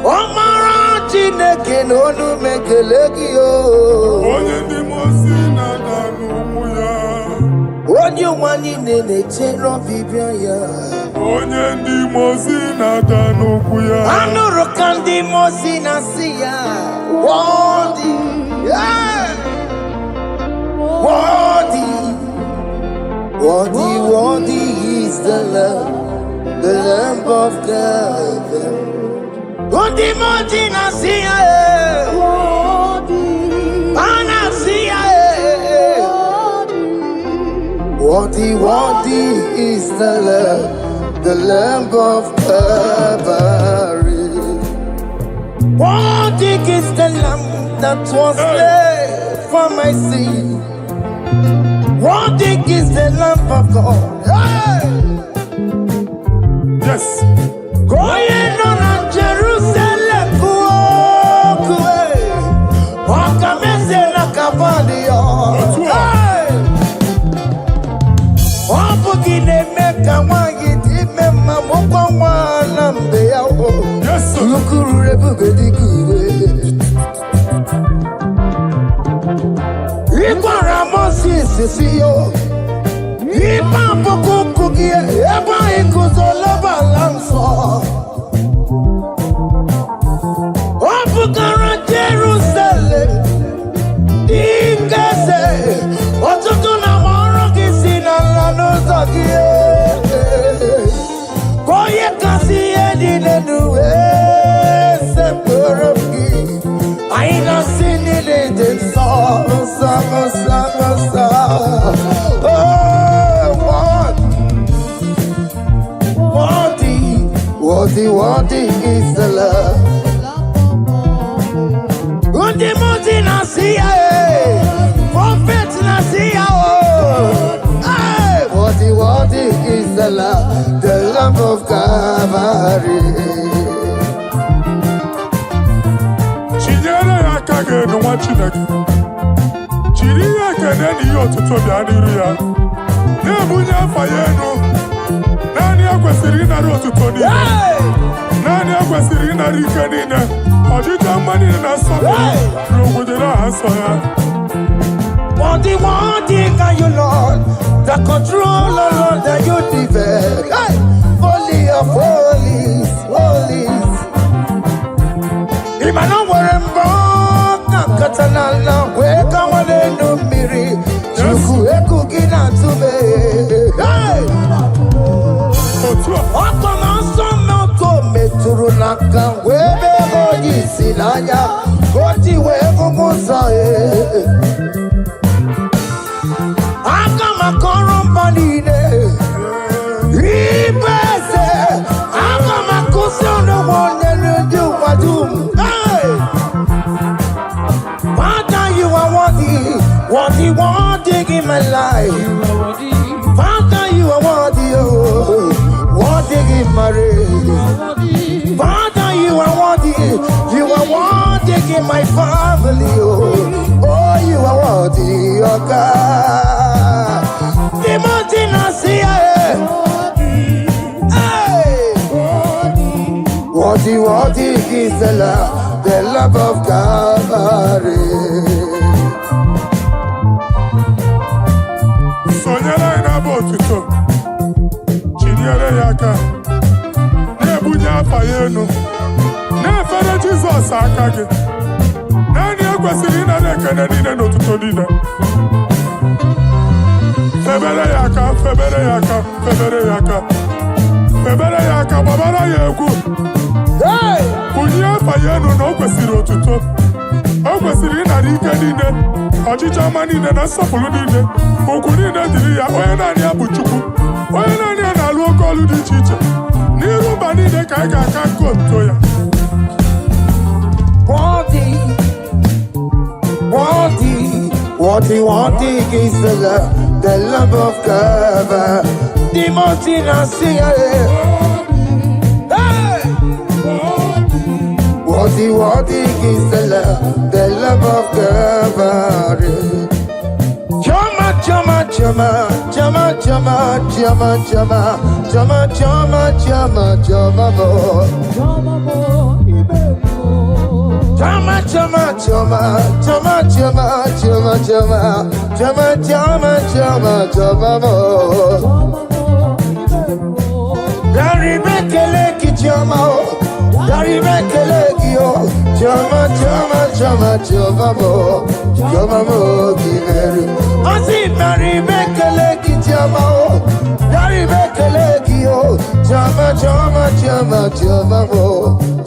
omara Chineke n'onu mekele gị Onye ndị mozi na dalokwe onye nwanyị na-echere ọbịbịa ya onye ndị mozi na-ada n'okwu ya anụrụ ka ndị mozi na-asị ya wọdị Worthy is the Lamb of God. Worthy Nasia, Anasia. Worthy is the Lamb of Calvary. Worthy is the Lamb that was slain for my sin. Worthy is the Lamb of God. Hey! Yes. Going on Jerusalem, walk away. Walk a message like a body. Hey! Walk again, make a one, get him, my mother, one, and they are all. Yes, sir. Look, everybody good. Sisiyo, ipa pokuku kie, eba ikuzoloba lanso. Opukara Jerusalem, ikese, otutu na moro kisi na lanoza kie. Koye kasi edi nenuwe, seporoki. Aina sini de sa. Oh, worthy is the love. Worthy Nasia, prophet Nasia. Worthy is the Lamb of Calvary. Chinyere akage no wachineke. Chiriya kene ni otuto bia niru ya. Na-ebunye afa ya enu. Naanị ekwesịrị ịnara otuto niile. Naanị ekwesịrị ịnara ike niile. Ọjịja mma niile na nsọpụrụ n'obodo aha nsọ ya. Worthy can you, Lord, the control, Lord, that you develop. Hey! Holy of holies. Imano werembo, katanala, weka wane numiri, chuku eku gina tube. Hey! Oko manso moko meturu naka, webe hoji silanya, koti wevu musa. Aka makoron panine, ibese, aka makusono mwone nuju wadum. Father, you are worthy in my life. Father, you are worthy in my race. Father, you are worthy in my family. Oh, you are worthy, oh God. Timothy Nasia, worthy is the love of Calvary. Sonyere ina bo tuto. Chinyere yaka. Na-ebunye afa ya enu. Na-efere Jizọs aka gị. Naanị ekwesịrị ịnara ekele niile n'ụtụtụ niile. Febere ya aka, febere ya aka, febere ya aka. Febere ya aka, gbabara ya egwu. Bunye afa ya enu na o kwesịrị otuto. O kwesịrị ịnara ike niile, ọchịchị ọma niile na nsọpụrụ niile. Okwu niile dịrị ya, onye naanị ya bụ Chukwu. Onye naanị ya na-alụ oke ọlụ dị iche iche. N'iru mba niile ka anyị ga-aka nke otuto ya. Worthy is the love of God. Timothy Nasia. Worthy is the love of God. Chama, Chama,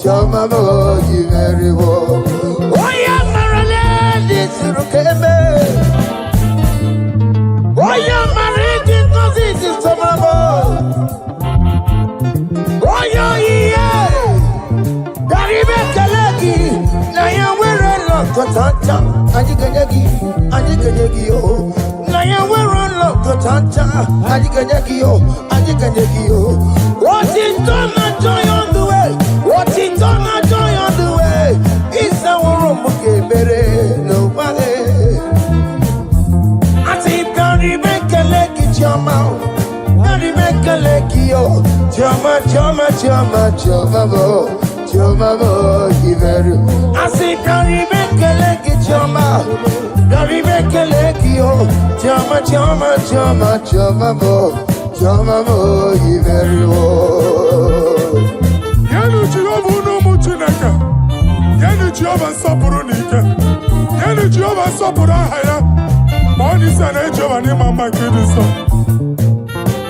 Choma mo, you very well. Oh, yeah, Maryland, it's Rukeme. Oh, yeah, Maryland, it's Tomamo. Oh, yeah, Garibe Kalaki, Naya, we're a lot of Tanta, Adiganagi, oh. Naya, we're a lot of Tanta, Adiganagi, oh. What is done, joy on the way? What is done, joy on the way? It's our room, okay, better, nobody. I think Gary make a leg, it's your mouth. Gary make a leg, yo. Choma, give it. I say, Gary make a leg, it's your mouth. Gary make a leg, yo. Choma, you very well. Yanu Jehovah no muchinaka. Yanu Jehovah sapurunika. Yanu Jehovah sapurahaya. Money san Jehovah ni mama kidiso.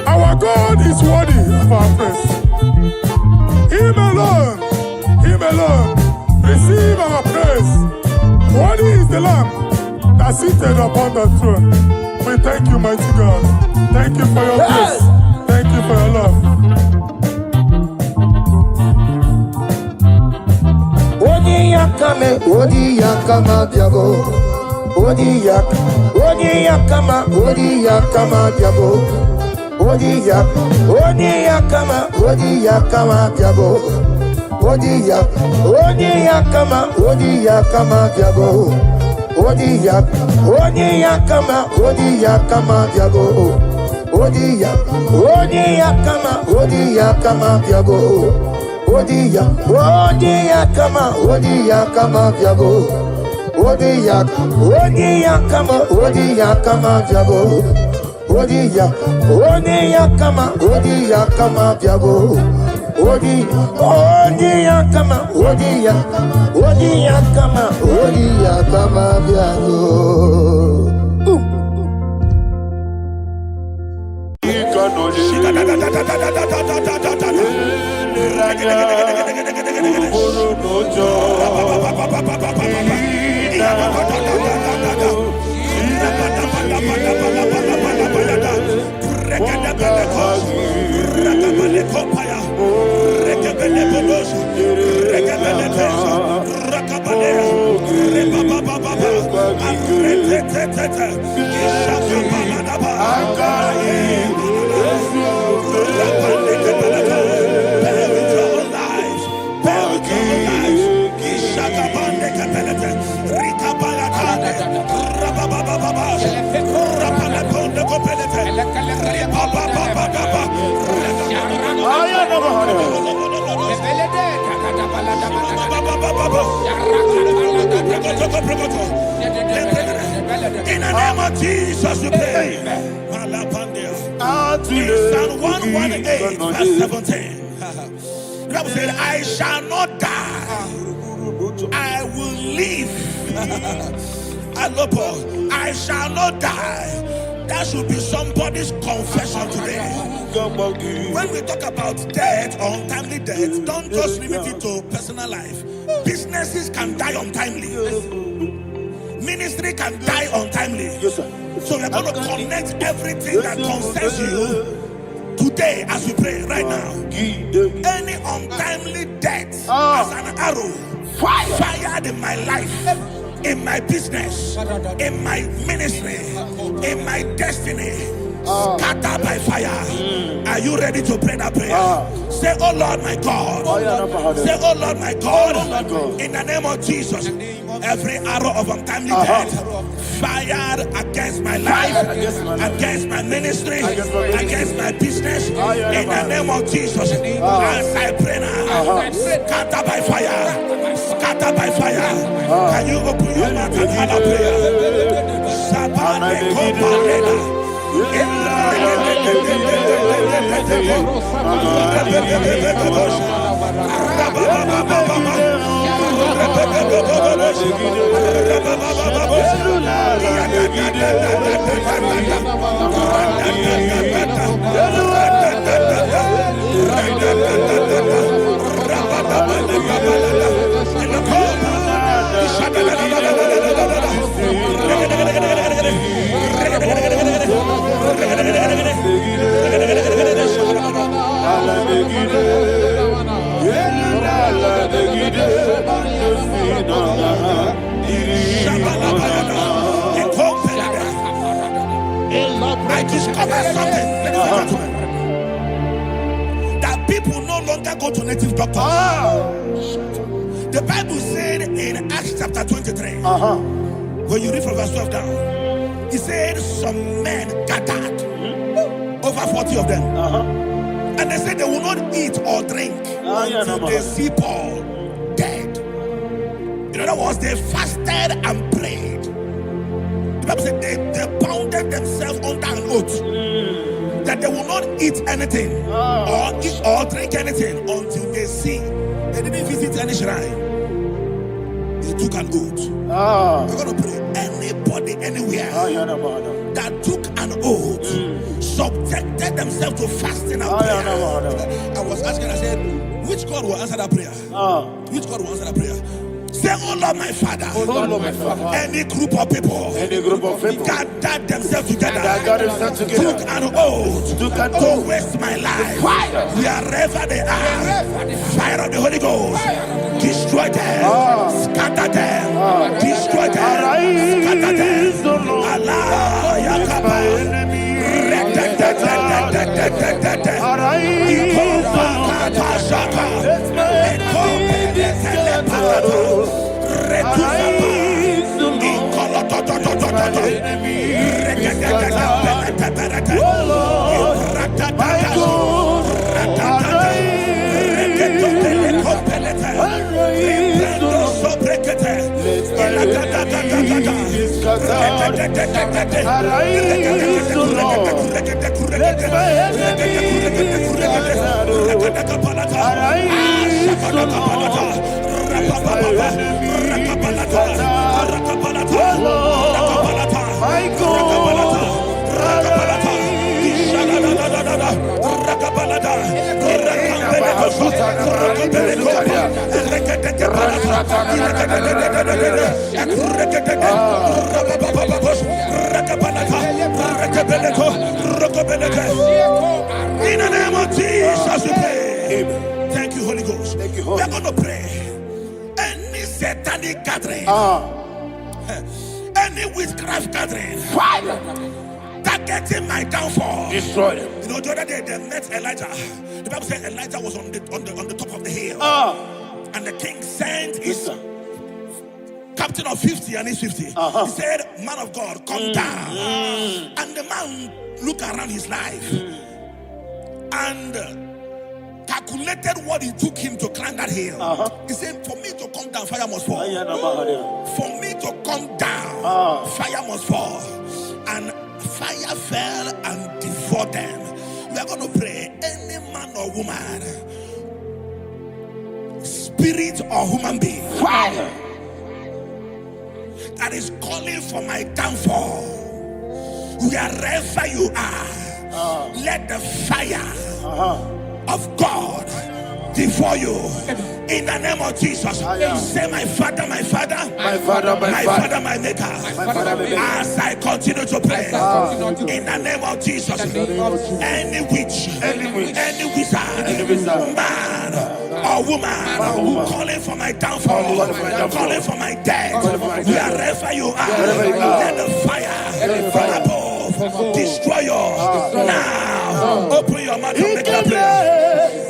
Our God is worthy of our praise. Him alone, receive our praise. Worthy is the Lamb that seated upon the throne. We thank you, mighty God. Thank you for your grace. Thank you for your love. Odi yakama diabo. Odi yakama diabo. Odi yakama diabo. Odi yakama diabo. Odi yakama diabo. Odi yakama diabo. Odi yakama diabo. Odi yakama diabo. Odi yakama diabo. Odi yakama In the name of Jesus, we pray. In Psalm 118, verse 17, the Bible said, I shall not die, I will live. I shall not die. That should be somebody's confession today. When we talk about death or untimely death, don't just limit it to personal life. Businesses can die untimely. Ministry can die untimely. Yes, sir. So we're going to connect everything that concerns you today as we pray right now. Any untimely death as an arrow fired in my life, in my business, in my ministry, in my destiny, scattered by fire. Are you ready to pray that prayer? Say, oh Lord my God. Say, oh Lord my God. In the name of Jesus, every arrow of untimely death fired against my life, against my ministry, against my business, in the name of Jesus, as I pray now, scattered by fire, scattered by fire. Can you open your mouth and have a prayer? I discovered something, ladies and gentlemen, that people no longer go to native doctors. The Bible said in Acts chapter 23, when you read from verse 12 down, it said some men gathered, over 40 of them, and they said they will not eat or drink until they see Paul dead. In other words, they fasted and prayed. The Bible said they bounded themselves under an oath that they will not eat anything or drink anything until they see. They didn't visit any shrine. They took an oath. We're going to pray. Anybody, anywhere that took an oath, subjected themselves to fasting and prayer. I was asking, I said, which God will answer that prayer? Which God will answer that prayer? Say, oh Lord, my Father. Oh Lord, my Father. Any group of people gathered themselves together, took an oath to waste my life. Wherever they are, fire of the Holy Ghost, destroy them, scatter them, destroy them, scatter them. Allah, Yakaba, in the name of Jesus we pray. Thank you, Holy Ghost. We're going to pray. Any satanic gathering, any witchcraft gathering, targeting my downfall, destroy them. You know, the other day they met Elijah. The Bible said Elijah was on the top of the hill, and the king sent his captain of 50 and his 50. He said, man of God, come down. And the man looked around his life and calculated what it took him to climb that hill. He said, for me to come down, fire must fall. For me to come down, fire must fall. And fire fell and devoured them. We are going to pray. Any man or woman, spirit or human being, fire, that is calling for my downfall, wherever you are, let the fire of God devour you in the name of Jesus. Say, my Father, my Father, my Father, my Father, my Maker. As I continue to pray in the name of Jesus, any witch, any wizard, man or woman calling for my downfall, calling for my death, wherever you are, let the fire from above destroy you now. Open your mouth and make that prayer.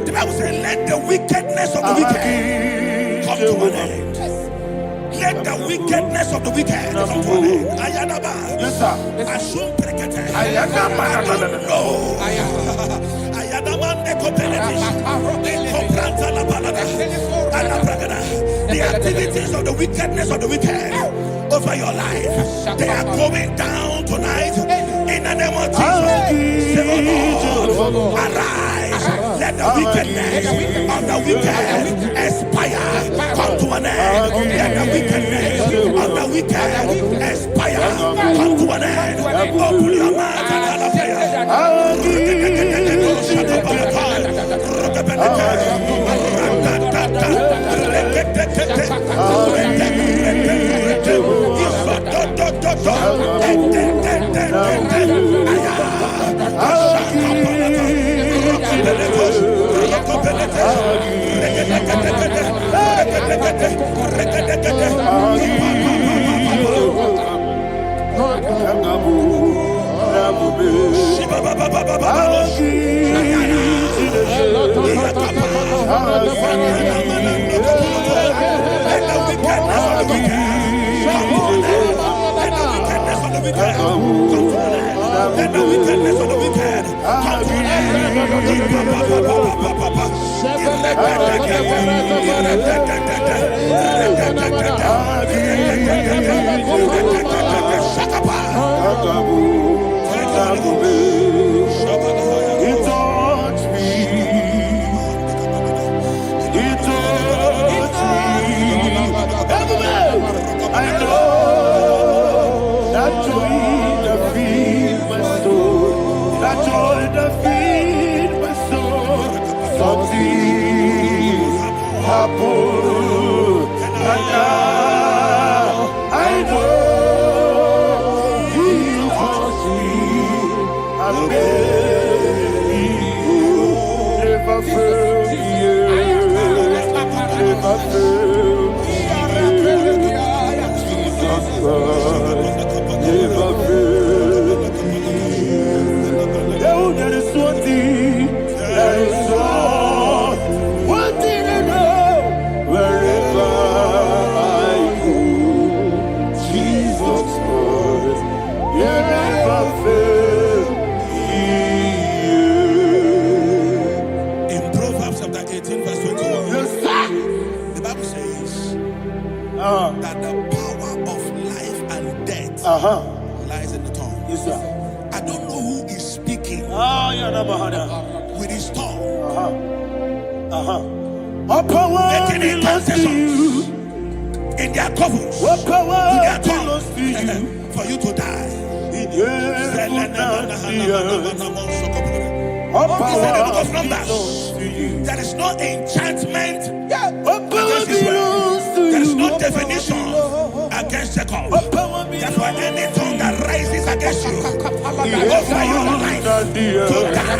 The Bible says, let the wickedness of the wicked come to an end. Let the wickedness of the wicked come to an end. Ayadaba. Yes, sir. I don't know The activities of the wickedness of the wicked over your life, they are going down tonight in the name of Jesus. Say, oh Lord, arise. Let the wickedness of the wicked expire. Come to an end. Let the wickedness of the wicked expire. Come to an end. Open your mouth and have a prayer. Let the wickedness of the wicked come to an I know that joy that feeds my soul, that joy that feeds my soul. Something happened, and now I know He wants me. I believe never fail me, never fail. Never fail. There is one thing, there is one thing I know. Wherever I go, Jesus Christ, you never fail. In Proverbs chapter 18, verse 21, yes, the Bible says that the power of life and death lies in the tongue. Yes, sir. I don't know who is speaking with his tongue. Making incantations in their covers, with their tongue, for you to die. He said in the book of Numbers, there is no enchantment against Israel. There is no definition against Jacob. Therefore, any tongue that rises against you over your life to die,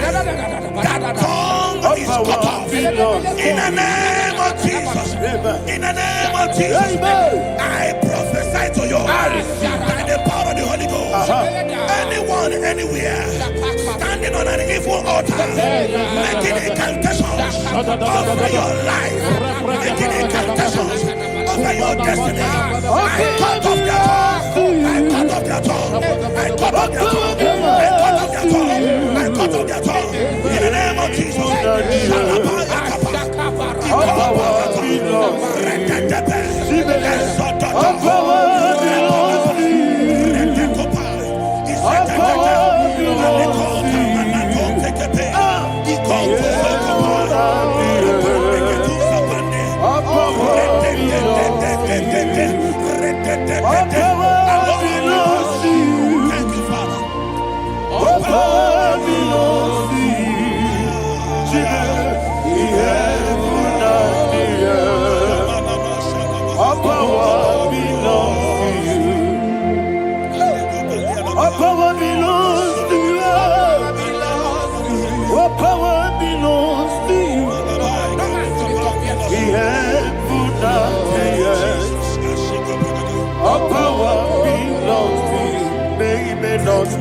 that tongue is cut off. In the name of Jesus. In the name of Jesus. I prophesy to you by the power of the Holy Ghost. Anyone, anywhere, standing on an evil altar, making incantations over your life, making incantations over your destiny, I cut off their tongue. I cut off their tongue. I cut off their tongue. I cut off their tongue. I cut off their tongue. In the name of Jesus.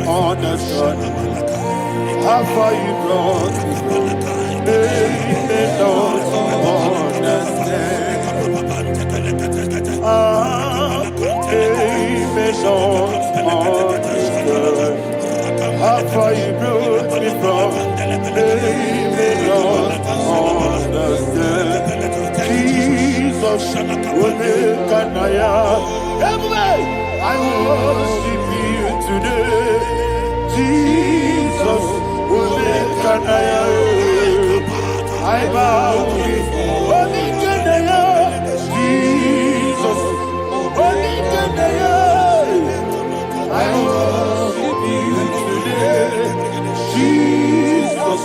Understand how far you brought me, they don't understand. They don't understand how far you brought me from. They don't understand. Jesus will I bow before Jesus. I worship you today, Jesus.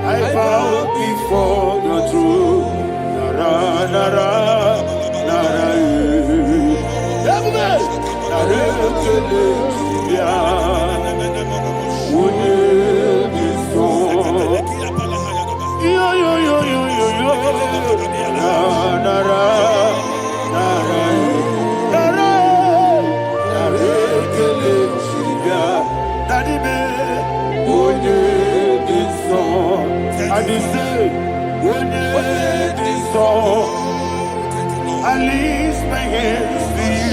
I bow before your throne. Nara, nara, nara, I lift my hands to you.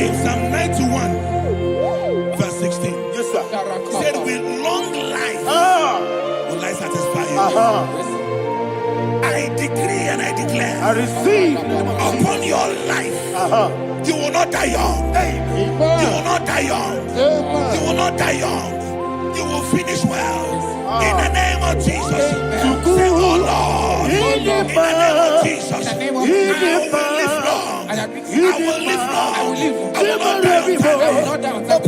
In Psalm 91, verse 16, Yes, sir. said, with long life will I satisfy you. I decree and I declare I receive upon your life, you will not die young. You will not die young. You will not die young. You will finish well. In the name of Jesus. Say, oh Lord, in the name of Jesus, I will live long. I will live long. I will not die on time.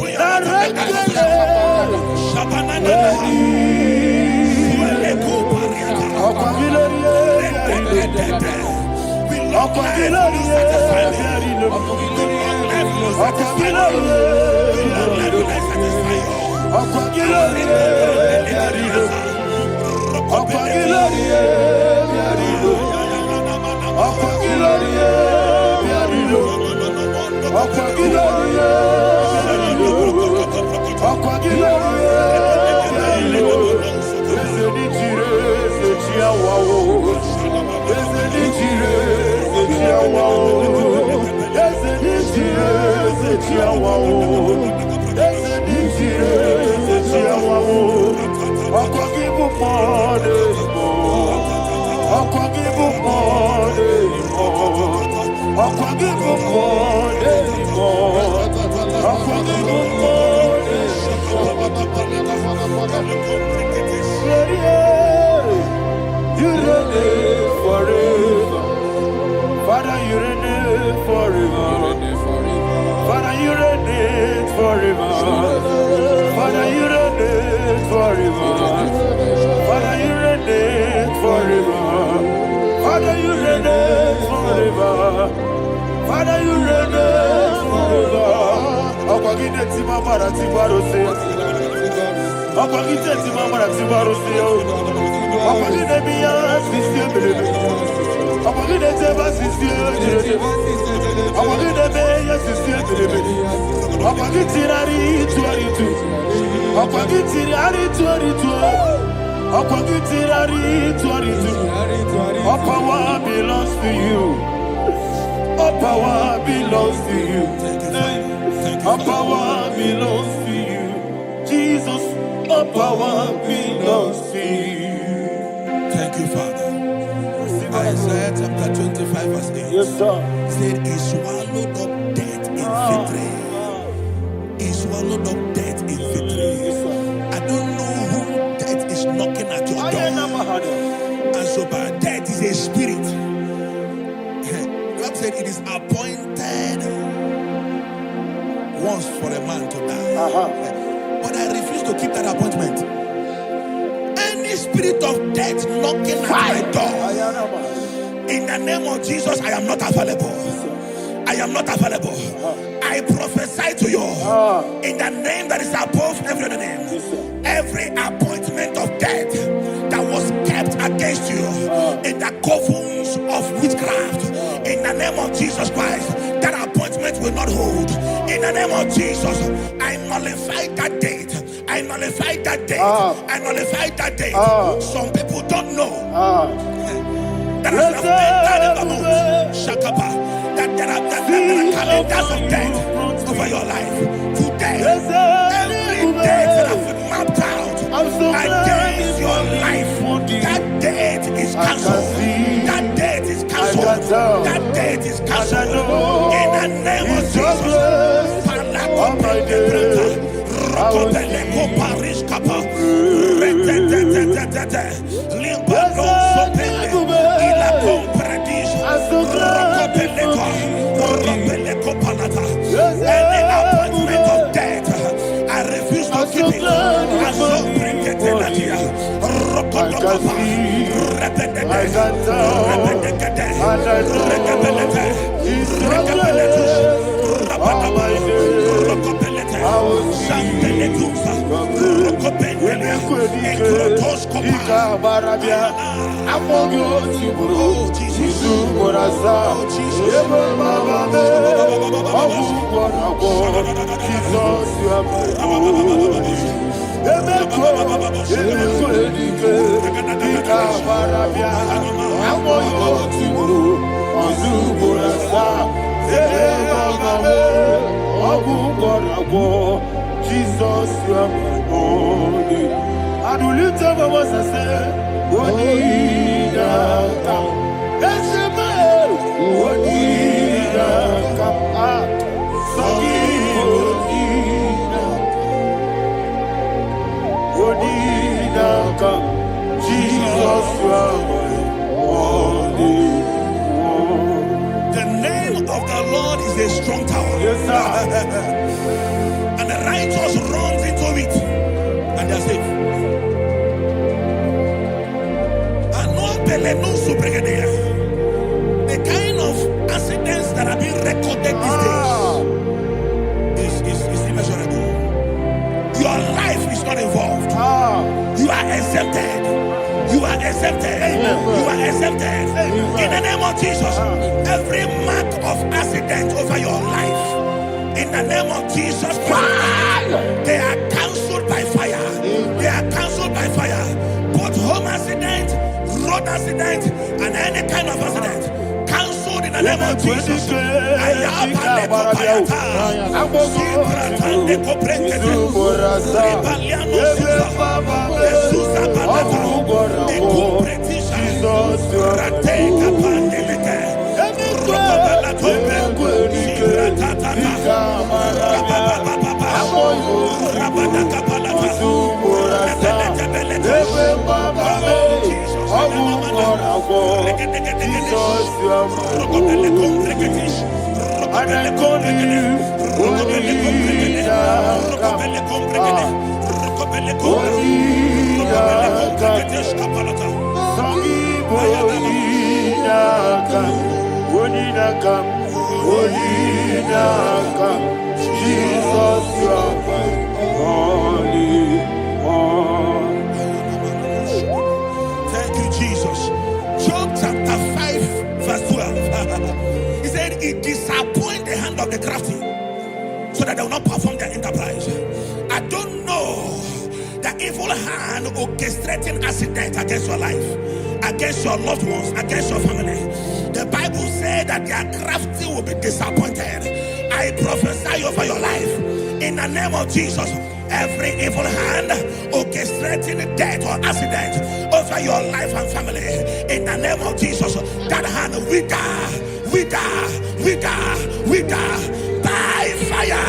You reign forever. Father, you reign forever. Father, you reign forever. Father, you reign forever. Father, you reign forever. Father, you reign forever. Father, you reign forever. Akwagide timamara tibarose. Akwagide timamara tibarose. Akwagide biya sisi belebe. Akwagide teba sisi belebe. Akwagide beya sisi belebe. Akwagide rari tuaritu. Akwagide rari tuaritu. Akwagide rari tuaritu. All power belongs to you. All power belongs to you. All power belongs to you. Jesus, all power belongs to you. Thank you, Father. Isaiah chapter 25, verse 8. Yes, sir. Said, he swallowed up death in victory. He swallowed up death in victory. I don't know whom death is knocking at your door. And so, but death is a spirit. God said it is appointed once for a man to die. But I refuse to keep that appointment. Any spirit of death knocking at my door, in the name of Jesus, I am not available. I am not available. I prophesy to you in the name that is above every other name. Every appointment of death that was kept against you in the covens of witchcraft, in the name of Jesus Christ, that appointment will not hold. In the name of Jesus, I nullify that date. I nullify that date. I nullify that date. Some people don't know. That is agendas of death over your life. Today, every death that I've mapped out against your life, that death is cancelled. That death is cancelled. That death is cancelled. In the name of Jesus. Any appointment of death, I refuse to keep it. Jesus, you are my only. And we lift up our voice and say, Onida come. Let's say, Onida come. Onida come. Jesus, you are my only. The name of the Lord is a strong tower. Yes, sir. And the righteous runs into it and they are safe. The kind of accidents that are being recorded these days is immeasurable. Your life is not involved. You are exempted. You are exempted. You are exempted. In the name of Jesus, every mark of accident over your life, in the name of Jesus Christ, they are cancelled by fire. They are cancelled by fire. Both home accident, road accident, and any kind of accident, cancelled in the name of Jesus. Jesus, you are my only one. Thank you, Jesus. Job chapter 5, verse 12. He said, it disappoints the hand of the crafty, so that they will not perform their enterprise. I don't know the evil hand orchestrating accident against your life, against your loved ones, against your family. The Bible said that their crafty will be disappointed. I prophesy over your life in the name of Jesus. Every evil hand orchestrating death or accident over your life and family, in the name of Jesus, that hand wither by fire.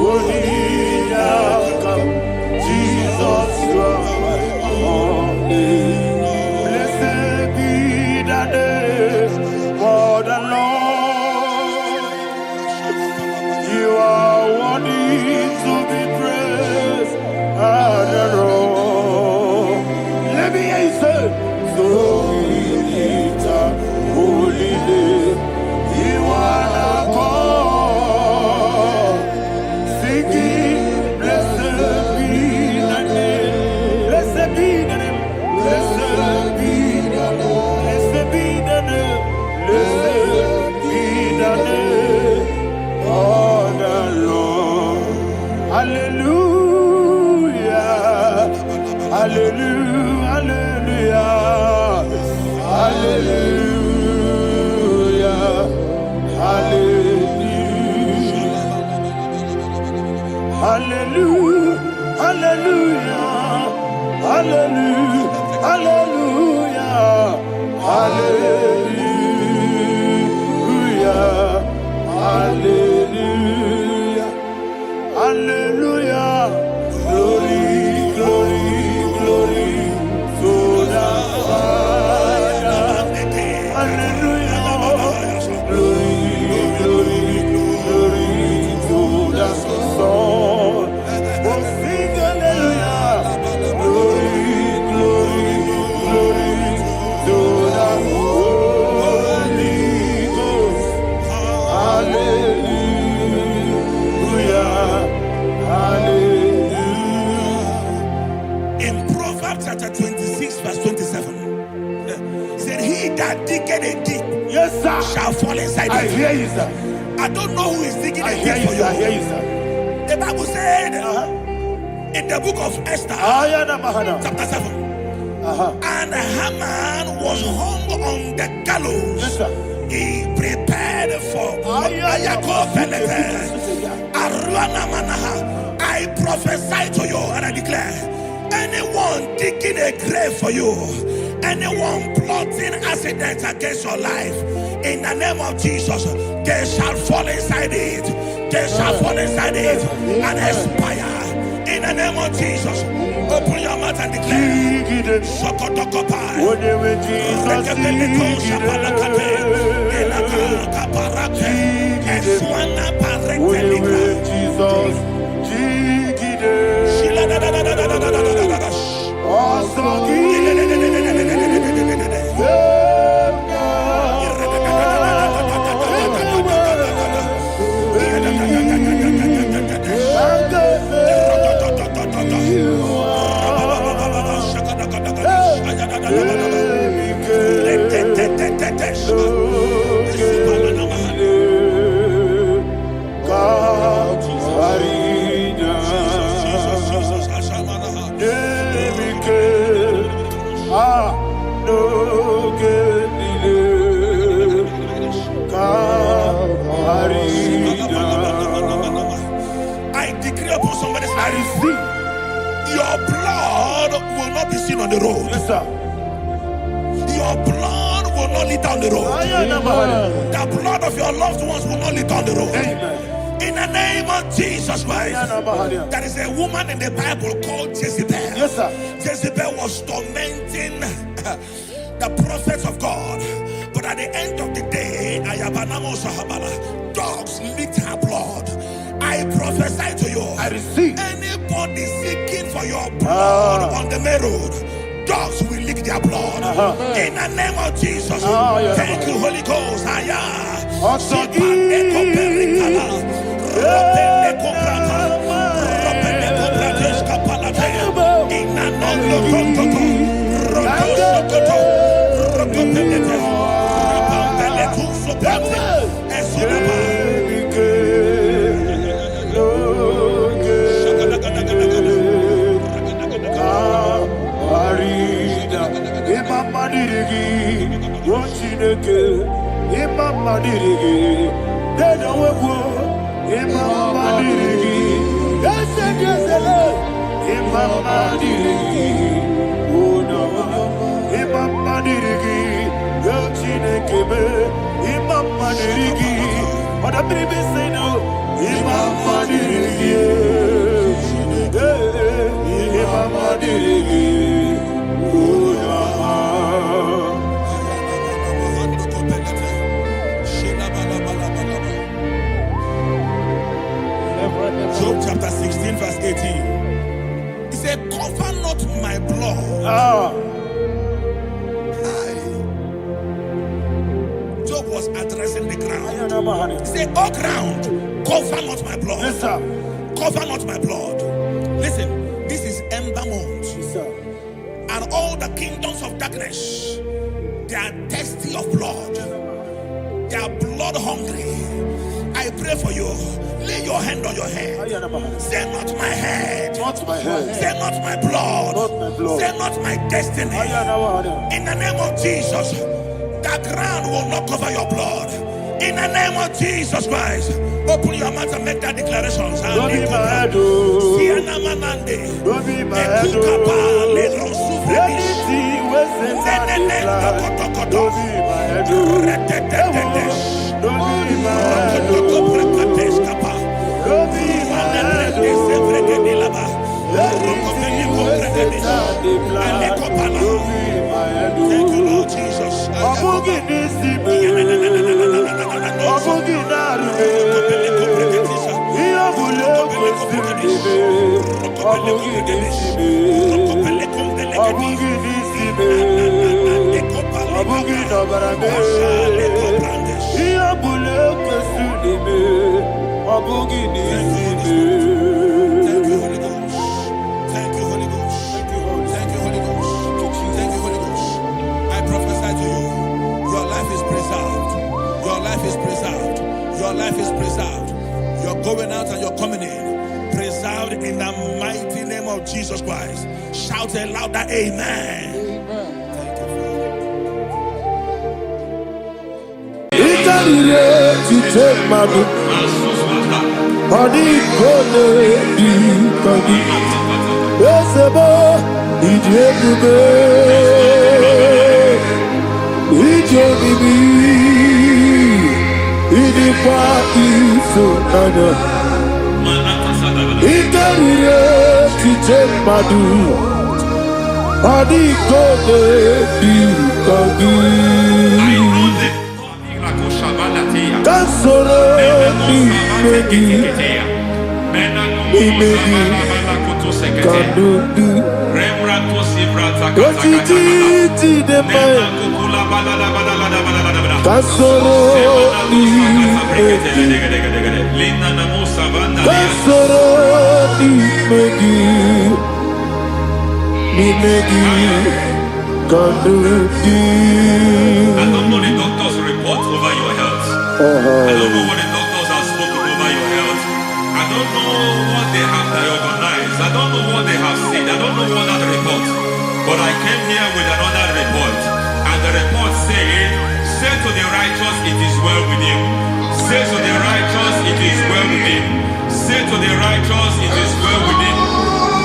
Oh Jesus, Jesus, you are my only. Blessed Hallelujah, hallelujah, hallelujah, hallelujah, hallelujah, hallelujah, hallelujah, glory, glory, glory to the Father, hallelujah, glory, glory, glory to the Son. Chapter 26, verse 27. Said, he that diggeth a deep, yes, sir, shall fall inside it. I hear you, sir. I don't know who is digging a deep for you. I hear you. you, sir. The Bible said in the book of Esther, chapter 7, and Haman was hung on the gallows. Yes, sir. He prepared for I prophesy to you and I declare, anyone digging a grave for you, anyone plotting accidents against your life, in the name of Jesus, they shall fall inside it. They shall fall inside it and expire. In the name of Jesus, open your mouth and declare. Shokotokopai. I decree upon somebody's life, your blood will not be seen on the road. Yes, sir. Your blood will not lead down the road. The blood of your loved ones will not lead down the road. In the name of Jesus Christ. There is a woman in the Bible called Jezebel. Yes, sir. Jezebel was tormenting the prophets of God. But at the end of the day, dogs licked her blood. I prophesy to you, I receive. Anybody seeking for your blood on the main road, dogs will lick their blood. In the name of Jesus. Thank you, Holy Ghost. Job chapter 16 verse 18. He said, cover not my blood. Job was addressing the ground. He said, oh ground, cover not my blood. Yes, sir. Cover not my blood. Listen, this is ember month. Yes, sir. And all the kingdoms of darkness, they are thirsty of blood. They are blood hungry. I I pray for you. Lay your hand on your head. Say not my head. Not my head. Say not my blood. Not my blood. Say not my destiny. In the name of Jesus, the ground will not cover your blood. In the name of Jesus Christ, open your mouth and make that declaration. Don't be my head, oh. Don't be my head, oh. Anything was in that plan. Don't be my head, oh. Don't be my head, oh. Don't be my head, oh. Anything was in that plan. Don't be my head, oh. Thank you, Lord Jesus. Thank you, Holy Ghost. Thank you, Holy Ghost. Thank you, Holy Ghost. Thank you, Holy Ghost. Thank you, Holy Ghost. I prophesy to you, your life is preserved. Your life is preserved. Your life is preserved. You're going out and you're coming in. Preserved in the mighty name of Jesus Christ. Shout a louder amen. Thank I don't know the doctor's report over your health. I don't know what the doctors have spoken over your health. I don't know what they have diagnosed. I don't know what they have said. I don't know what that report. But I came here with another report. And the report said, say to the righteous, it is well with him. Say to the righteous, it is well with him. Say to the righteous, it is well with him.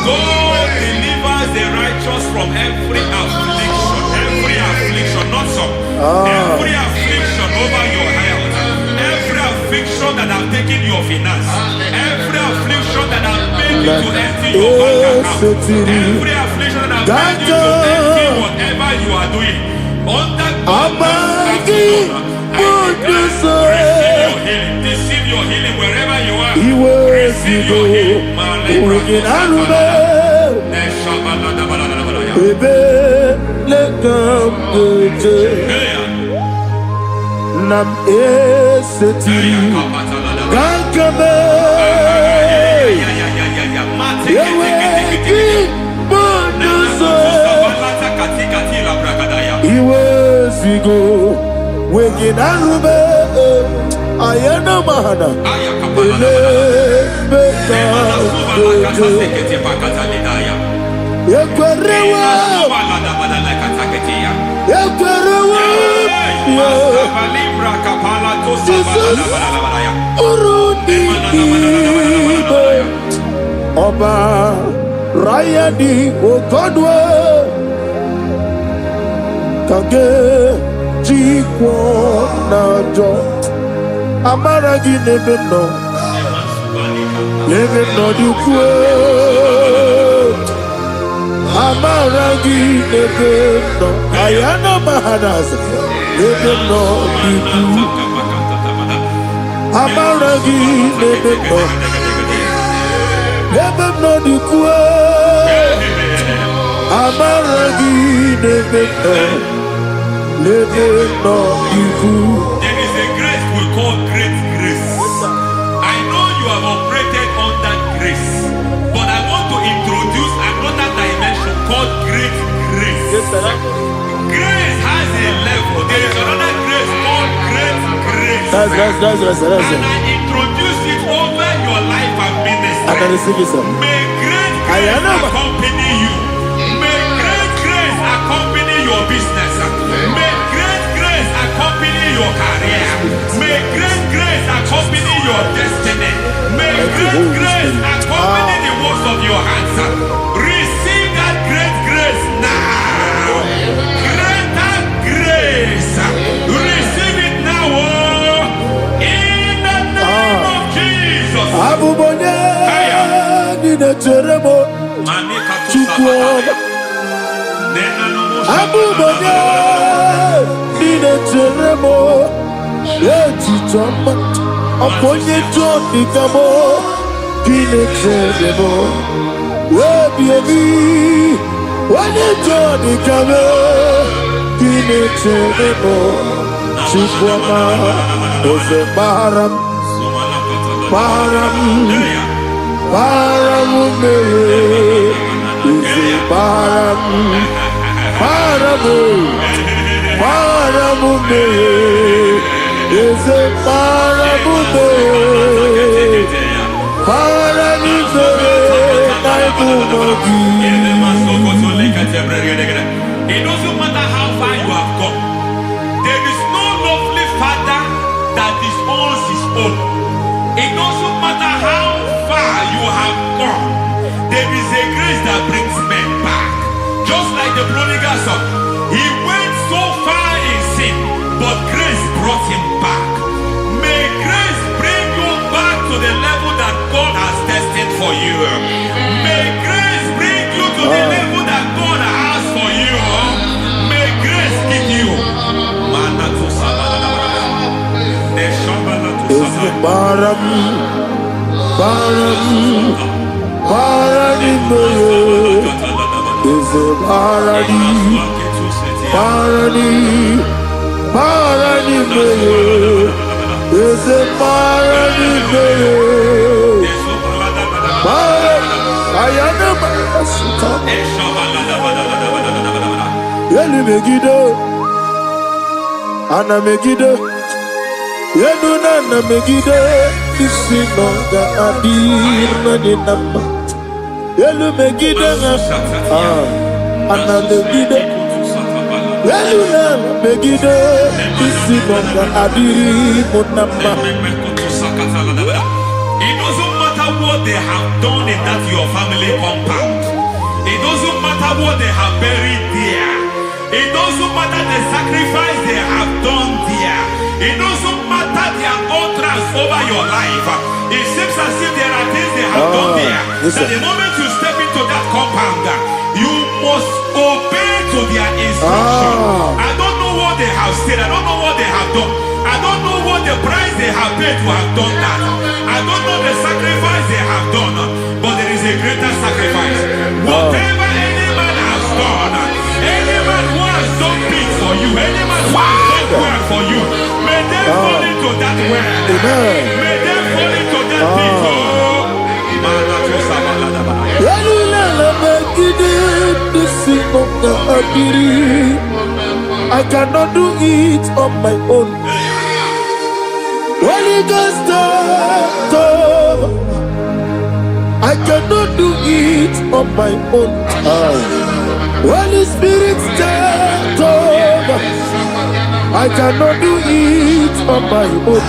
God delivers the righteous from every affliction. Every affliction, not some. Every affliction over your health. Every affliction that have taken your finance. Every affliction that have made you to empty your bank account. Every affliction that have made you to empty whatever you are doing. Under God's receive your healing wherever you are. Receive your healing. Nam eseti gankame yeweki bonuso iwezigo weginarube ayana mahana ele beka yekwerewa Jesus urudi ibe Ọba Rayadi Ogodwe kage jikwo najo amaragi nebe no dukwe amaragi nebe no ayana mahanas nebe no dukwe amaragi nebe no dukwe amaragi nebe no dukwe. There is a grace we call great grace. I know you have operated under grace, but I want to introduce another dimension called great grace. Yes, sir. Grace has a level. There is another grace called great grace. That's and resurrection. I introduce it over your life and ministry. I can receive it, sir. May great grace accompany you. May great grace accompany your business. May great grace accompany your career. May great grace accompany your destiny. May great grace accompany the works of your hands. Receive that great grace now. Greater grace. Receive it now. In the name of Jesus. Aponye Johnny Kamo, Pinexebo, Baby, when you Johnny Kamo, Pinexebo, Chipwama, Ose Baram, Ose Baram, is a parabude, It doesn't matter how far you have gone. There is no lovely father that disowns his own. It doesn't matter how far you have gone. There is a grace that brings men back. Just like the prodigal son. He went so far in sin, but grace brought him back. May grace bring you back to the level that God has destined for you. May grace bring you to the level that God has for you. May grace give you. Ana Megiddo, Yeduna Megiddo, Isinonga Adir Madinama, Yelu Megiddo, Ana Megiddo, Yeduna Megiddo, Isinonga Adir Munama. It doesn't matter what they have done in that your family compound. It doesn't matter what they have buried there. It doesn't matter the sacrifice they have done there. It doesn't matter their utterance over your life. It seems as if there are things they have done there. That the moment you step into that compound, you must obey to their instruction. I don't know what they have said. I don't know what they have done. I don't know what the price they have paid to have done that. I don't know the sacrifice they have done. But there is a greater sacrifice. Whatever any man has done, any man who has done things for you, any man who has done well for you, may they fall into that well. May they fall into that pit. I cannot do it on my own. Holy Ghost, I cannot do it on my own. Holy Spirit, take over. I cannot do it on my own.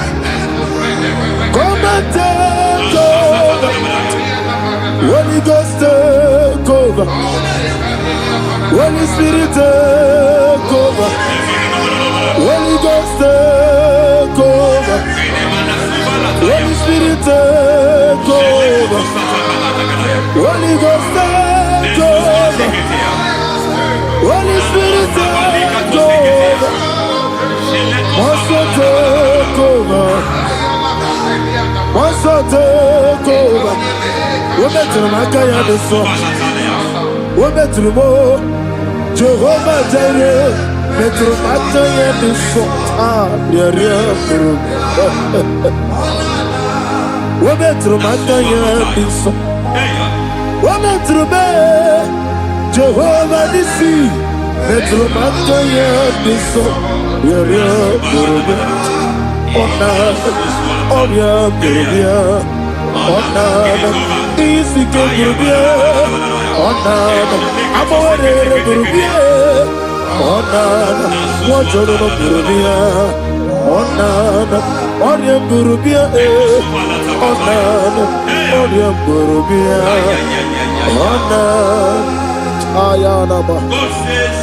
Come and take over. Holy Ghost, take over. Holy Spirit, take over. Holy Ghost, take over. Holy Spirit, take over. Holy Ghost, take over. Holy Spirit, take over. Master, take over. Master, take over. We're better than I can have this song. We're better than more. Jehovah Jireh, better than I can have this song. We're better than I can have this song. We're better than Jehovah Nissi, better than I can have this song. Onana, Onya Burubia, Onana, Isike Burubia, Onana, Amore Burubia, Onana, Wajoro Burubia, Onana, Onya Burubia, Onana, Onya Burubia, Onana, Ayanaba. God says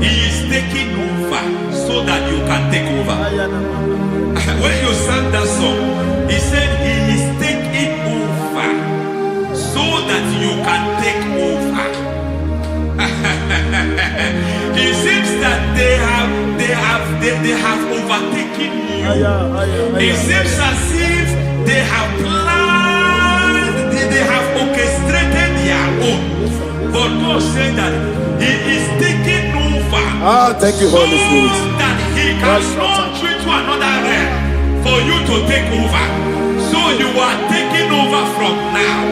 He is taking over so that you can take over. When you sang that song, He said He is taking over so that you can take over. It seems that they have overtaken you. It seems as if they have planned, they have orchestrated their own. But God said that He is taking over. Thank you, Holy Spirit. So that He can launch you to another realm for you to take over. So you are taking over from now.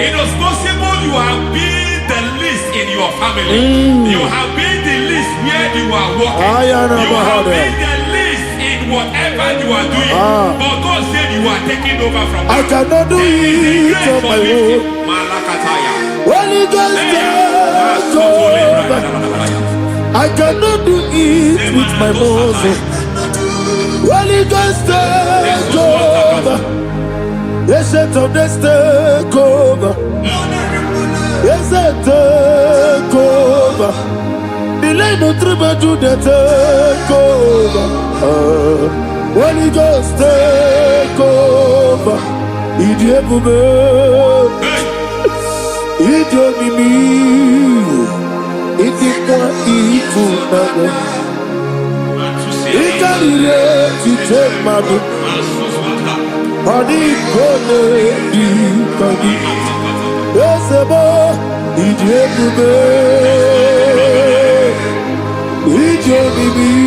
It is possible you have been the least in your family. You have been the least where you are working. You have been the least in whatever you are doing. But God said you are taking over from now. I cannot do it on my own. Holy Ghost, take over. I cannot do it with my muscle. Holy Ghost, take over. Yes, set of this take over. Yes, take over. Delay no trouble to the take over. Holy Ghost, take over. Idiebube, Idiomimi, Idikwa Ifunabo, Ikarire Titemadu. Adi kone di kagi, esebo idiebube, idiomimi,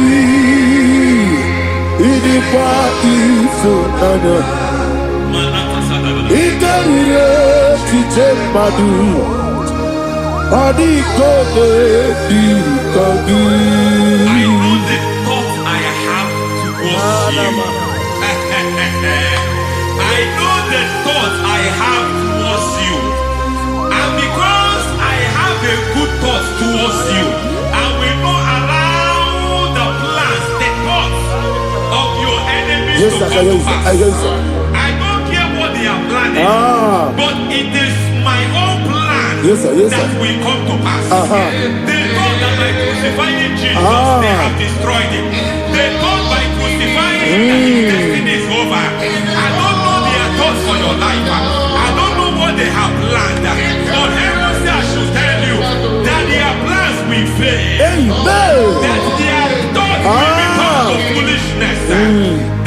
idikwa isunanya, ikarire titemadu. Adi kone di kagi. I know the thoughts I have towards you. I know the thoughts I have towards you. And because I have a good thought towards you, I will not allow the plans, the thoughts of your enemies to come to pass. I don't care what they are planning, but it is my own plan that will come to pass. They thought that by crucifying Jesus, they have destroyed him. They thought by crucifying him that his destiny is over. I don't know their thoughts for your life. I don't know what they have planned. But heaven says I should tell you that their plans will fail. That their thoughts will become to foolishness.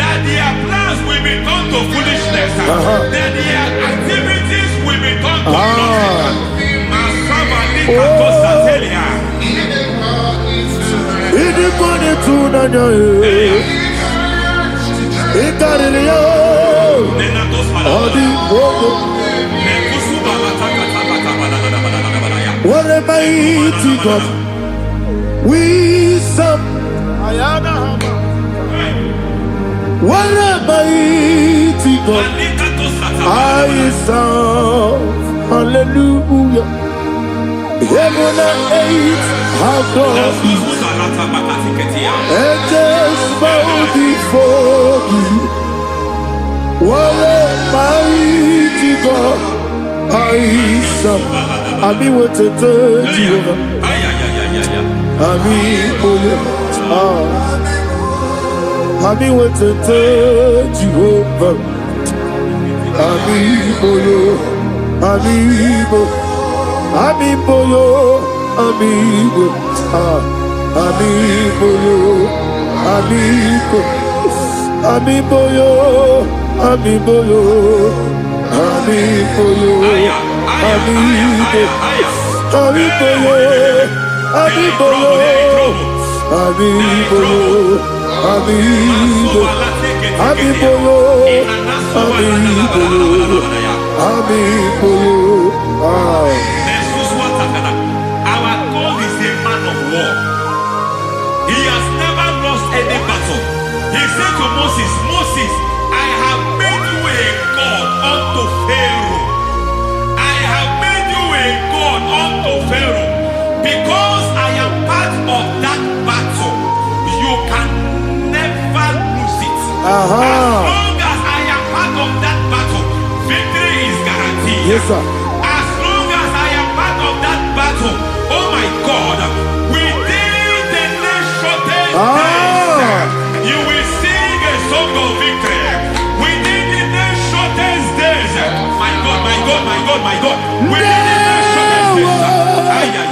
That their plans will become to foolishness. That their activities will become to nonsense. What a mighty God we serve. What a mighty God I serve. Hallelujah. Heaven and earth have done it. Angels bow before you. What a mighty God I serve. Ami wetete Jehovah. Ami boyo. Ami wetete Jehovah. Ami boyo. Ami boyo. Amiboyo, amigo, amiboyo, amigo, amiboyo, amiboyo, amiboyo, amigo, amiboyo, amiboyo, amiboyo, amigo, amiboyo, amiboyo, amiboyo. Our God is a man of war. He has never lost any battle. He said to Moses, As long as I am part of that battle, victory is guaranteed. Yes, sir. As long as I am part of that battle, oh my God, within the next shortest days, you will sing a song of victory. Within the next shortest days, my God, my God, my God, my God, within the next shortest days,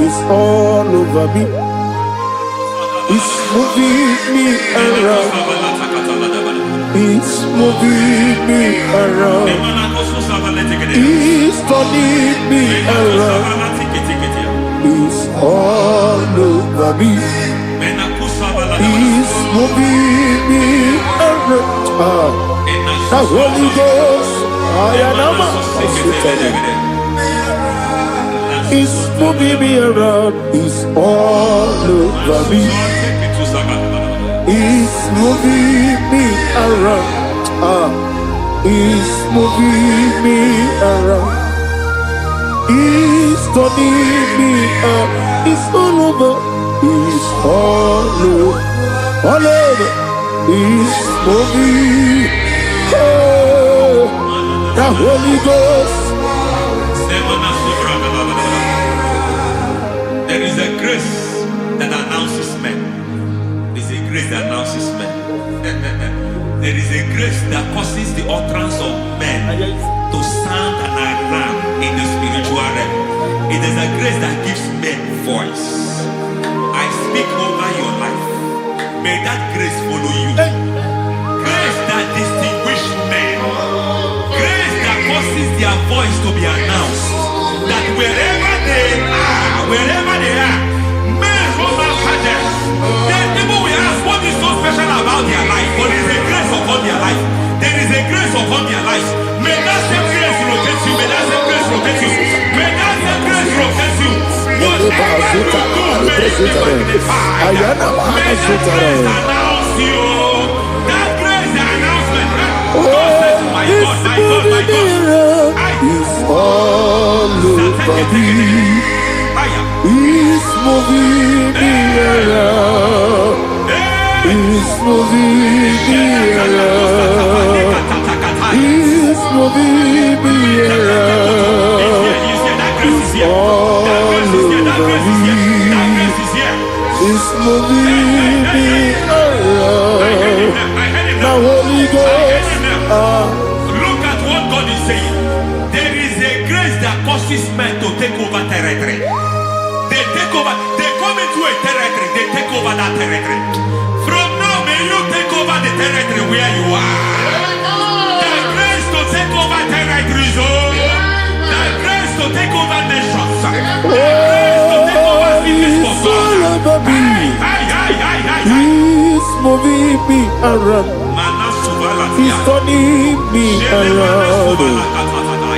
It's all over me. It's moving me around. It's moving me around. It's turning me around. It's all over me. It's moving me around. The Holy Ghost, it's moving me around. It's all over me. It's moving me around. It's moving me around. It's turning me up. It's all over. It's all over. All over. It's moving. Oh, the Holy Ghost. There is a grace that announces men. There's a grace that announces men. There is a grace that causes the utterance of men to sound an alarm in the spiritual realm. It is a grace that gives men voice. I speak over your life. May that grace follow you. Grace that distinguishes men. Grace that causes their voice to be announced. That wherever they are, men Roman pageants, then people will ask what is so special about their life. But there is a grace upon their life. There is a grace upon their life. May that same grace rotate you. May that same grace rotate you. May that same grace rotate you. Whatever you do, may it be magnified. May that grace announce you. That grace, the announcement. God says, my God, my God, my God. It's all over me. It's moving me around. It's moving me around. It's moving me around. It's all over me. It's moving me around. The Holy Ghost. Look at what God is saying. There is a grace that causes men to take over territory. They take over, they come into a territory, they take over that territory. From now, may you take over the territory where you are. The grace to take over territories, the grace to take over nations, the grace to take over cities for God. He's moving me around. He's turning me around.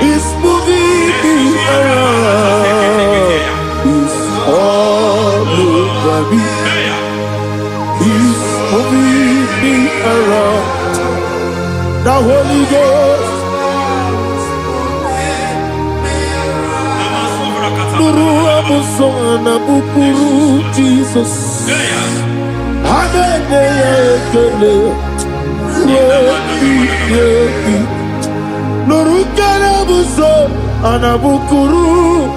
He's moving me around. He's all over me. He's moving me around. The Holy Ghost. Nuru amusona bukuru Jesus. Hanene ekele. Nurukana buso anabukuru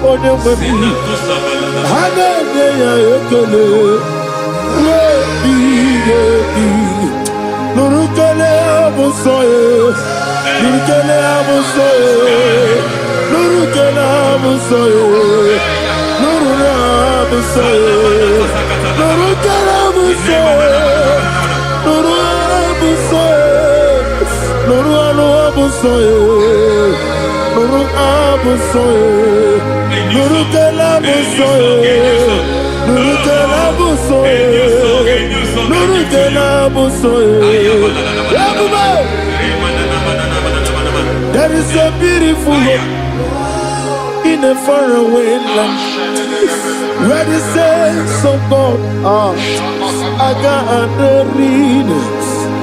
onememi hanene ya ekele rebi nurukana buso nurukana buso nurukana buso nurukana buso nurukana buso Nuru abusoye, nuru abusoye, nuru kelabusoye, nuru kelabusoye, nuru kelabusoye. There is a beautiful hope. in a faraway land, where the saints of God are. I got the reading.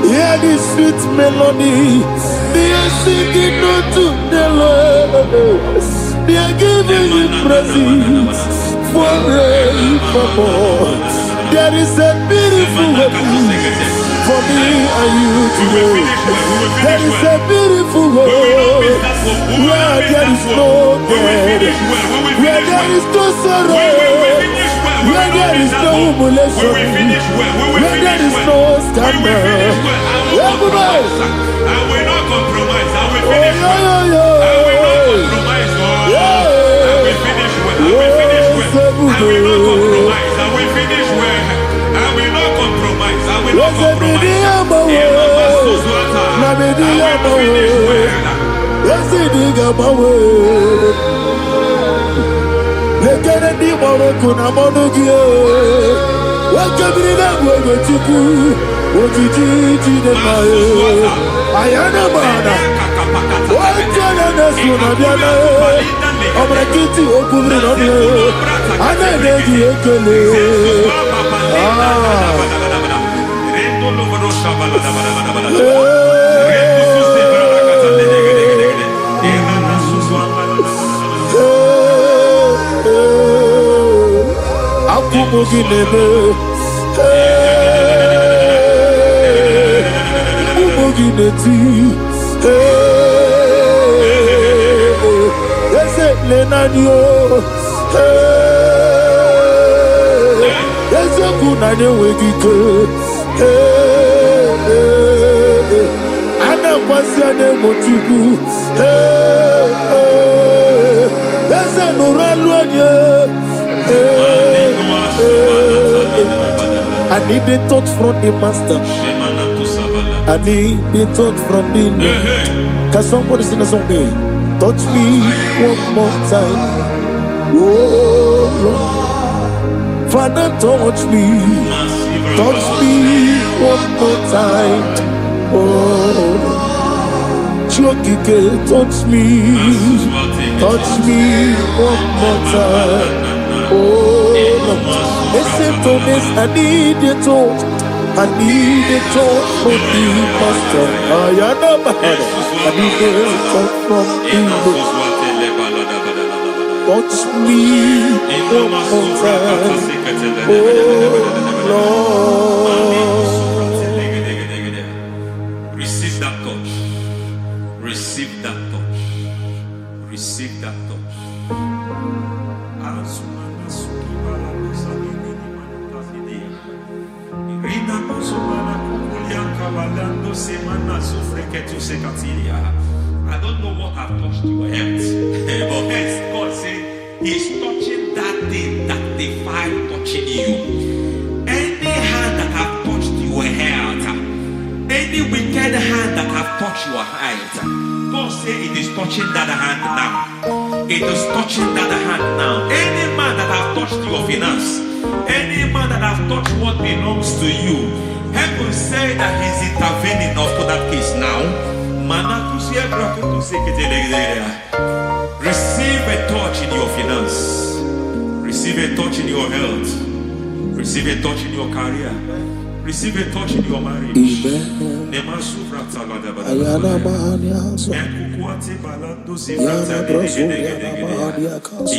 Hear the sweet melody. They are singing unto the Lord. They are giving you praise forevermore. There is a beautiful way for me and you to go. There is a beautiful way where there is no death, where there is no sorrow, where there is no humiliation, where there is no scandal. Everybody, I will not compromise. I will finish well. I will not compromise. I will finish well. I will finish well. I will not compromise. I will finish well. I will not compromise. I will not compromise. I need the touch from the master. I need the touch from the Lord. Can somebody sing a song here? Touch me one more time. Oh Lord, Father, touch me. Touch me one more time. Oh, Chokike, touch me. Touch me one more time. Oh Lord. Listen to this, I need your touch. I need a touch from the master. I need a touch from the Lord. Touch me one more time. Oh Lord. Receive that touch. Receive that touch. Receive that touch. I don't know what I've touched your health, but hence God said He's touching that thing that defied touching you. Any hand that have touched your health, any wicked hand that have touched your health, God said it is touching that hand now. It is touching that hand now. Any man that have touched your finance, any man that have touched what belongs to you, heaven say that He's intervening after that case now. Receive a touch in your finance. Receive a touch in your health. Receive a touch in your career. Receive a touch in your marriage. He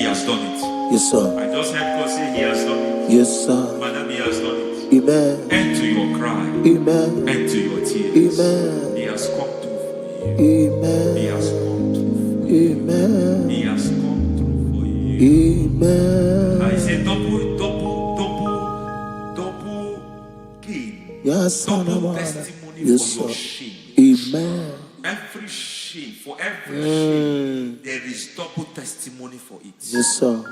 has done it. Yes, sir. I just heard God say He has done it. Yes, sir. Madam, He has done it. Amen. End to your cry. Amen. End to your tears. Amen. He has come through for you. Amen. He has come through for you. Amen. He has come through for you. Amen. I say double gain. Yes, Double testimony yes, for your sir. shame. Amen. Every shame, for every shame, there is double testimony for it. Yes, sir.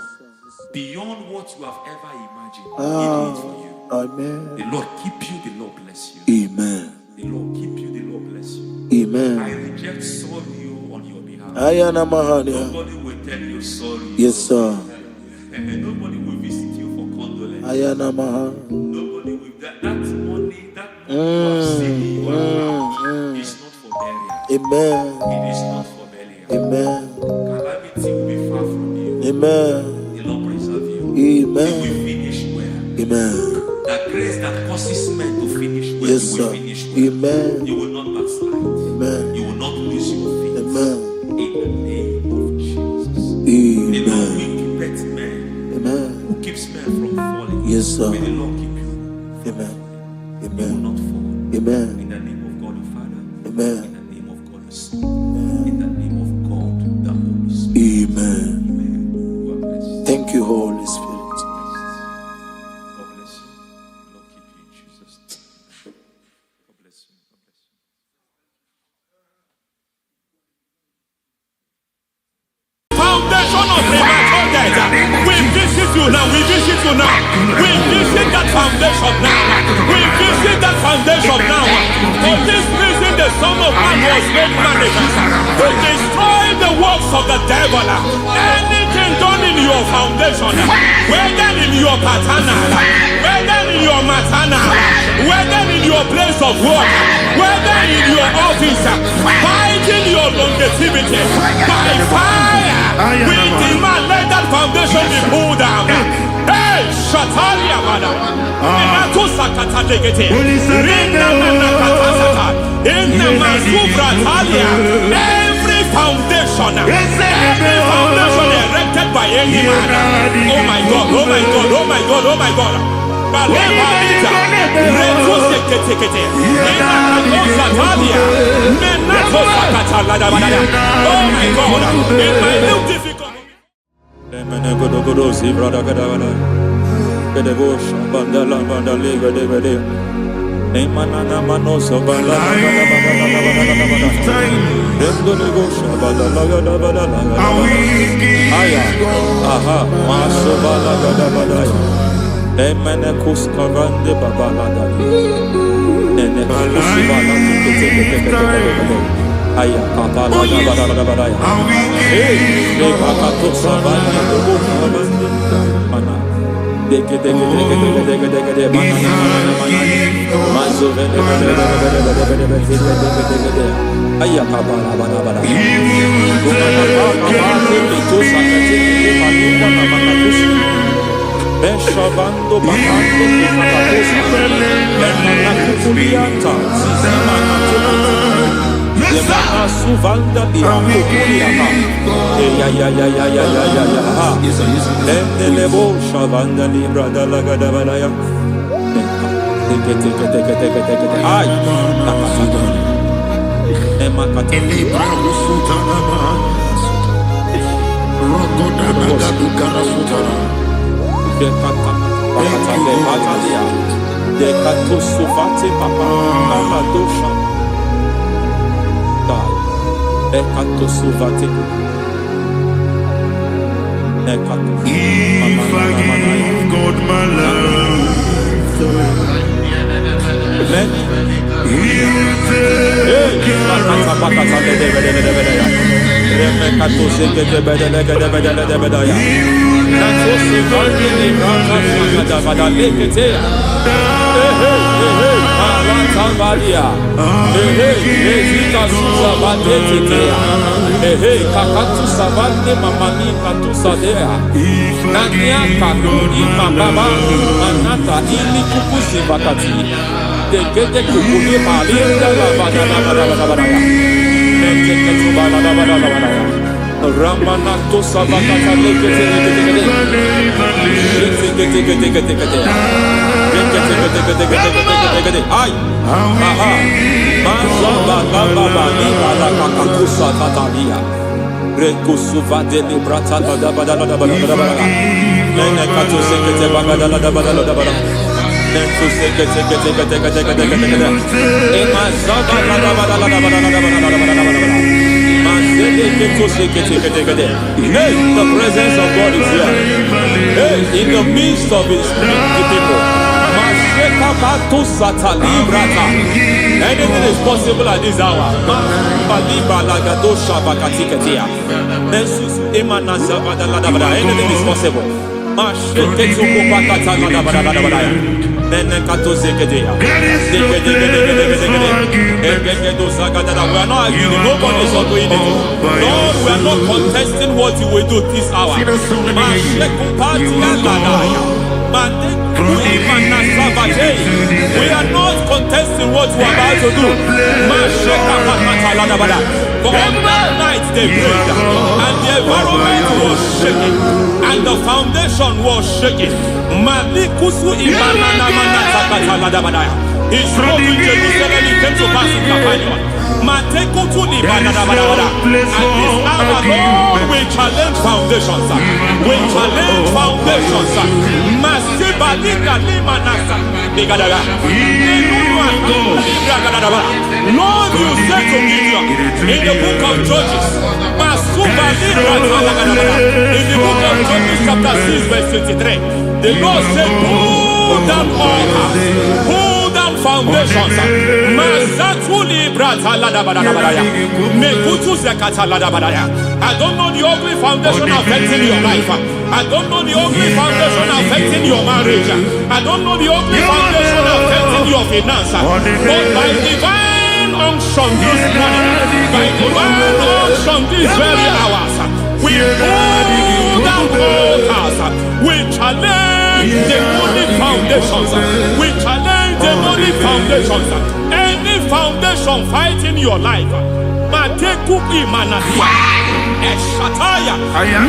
Beyond what you have ever imagined, He did it for you. Amen. The Lord keep you, the Lord bless you. Amen. The Lord keep you, the Lord bless you. Amen. I reject sorry on your behalf. Ayana Mahania. Nobody will tell you sorry. Yes, sir. And nobody will visit you for condolence. Ayana Mahania. Nobody will that money you have saved in your account is not for burial. Amen. It is not for burial. Amen. Calamity will be far from you. Amen. The Lord preserve you. Amen. You will finish well. Amen. That grace that causes men to finish well, Yes, you will sir. finish well. Amen. You will not backslide. Amen. You will not lose your faith. Amen. In the name of Jesus. The Lord Amen. will keep men. Amen. Who keeps men from falling. Yes, sir. May the Lord keep you. Amen. You will Amen. not fall. Amen. In the name of God the Father. Amen. In the name of God the Son. In the name of God the Holy Spirit. Amen. Amen. God bless you. Thank you, Holy Spirit. God bless you. The Lord keep you in Jesus' name. God bless you. God bless you. Foundation of premature death. We visit you now. We visit you now. We visit that foundation now. We visit that foundation now. For this reason, the Son of Man was made manifest to destroy the works of the devil. Anything done in your foundation, whether in your paternal, whether in your maternal, whether in your place of work, whether in your office, fighting your longevity by fire. We demand let that foundation be pulled down. Hey, Shatalia Bada. Inato Sakata Legete. Rina Manakatasata. Inna Masubra Talia. Every foundation erected by any man. Oh my God, oh my God, oh my God, oh my God. Baleba Lita. Reto Sekete. Inna Satalia. Menato Sakata Ladabada. Oh my God. In my new difficult. Beshavando bakando katakosa Zemana suvanda biakuliama Endelebo shavanda libra dalagada balaya Ay Emakata Libra usutana Rogoda nagadukara sutana Dekatosufate papa amadosha Dekatosufate If I give God my love He'll take Ramanato Savakata Ay, aha, Mazaba Baba Nibala Kakakusa Tatalia, Rekusuva de Librata Badabada, Nene Katu Sekete Bagada Badabada, Nentu Sekete, Emazaba Hey, the presence of God is here. Hey, in the midst of his people. Anything is possible at this hour. Anything is possible. We are not arguing. Nobody is arguing it. Lord, we are not contesting what you will do this hour. We are not contesting what you are about to do. For on that night they prayed, and the environment was shaking, and the foundation was shaking. He spoke in Jerusalem, he came to pass in Capernaum. At this hour, Lord, we challenge foundations. We challenge foundations. Lord, you said to Gideon in the book of Judges, in the book of Judges chapter 6 verse 23, the Lord said, pull down altars, pull down foundations. I don't know the ugly foundation affecting your life. I don't know the ugly foundation affecting your marriage. I don't know the ugly foundation affecting your finance. But by divine unction this morning, by divine unction these very hours, we pull down altars. We challenge demonic foundations. We challenge demonic foundations. Any foundation fighting your life, Matekuki Manasia, Eshataya,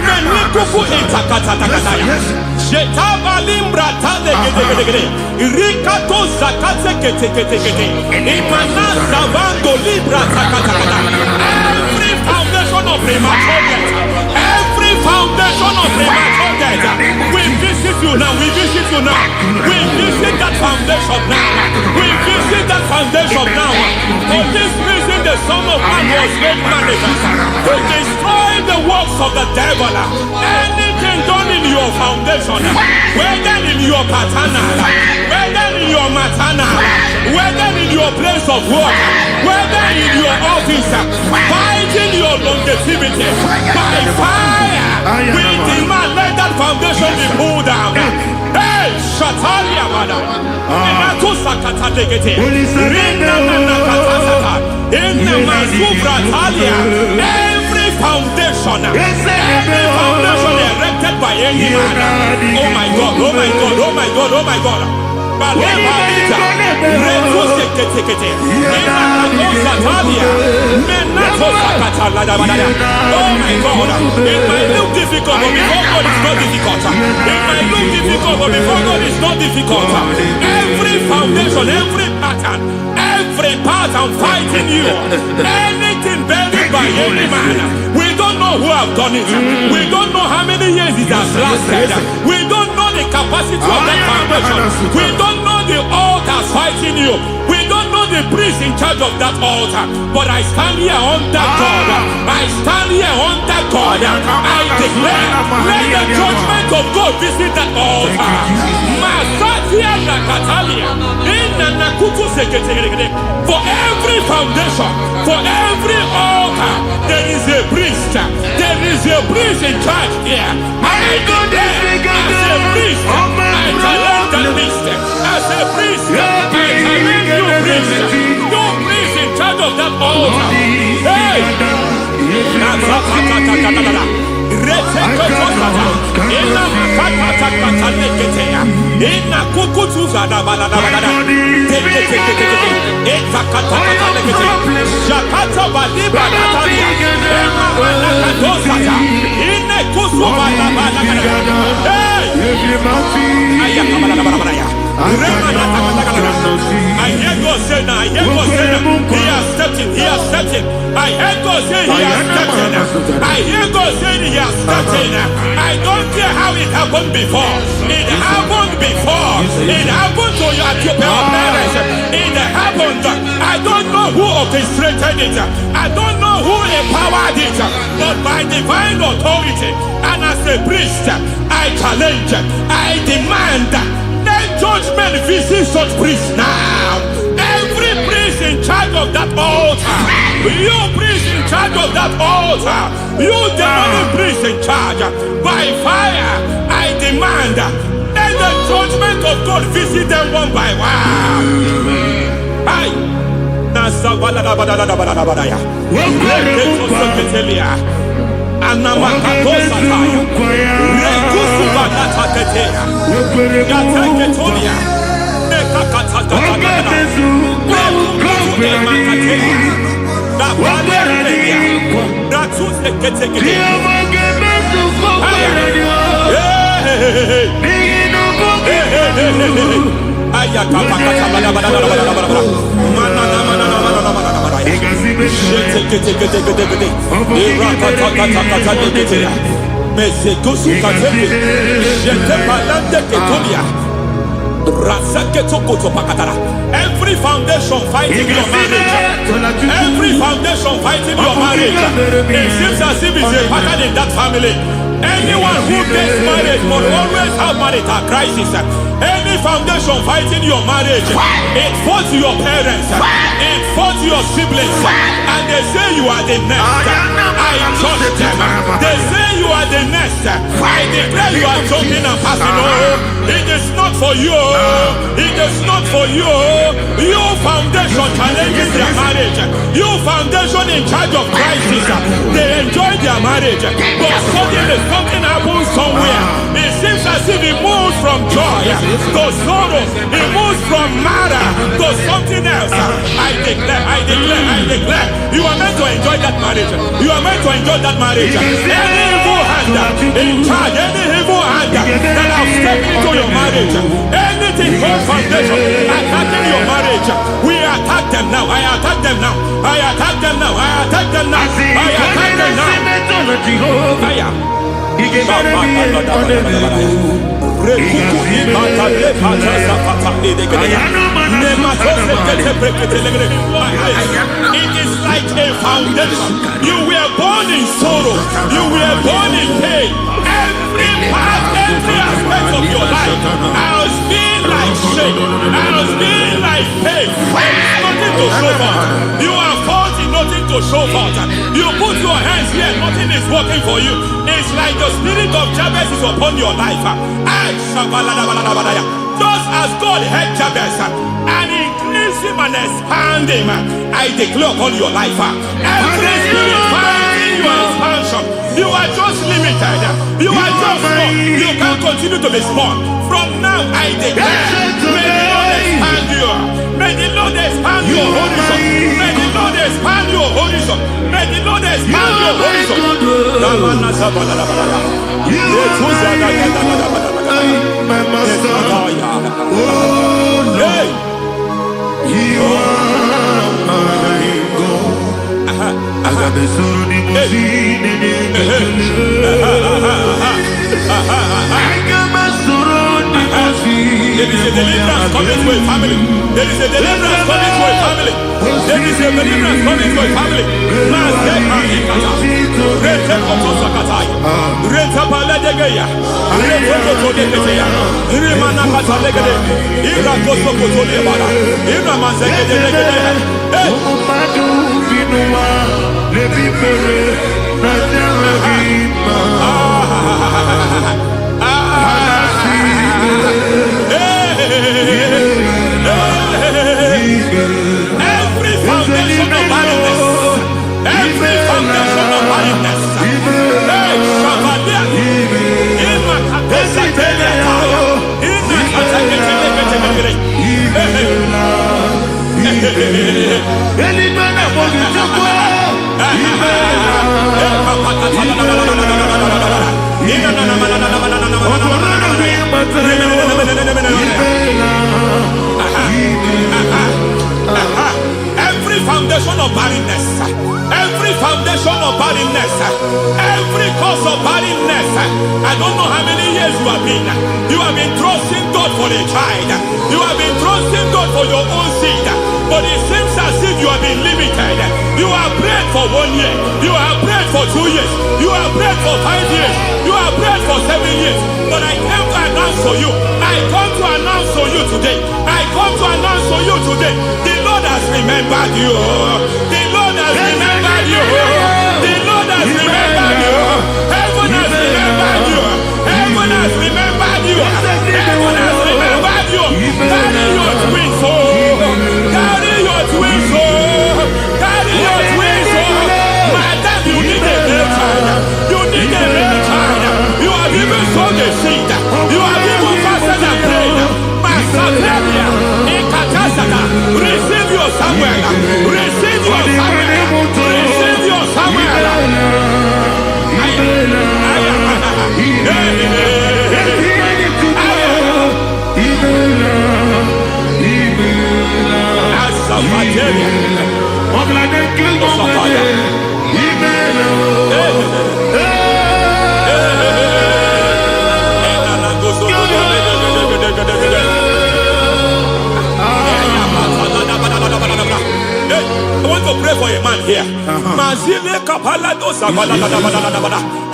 Menikuku Itakatatakataya, Shetavalimbra Tadegede, Rikato Zakate Ketekete, Imanasa Vando Libra Takatakata. Every foundation of premature death, every foundation of premature death, we visit you now, we visit you now, we visit that foundation now, we visit that foundation now. For this reason, the Son of Man was made manifest to destroy the works of the devil. Anything done in your foundation, whether in your paternal, whether in your maternal, whether in your place of work, whether in your office, fighting your longevity by fire, we demand let that foundation be pulled down. Hey, Shatalia Bada, every foundation erected by any man. Oh my God, oh my God, oh my God, oh my God. Oh my God, it might look difficult, but before God it's not difficult. It might look difficult, but before God it's not difficult. Every foundation, every pattern fighting you, anything buried by any man, we don't know who have done it. We don't know how many years it has lasted. We don't know the capacity of that foundation. We don't know the altars fighting you. We don't know the priest in charge of that altar. But I stand here under God. I stand here under God. I declare, let the judgment of God visit that altar. For every foundation, for every altar, there is a priest. There is a priest in charge here. I declare, as a priest, I challenge that priest. As a priest, I challenge you priest. You priest in charge of that altar. Hey! I hear God say now, I hear God say now, he has stepped in, he has stepped in. I hear God say he has stepped in. I hear God say he has stepped in. I don't care how it happened before. It happened before. It happened to your parents. It happened. I don't know who orchestrated it. I don't know who empowered it. But by divine authority and as a priest, I challenge, I demand, let judgment visit such priests now. Every priest in charge of that altar, you priest in charge of that altar, you demonic priest in charge, by fire, I demand, let the the judgment of God visit them one by one. Aye. Nasa balada balada balada balada. Reketo seketelia. Anamakatosa taya. Rekusu balata tetea. Yateketolia. Nekakatakataka. Rekusu emakatelia. Nabalia. Ratuse keteketea. Every foundation fighting your marriage, every foundation fighting your marriage, it seems as if it's a pattern in that family. Anyone who gets married must always have marital crisis. Any foundation fighting your marriage, it fought your parents, it fought your siblings, and they say you are the next. I judge them. They say you are the next. I declare you are joking and passing on. It is not for you. It is not for you. You foundation challenging their marriage. You foundation in charge of crisis. They enjoy their marriage, but suddenly something happens somewhere. It seems as if it moves from joy to sorrow. It moves from matter to something else. I declare, you are meant to enjoy that marriage. You are meant to enjoy that marriage. Any evil hand in charge, any evil hand that have stepped into your marriage, anything called foundation attacking your marriage, we attack them now. I attack them now. I attack them now. I attack them now. I attack them now. It is like a foundation. You were born in sorrow. You were born in pain. Every part, every aspect of your life has been like shame. Has been like pain. Nothing to show for. You are faulty, nothing to show for. You put your hands here, nothing is working for you. It's like the spirit of Jabez is upon your life. Just as God had Jabez and increased him and expanded him, I declare upon your life. Every spirit fighting your expansion, you are just limited. You are just small. You can't continue to be small. From now, I declare, may the Lord expand you. May the Lord expand your horizon. May the Lord expand your horizon. May the Lord expand your horizon. My master, oh Lord, you are my God. I got the soul in my feet. I got my soul in my feet. There is a deliverance coming to a family. There is a deliverance coming to a family. There is a deliverance coming to a family. Every foundation of barrenness, every foundation of barrenness, every foundation of barrenness, every foundation of barrenness, every cause of barrenness. I don't know how many years you have been trusting God for a child. You have been trusting God for your own seed, but it seems as if you have been limited. You have prayed for 1 year, you have prayed for 2 years, you have prayed for 5 years, you have prayed for 7 years. But I came to announce for you, I come to announce for you today, I come to announce for you today, the Lord has remembered you. The Lord has remembered you. The Lord has remembered you. Heaven has remembered you. Heaven has remembered you. Heaven sown a seed. You have even fasted and prayed. Masateria, Ikatasaka, receive your Samuel. Receive your Samuel. Receive your Samuel. I want to pray for a man here.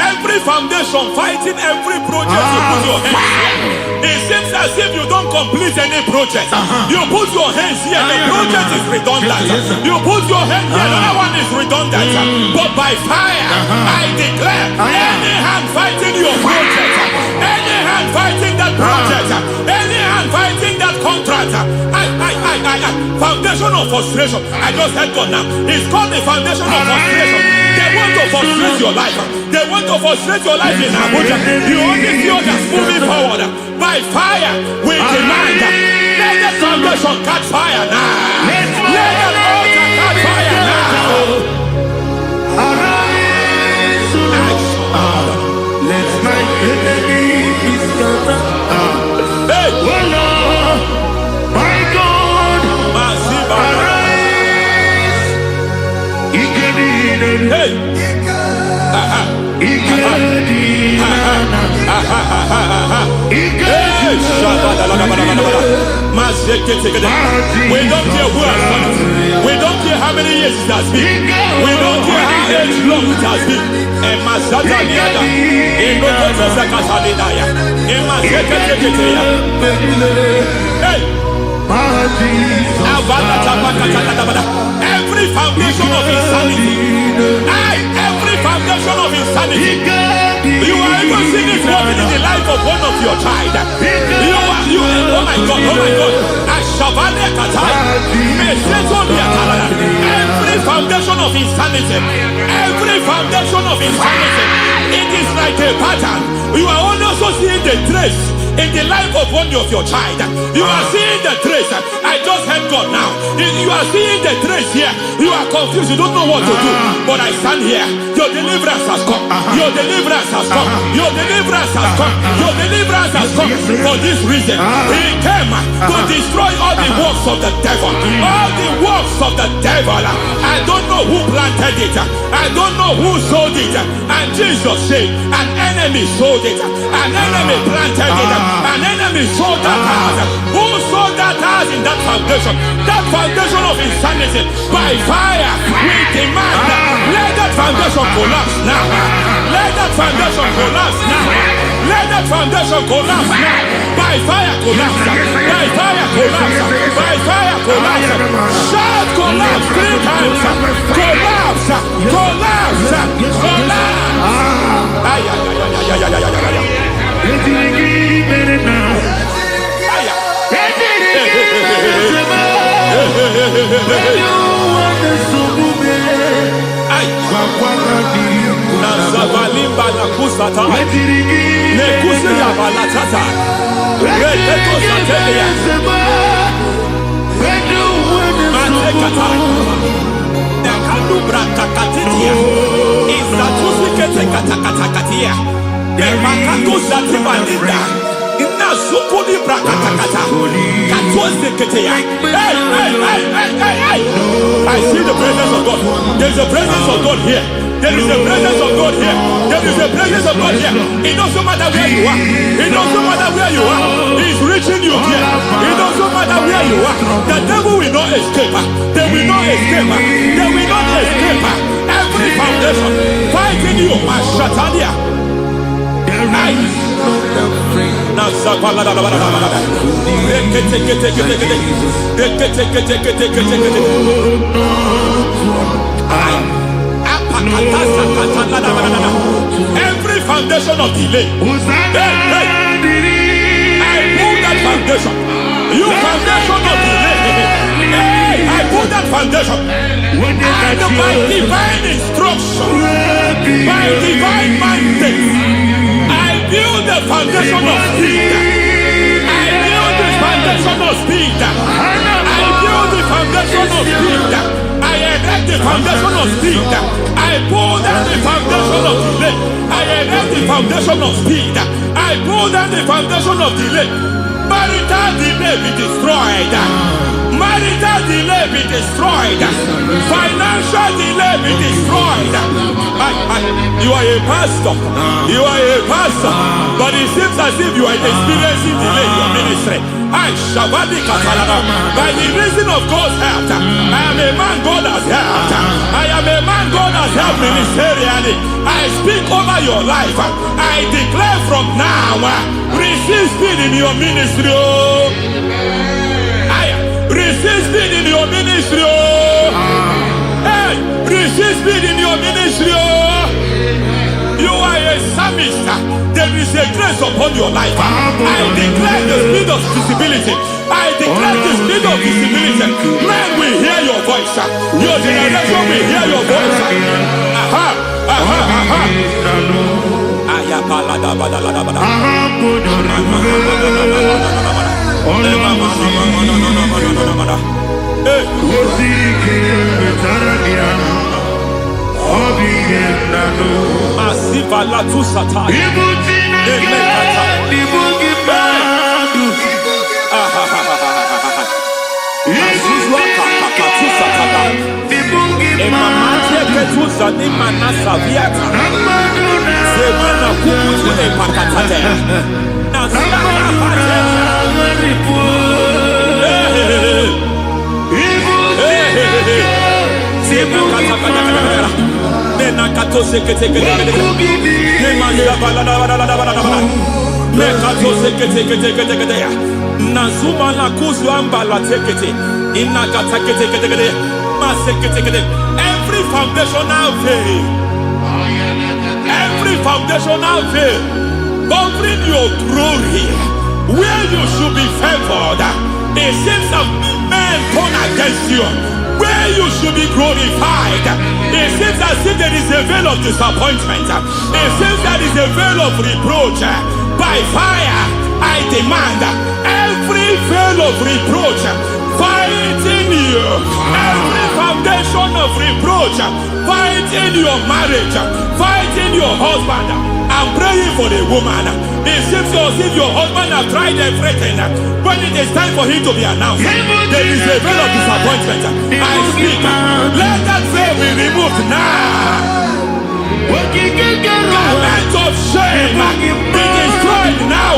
Every foundation fighting every project you put your hands here. It seems as if you don't complete any project. You put your hands here, the project is redundant. You put your hand here, another one is redundant. But by fire, I declare, any hand fighting your project, any hand fighting that project, any hand fighting that contract, foundation of frustration. I just heard God now. It's called the foundation of frustration. They want to frustrate your life. They want to frustrate your life in Abuja. You only see others moving forward. By fire, we demand. Let the foundation catch fire now. Let the altar catch fire now. Arise, let my enemy be scattered. Hey, Oh Lord, my God, arise. hey. We don't care who has done it. We don't care how many years it has been. We don't care how long it has been. Hey. Every foundation of insanity, every foundation of insanity, you are even seeing it working in the life of one of your child. Oh my God, every foundation of insanity, it is like a pattern. You are also seeing the trace in the life of one of your child. You are seeing the trace. I just heard God now. You are seeing the trace here. You are confused. You don't know what to do. But I stand here. Your deliverance has come. Your deliverance has come. Your deliverance has come. Your deliverance has come. For this reason, He came to destroy all the works of the devil. All the works of the devil. I don't know who planted it. I don't know who sold it. And Jesus said, an enemy sold it. An enemy planted it. An enemy sold that house. Who sold that house in that foundation? That foundation of insanity. By fire, we demand, let that foundation collapse now. Let that foundation collapse now. Let that foundation collapse now. By fire collapse. By fire collapse. By fire collapse. Shout collapse 3 times. Collapse. Collapse. Collapse. I see the presence of God. There is a presence of God here. There is a presence of God here. There is a presence of God here. It doesn't matter where you are. It doesn't matter where you are. He's reaching you here. It doesn't matter where you are. The devil will not escape. They will not escape. They will not escape. Every foundation fighting you, Mashatalia. Every foundation of delay, I pull that foundation. You foundation of delay, I pull that foundation. And by divine instruction, by divine mandate, I build the foundation. foundation of speed. I build the foundation of speed. I build the foundation of speed. I erect the foundation of speed. I pull down the foundation of delay. I erect the foundation of speed. I pull down the foundation of delay. Marital delay be destroyed. Marital delay be destroyed. Financial delay be destroyed. You are a pastor. You are a pastor. But it seems as if you are experiencing delay in your ministry. By the reason of God's help, I am a man God has helped. I am a man God has helped ministerially. I speak over your life. I declare from now, receive speed in your ministry. Receive speed in your ministry. Hey, receive speed in your ministry. You are a psalmist. There is a grace upon your life. I declare the speed of visibility. I declare the speed of visibility. Men will hear your voice. Your generation will hear your voice. Masiva la tu sataya. Nazuma la kuzwamba la tekete inakata kete masekete. Every foundational veil, every foundational veil covering your glory, where you should be favored, it seems that men turn against you. Where you should be glorified, it seems as if there is a veil of disappointment. It seems there is a veil of reproach. By fire, I demand every veil of reproach fighting you, every foundation of reproach fighting your marriage, fighting your husband. I'm praying for the woman. It seems as if your husband has tried everything. When it is time for him to be announced, there is a veil of disappointment. I speak. Let that veil be removed now. Garment of shame be destroyed now.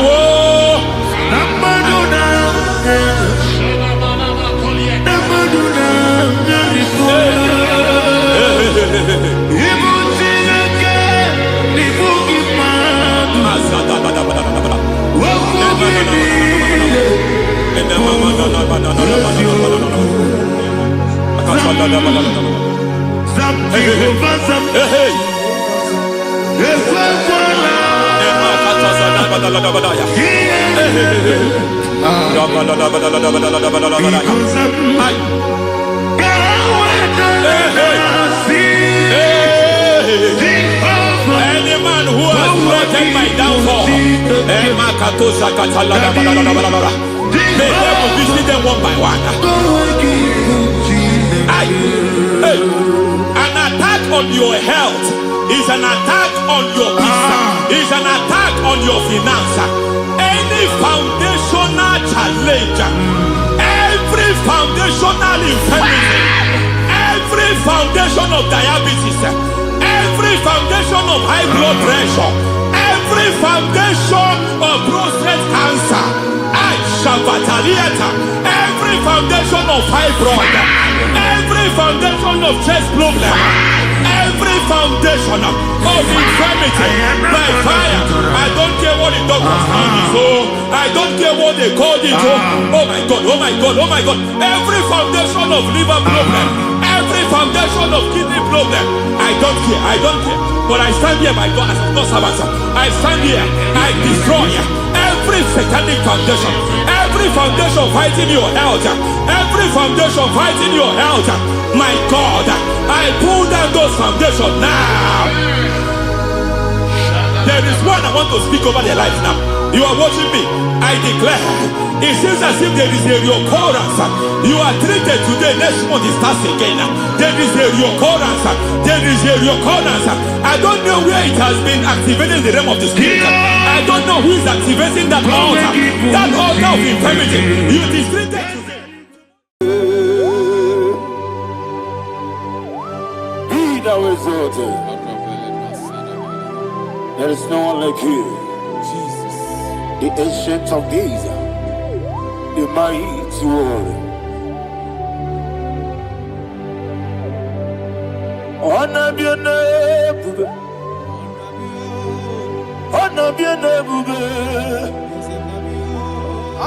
Any man who has plotted my downfall, may devil visit them one by one. An attack on your health is an attack on your peace, is an attack on your finance. Any foundational challenge, every foundational infirmity, every foundation of diabetes, every foundation of high blood pressure, every foundation of prostate cancer, every foundation of fibroid, every foundation of chest problem, every foundation of infirmity, by fire. I don't care what the doctors call it, so I don't care what they call it. Oh my God, oh my God, oh my God. Every foundation of liver problem, every foundation of kidney problem, I don't care, I don't care. But I stand here, my God, as a God servant. I stand here, I destroy every satanic foundation, every foundation fighting your health, every foundation fighting your health. My God, I pull down those foundations now. There is one I want to speak over their life now. You are watching me. I declare. It seems as if there is a reoccurrence. You are treated today. Next month it starts again. There is a reoccurrence. There is a reoccurrence. I don't know where it has been activated in the realm of the spirit. I don't know who is activating that altar. That altar of infirmity. You is treated today. Be thou exalted. There is no one like you. Jesus. The ancient of days. The mighty one. Honor be your name. Honor be your name.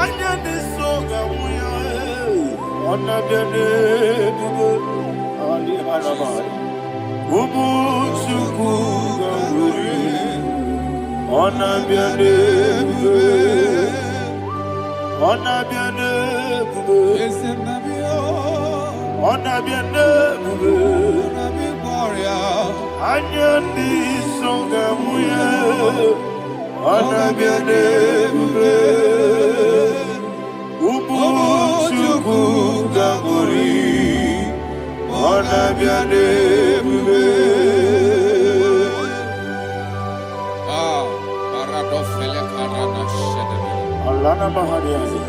Anya ni soga muya. Honor be your name. Ali Alabari. Ubu chuku gamburi. Honor be your name. Honor be your name. Honor be your name. Anya ni soga muya. Honor be your name. Ubu chuku gamburi. Honor be your name. Alana Mahariazi.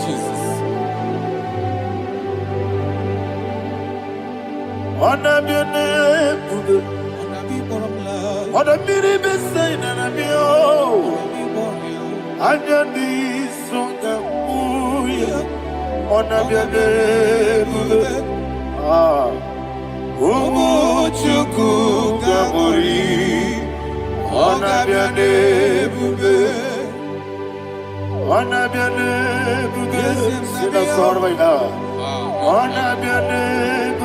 Jesus. Honor be your name. Honor be the best sign and be oh. Anya di songa muya. Honor be your name. Umu chuku gamburi. Honor be your name. Honor be your name. Sing a song right now. Honor be your name.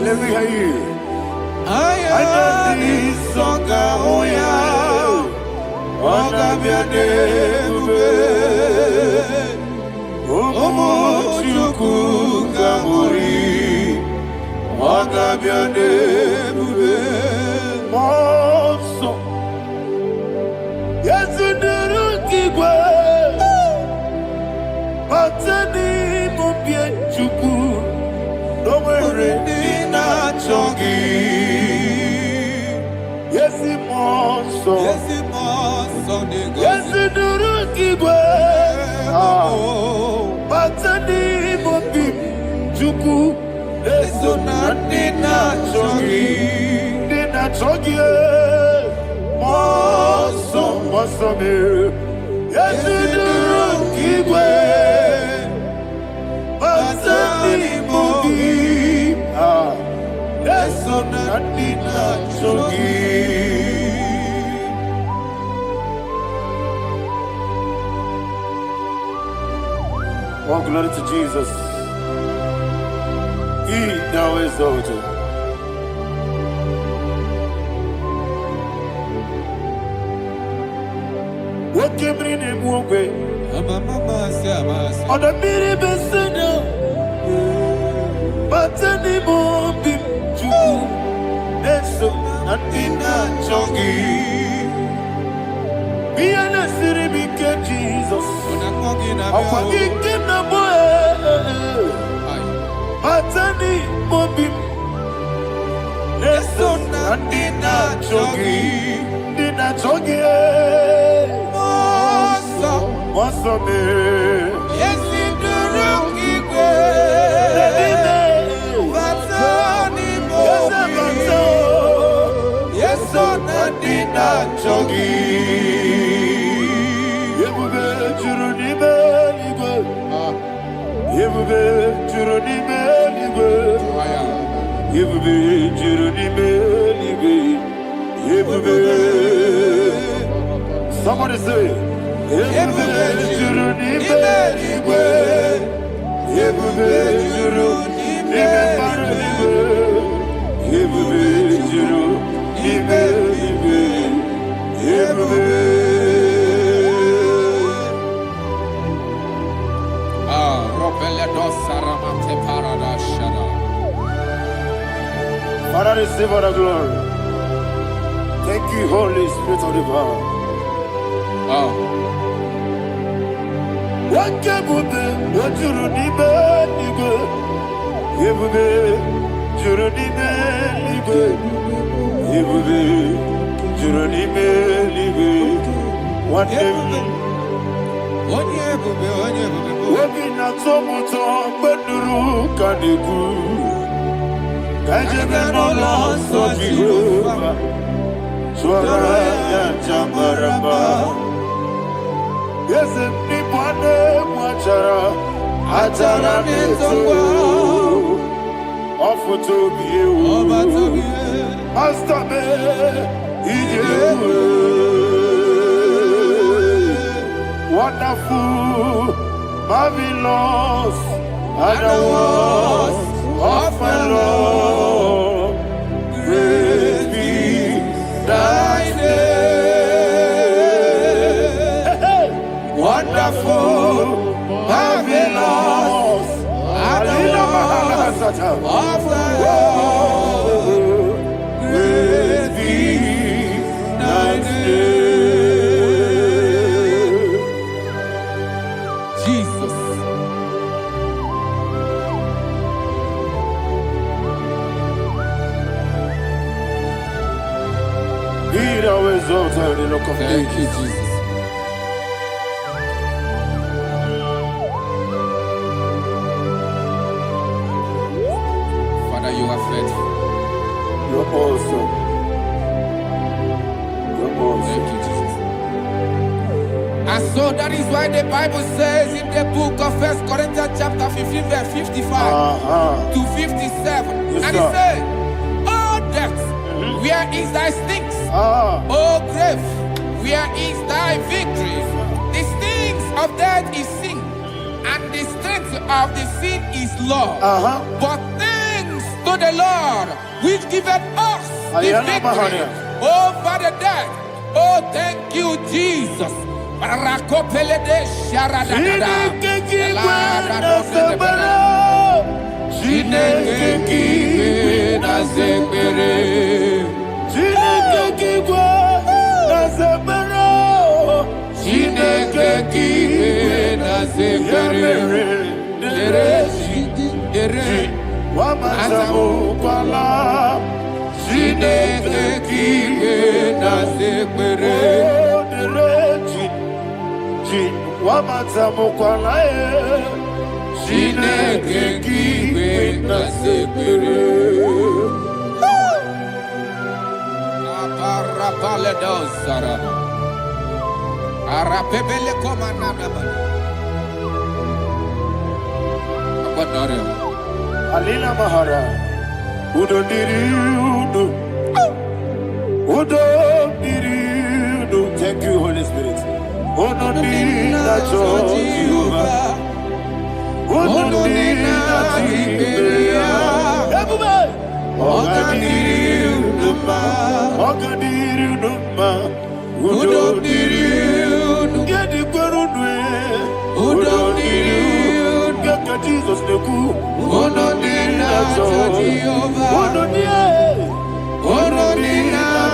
Let me hear you. Anya di songa muya. Honor be your name. Umu chuku gamburi. Honor be your name. Monso. Yes, you do igbo. Batani mubie chuku. No mere nina chongi. Yes, monso. Yes, monso. Yes, you do igbo. Batani mubie chuku. Eso nani na chogi, moso me. Yesu duru kigwe, basani mobi. Eso nani na chogi. Oh, glory to Jesus. He thou exalted. What came in him one way? On the mini besina, but any more big Jew. That's so not in a chongi. Be an city became Jesus. I'm forgetting the boy. Batani mobi. Eso na dina chogi. Moso me. Yesi duruki kwe. Batani mobi. Eso na dina chogi. Yebube churuni beligwe. Yebube churuni beligwe. Yebube churuni beligwe. Yebube. Somebody say, Yebube churuni beligwe. Yebube churuni beligwe. Yebube churuni beligwe. Yebube. Father, receive all the glory. Thank you, Holy Spirit of the power. What can you do? What you need, nigga? You be, you need nigga. You be, you need nigga. What you Working at some motor, but the room can be good. Kajabano lost of Jehovah. Swara Jamaraba. Yes, if Nipane Machara, Atara Neto, offer to be you, Master Me, wonderful, marvelous, and the was of my Lord, great be thy name. Wonderful, marvelous, and the was of my Lord, great be thy name. Thank you, Jesus. Father, you are faithful. You're awesome. You're awesome. Thank you, Jesus. And so that is why the Bible says in the book of 1 Corinthians chapter 15, verse 55 to 57. Yes, and it says, "Oh death, where is thy stings? Oh grave, where is thy victory? The stings of death is sin, and the strength of the sin is law. But thanks to the Lord, which giveth us the victory over the death." Oh, thank you, Jesus. Alina Mahara, Udo Diriudo, Udo Diriudo. Thank you, Holy Spirit. Udo Diriudo, Jehovah. Udo Diriudo, Ogadiriudo, Ogadiriudo, Udo Diriudo, Yedigurudu, Udo Diriudo, Jesus the good. Udo Diriudo, Udo Jesus,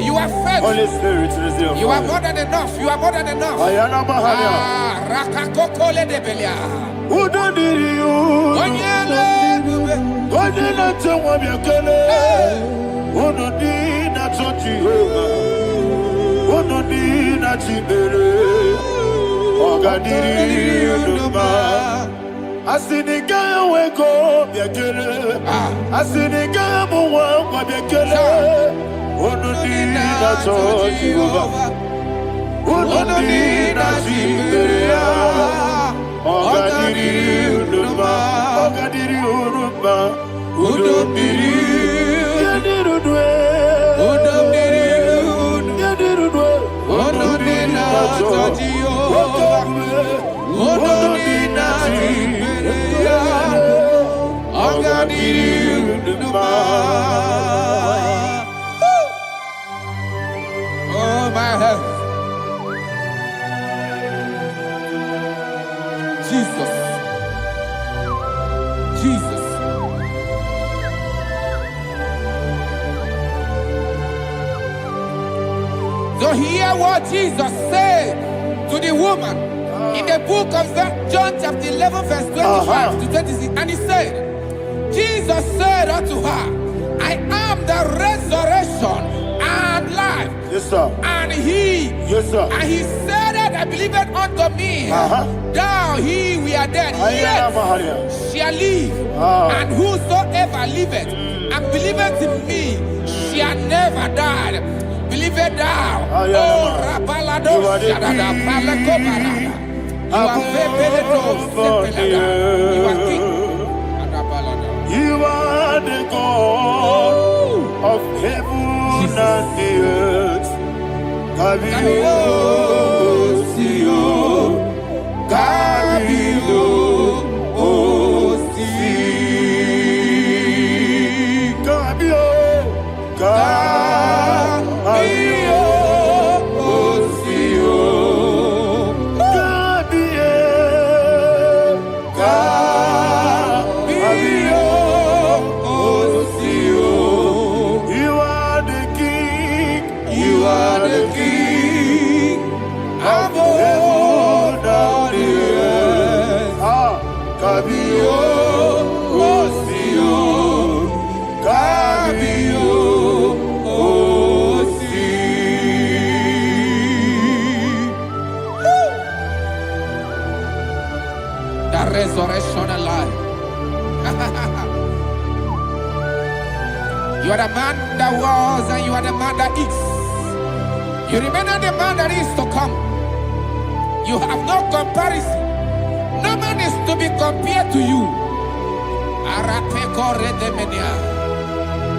you are faithful. Holy Spirit, receive. You are more than enough. You are more than enough. Ayana Mahania. Udo Diriudo, Odina Tawamiakele, Udo Dina Jehovah, Udo Dina Chibere, Ogadiriudo. Asinika weko biakele, asinika muwa biakele. Udo Dina Jehovah, Udo Dina Chibere. Ogadiriudo, Ogadiriudo, Udo Diriudo, Udo Diriudo, Udo Diriudo, Udo Diriudo, my health. Jesus. Jesus. So hear what Jesus said to the woman in the book of John chapter 11 verse 25 to 26. And he said, Jesus said unto her, I am the resurrection and life. Yes, sir. And he, Yes, sir. and he said that believeth unto me, thou he we are dead, yet shall live. And whosoever liveth and believeth in me shall never die. Believeth thou. Oh, Rabalado Shadada, Palako Barada. You are You are king. You are the God of heaven and the earth. Kabio, Sio, Kabio, Osi, Kabio, Kabio, Osio, Kabio, Osio. You are the king. You are the king of heaven and the earth. Kabio, Osio, Kabio, Osi. The resurrection and life. You are the man that was and you are the man that is. You remember the man that is to come. You have no comparison. No man is to be compared to you.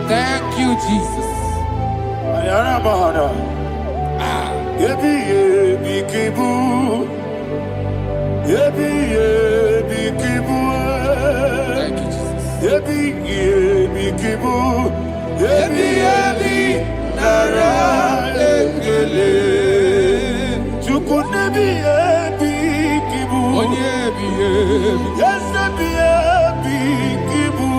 Thank you, Jesus. Ayana Mahana. Yebi yebi kibu. Yebi yebi kibu. Thank you, Jesus. Yebi yebi kibu. Yebi yebi nara ekele. Chukunebi yebi kibu. Onyebi yebi. Yes, yebi yebi kibu.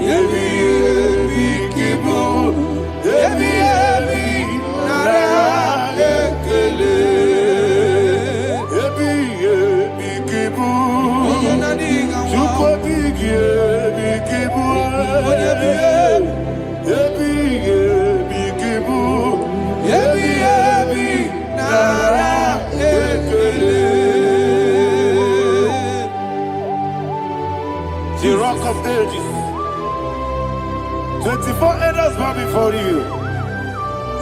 Yebi yebi kibu. Yebi yebi nara ekele. Yebi yebi kibu. Chukwabi yebi kibu. Yebi yebi kibu. Yebi yebi nara ekele. The rock of ages. 24 elders bow before you.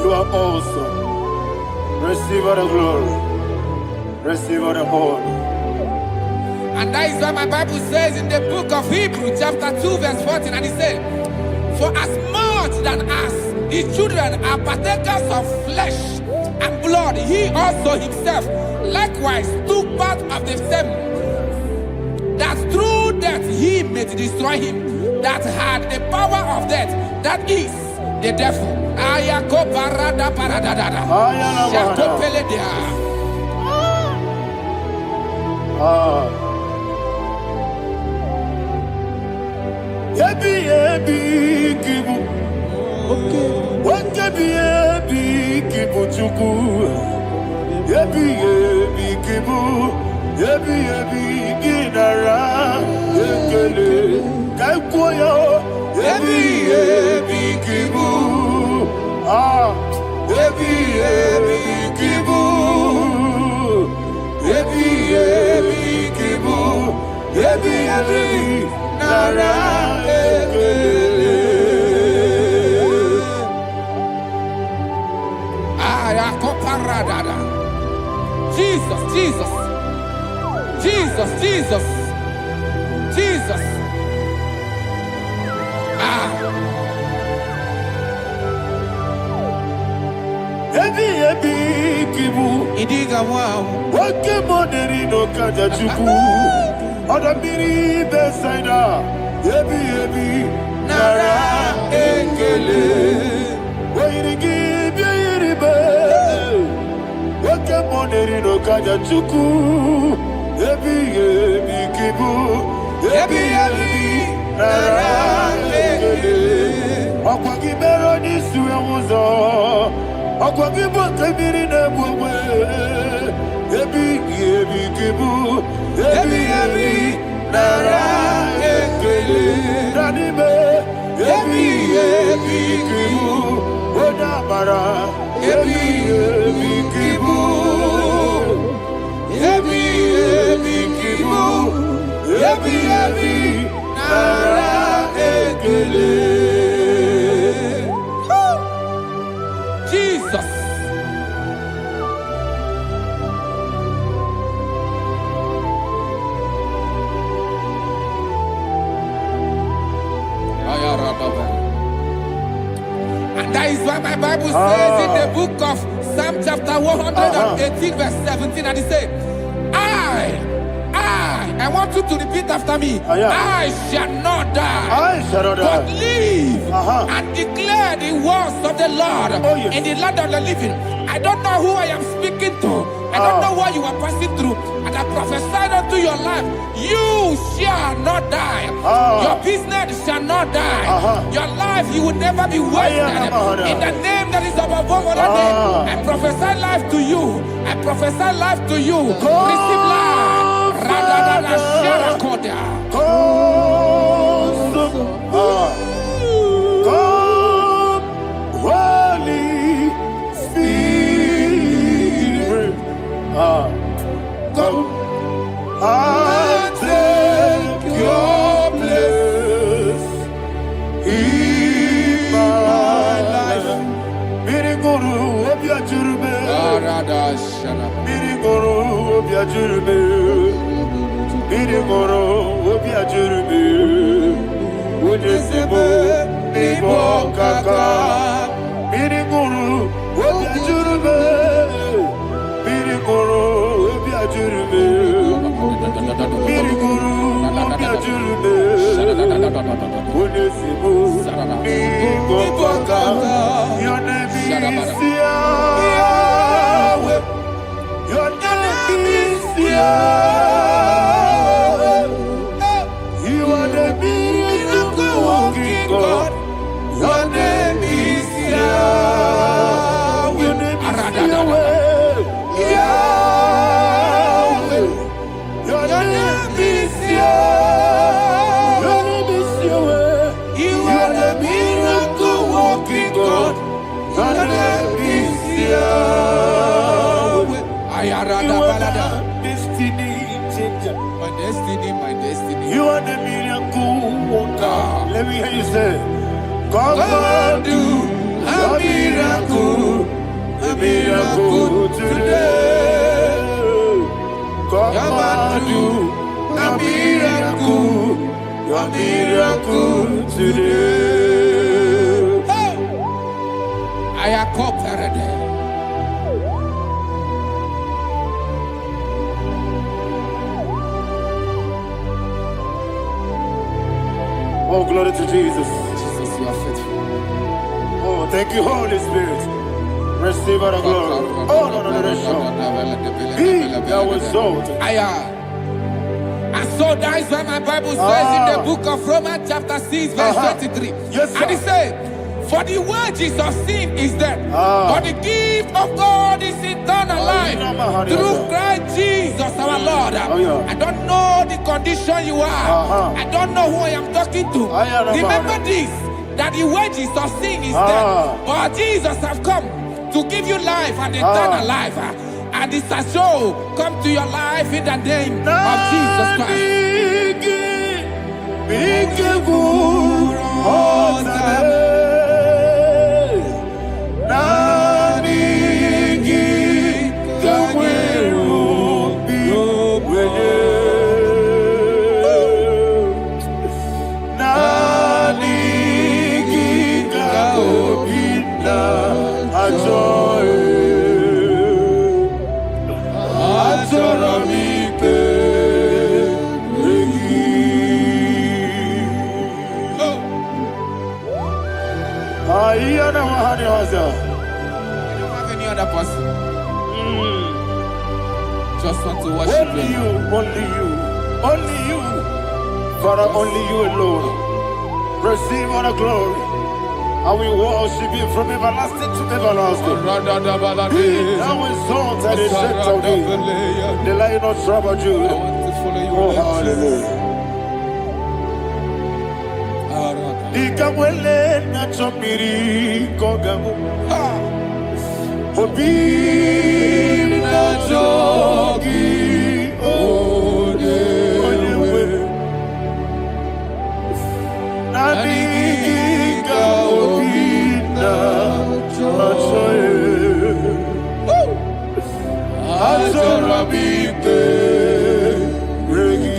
You are awesome. Receive all the glory. Receive all the honor. And that is what my Bible says in the book of Hebrews chapter 2 verse 14. And it said, for as much than us, the children are partakers of flesh and blood, he also himself likewise took part of the same, that through death he may destroy him that had the power of death, that is the devil. Ayako parada paradadada. Shakopeledea. Yebi yebi kibu. Yebi yebi kibu chuku. Yebi yebi kibu. Yebi yebi ginara ekele. Kaikoyo. Yebi yebi kibu. Yebi yebi kibu. Yebi yebi kibu. Yebi yebi nara ekele. Ayakoparadada. Jesus, Jesus, Jesus, Jesus, Jesus. Yebi yebi kibu. Idiga wow. Wake moneri no kaja chuku. Odamiri besaida. Yebi yebi nara ekele. Wait to give you moneri no kaja chuku. Ebi kibu. Ebi nara ekele. Okwa kibero ni suwe muzo. Okwa kibo kebiri ne bwewe. Ebi kibu. Ebi nara ekele. Nanibe. Ebi kibu. Odabara. Ebi kibu. Ebi kibu. Ebi nara ekele. Jesus. And that is why my Bible says in the book of Psalm chapter 118 verse 17, and it says, I want you to repeat after me. I shall not die, but live and declare the words of the Lord in the land of the living. I don't know who I am speaking to. I don't know what you are passing through. And I prophesy unto your life, you shall not die. Your business shall not die. Your life, you will never be wasted. In the name that is above all other name, I prophesy life to you. I prophesy life to you. Receive life. Radadada Sharakoda. Come, Holy Spirit. Come and take your place in my life. Miriguru obiajurube. Miriguru obiajurube. Miriguru obiajurube. Ujesibo nibo kaka. Miriguru obiajurube. Miriguru obiajurube. Miriguru obiajurube. Ujesibo nibo kaka. Your name is Yahweh. Your name is Yahweh. You are the miracle working God. Your name is Yahweh. Your name is Yahweh. Yahweh. Your name is Yahweh. Your name is Yahweh. You are the miracle working God. Your name is Yahweh. You are the destiny changer. My destiny. You are the miracle worker. Let me hear you say, come and do a miracle today. Come and do a miracle today. I am cooperative. Oh, glory to Jesus. Jesus, you are faithful. Oh, thank you, Holy Spirit. Receive our glory. Oh, no. Be thou exalted. And so that is why my Bible says in the book of Romans chapter 6 verse 23. Yes, sir. And it says, for the wages of sin is death, but the gift of God is eternal life through Christ Jesus our Lord. I don't know the condition you are. I don't know who I am talking to. Remember this, that the wages of sin is death, but Jesus has come to give you life and eternal life. And this shall show come to your life in the name of Jesus Christ. You don't have any other person. Just want to worship Only you. you, only you, only you. Father, only you alone. Receive all the glory. I will worship you from everlasting to everlasting. Be thou exalted and set of thee. The Lion of tribe of I Judah. want to follow you. Oh, hallelujah. Ikamwele na chomiri kogamu. Obi na jogi onewe. Nadiga obi na choye. Azorabite regi.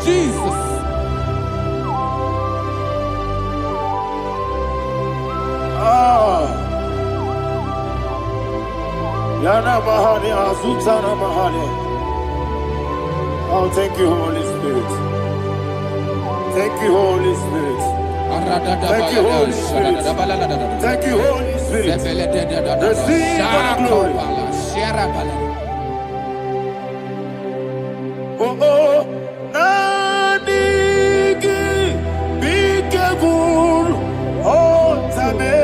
Jesus. Yana Mahani Azutana Mahani. Oh, thank you, Holy Spirit. Thank you, Holy Spirit. Thank you, Holy Spirit. Thank you, Holy Spirit. Receive all the glory. Oh, oh, Nadigi, Bigagul, oh, Tame.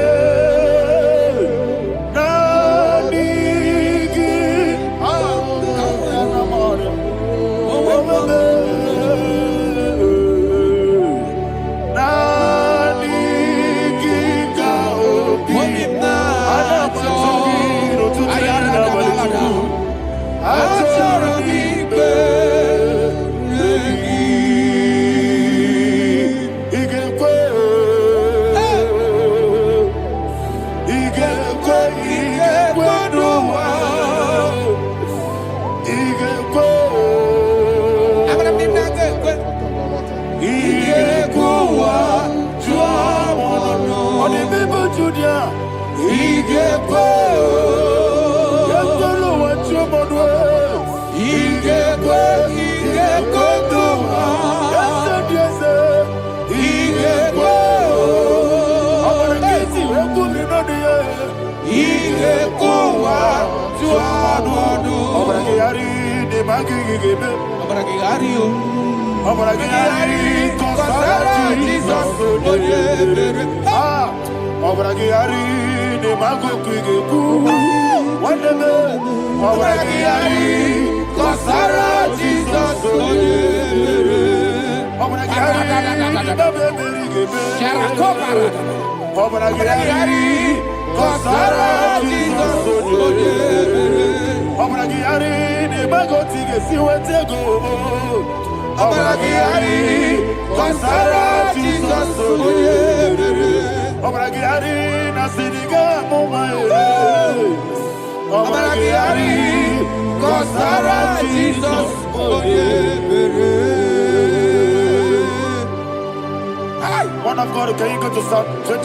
One of God, can you go to Psalm 23?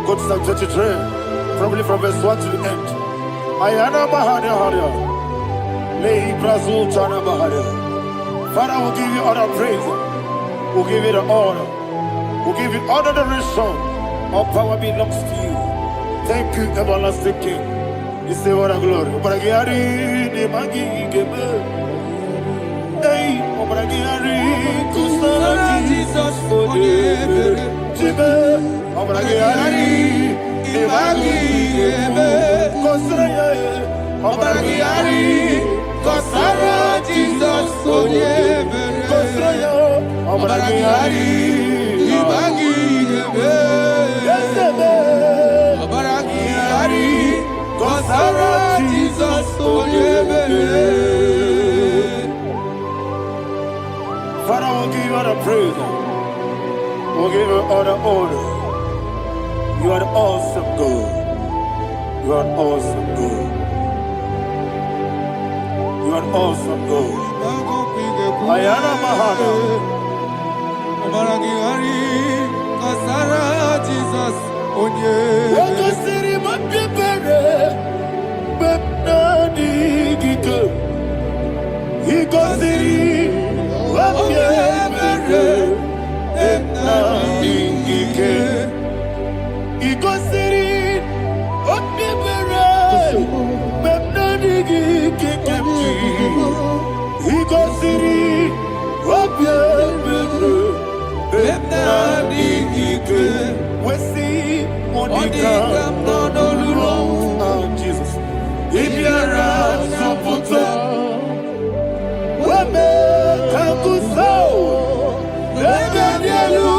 Go to Psalm 23, probably from verse 1 to the end. Ayana Mahania Haria. Lay Brazil Chana Mahania. Father, we'll give you all the praise. We'll give you the honor. We'll give you all the adoration. All power belongs to you. Thank you, everlasting King. Receive all the glory. Obragiari ni magi gebe. Hey, obragiari kusara Jesus forever. Jibe, obragiari ni magi gebe. Kusara ye, obragiari kusara Jesus forever. Kusara ye, obragiari ni magi gebe. Yesebe, obragiari. Kusara Jesus forever. Father, we'll give you all the praise. We'll give you all the honor. You are awesome God. You are awesome God. You are awesome God. Ayana Mahana. Kusara Jesus Jesus. If you are so Wame Kanguso, Ebedielu,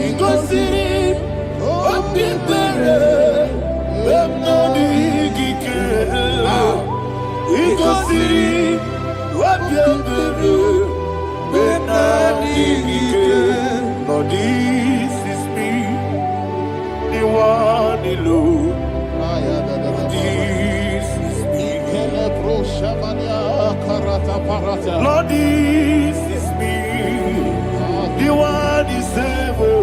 Igosiri, Opipere, Bemnodi Gike, Igosiri, Opipere, Bemnodi Gike. Lord, this is me, the one alone. This is me. Lord, this is me. The one is ever.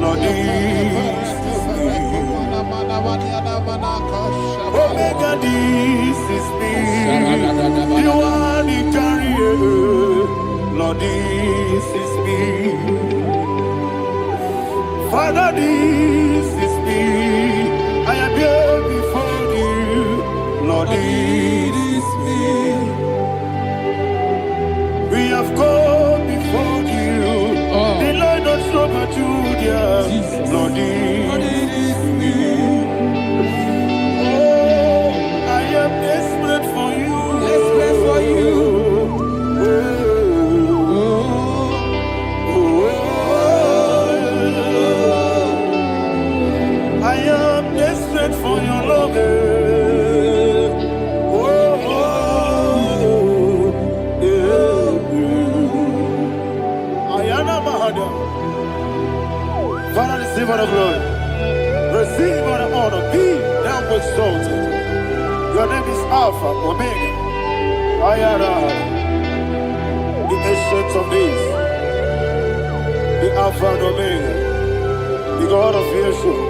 Lord, this is me. Omega, this is me. The one in carrier. Lord, this is me. Father, this is me. I am here before you. Lord, this is me. We have come before you. The Lord of Super Judah. Lord, this is me. Oh, I am desperate for you. Desperate for you. I am desperate for your love. Father, receive all the glory. Receive all the honor. Be thou exalted. Your name is Alpha, Omega. Ayara, the ancient of days. The Alpha and Omega. The God of Yeshua.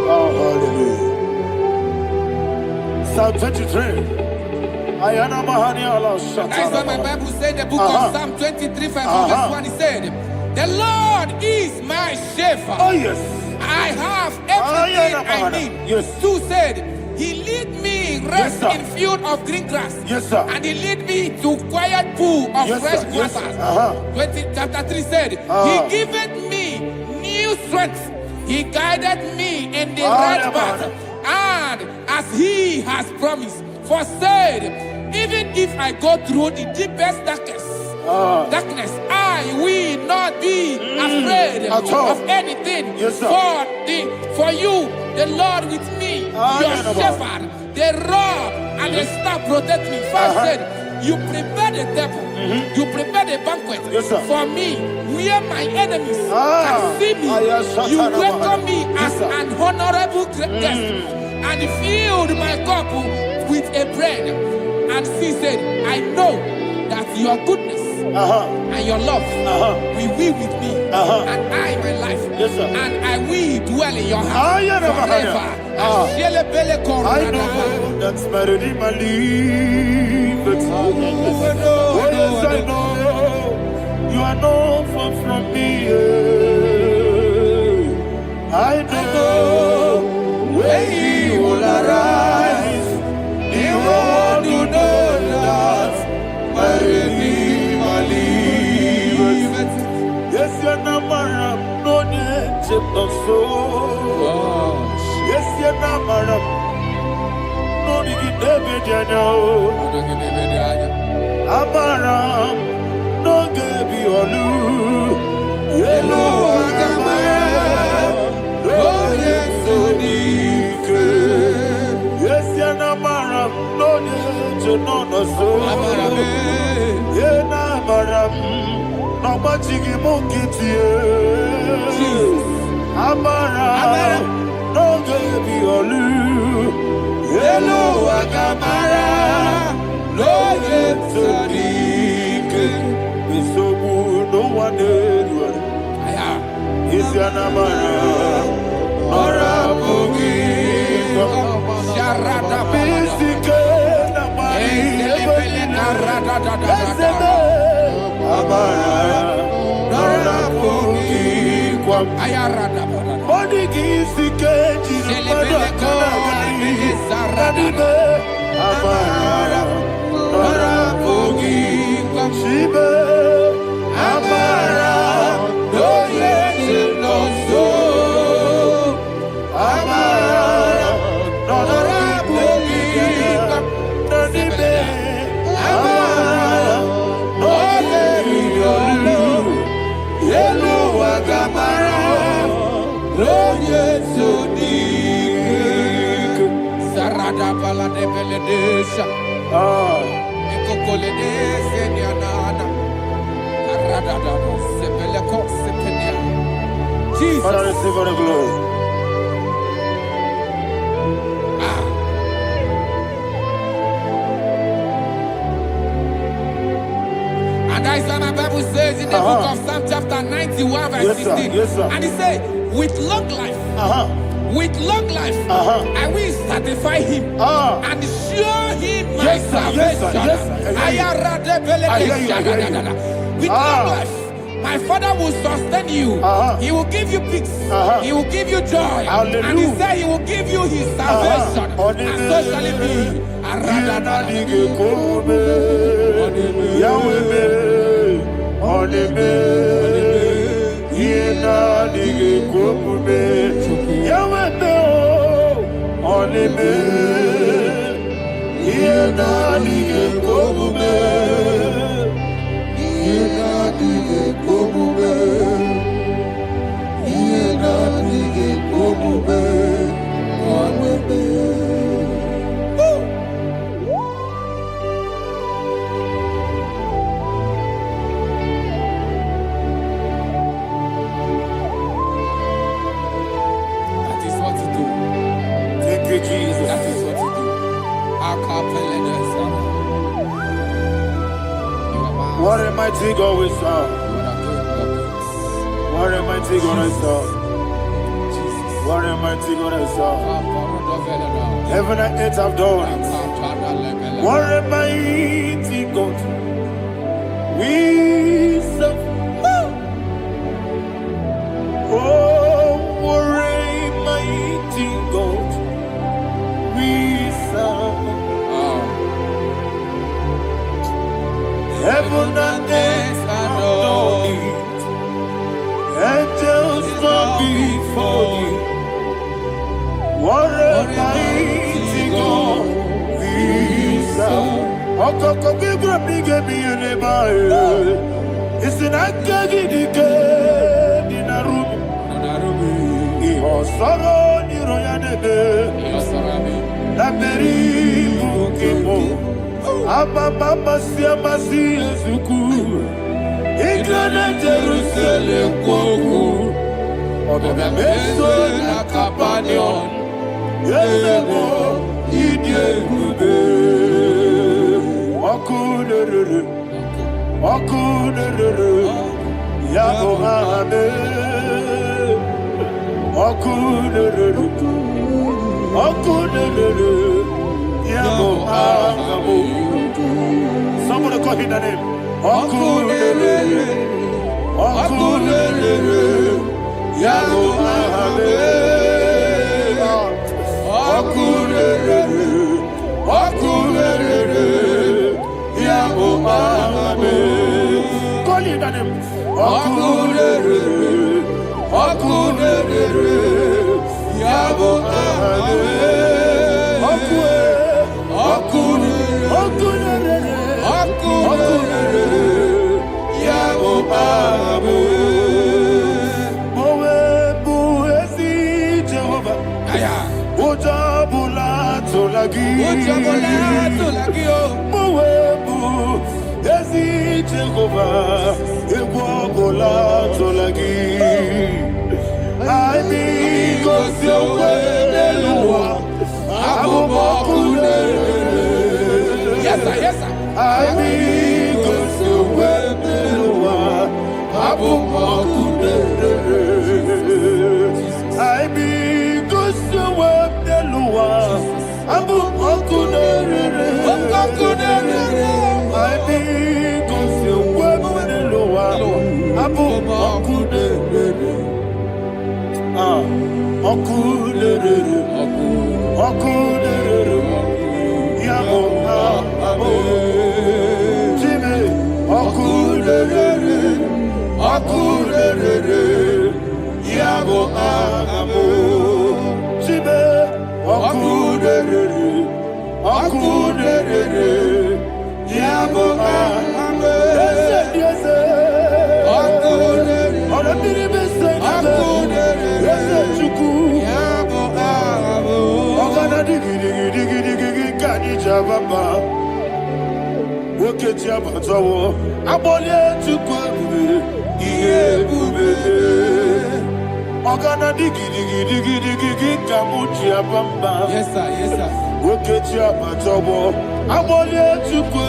Oh, hallelujah. Psalm 23. Ayana Mahani Allah Shatana. That's why my Bible said the book of Psalm 23, 5, verse 1, he said, the Lord is my shepherd. Oh, yes. I have everything I need. Yes. 2 said, he lead me rest Yes, in field of green grass. Yes, sir. And he lead me to quiet pool of Yes, fresh sir. Yes, waters. sir. Chapter 3 said, he giveth me new strength. He guided me in the right path. And as he has promised, for said, even if I go through the deepest darkness, I will not be afraid of anything. Yes, sir. For you, the Lord with me, your shepherd, the rod and the staff protect me. First said, you prepare the table, you prepare the banquet for me, where my enemies can see me. You welcome me as an honorable guest, and filled my cup with a bread. And she said, I know that your goodness and your love will be with me, and I, my life, and I will dwell in your house forever. I know that's better than my life. Oh, yes, I know you are not far from me. I know. Yanamaram, no need to so. Yes, Yanamaram, no need to David, Amaram, no Gaby Olu, Yellow Agamara, oh yes, so deep. Yes, Yanamaram, no need to know so. Yanamaram. Amachigi mokiti Amara no gebi olu Hello agamara no yetodike Bisobu no one edward Isianamara Nora Bogi Sharada Bisike Namari Amara Nora Bogi Kwam Ayarada Bodigi Sikeji Sarada Amara Nora Bogi Kwam Shibe Amara no so Amara Nora Bogi Kwam Nadibe Amara Hello, Agamara, Roye Sodik, Sarada Balade Beledesha, Ecocolede, Seniana, Arada, Sepeleco, Sepenia. Jesus, Father, receive the glory. And that's what my Bible says in the book of Psalm chapter 91 verse 16. Yes, sir. And he said, with long life, I will satisfy him and show him my salvation. With long life, my Father will sustain you. He will give you peace. He will give you joy. Hallelujah. And he said he will give you his salvation. And so shall it be. What a mighty God we serve. What a mighty God I serve. What a mighty God I serve. Heaven and earth have done it. What a mighty God we serve. Oh, what a mighty God we serve. Heaven and earth adore it. Angels bow before you. What a mighty God we serve. Okoko bibra bige bi uneba. It's an akagi dike dinarubi. Iho soro ni royanebe. La beri bukipo. Ababa siamasi ezuku Igrana Jerusalem kwoku Obebe meso na kapanion Yelebo idye gube Wakunerere Yabo hame Wakunerere Yabo hame. Somebody call him the name. Wakunerere Yabo hame. Wakunerere Yabo hame. Call him the name. Wakunerere Baba, Equabola Tolagi. I mean, because you're well, Yes, sir. Yes, sir. I mean, because you're well, I mean, because you're well, Yes, sir. Yes, sir. Woketia Batobo, Abolia Tukwe,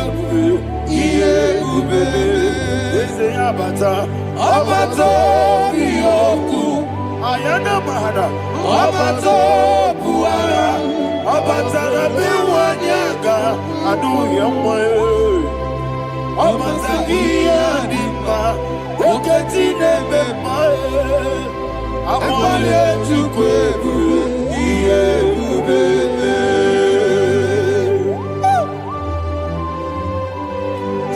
Ube, Abata, Abato, Yoku, Ayana Mahana, Abato, Buara, Abata, Biwanyaga, Adu Yamwe, Abata, Iadima, Woketine Bemae, Abolia Tukwe, Ube.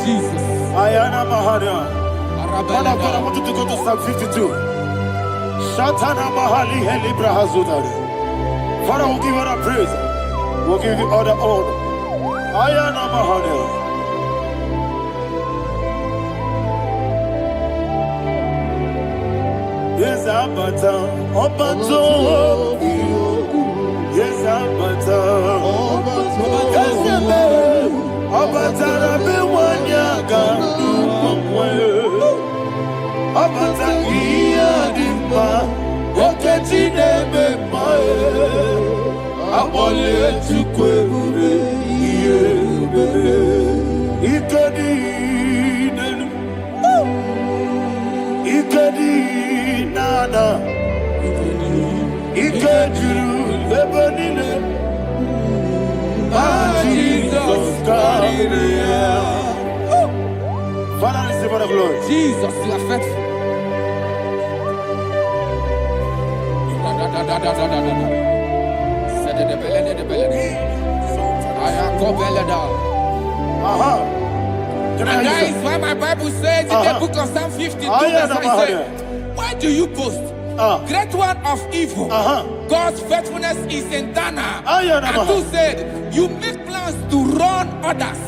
Jesus. Ayana Mahana. Father, I want you to go to Psalm 52. Shatana Mahali Helibra Hazudari. Father, we'll give you all the praise. We'll give you all the honor. Ayana Mahana. Yes, Abata. Obato. Yes, Abata. Yes, Abata Biwanyaga Abata Iadimba Oketine Bemae Abole Tukwe Ikadi Nana Ikadiru Lebanine Jesus God. Father, receive all the glory. Jesus, you are faithful. Can And I that hear is why my Bible says in the book of Psalm 52, verse 9, says, why do you boast? Great one of evil. God's faithfulness is eternal. And who said, you make plans to run others.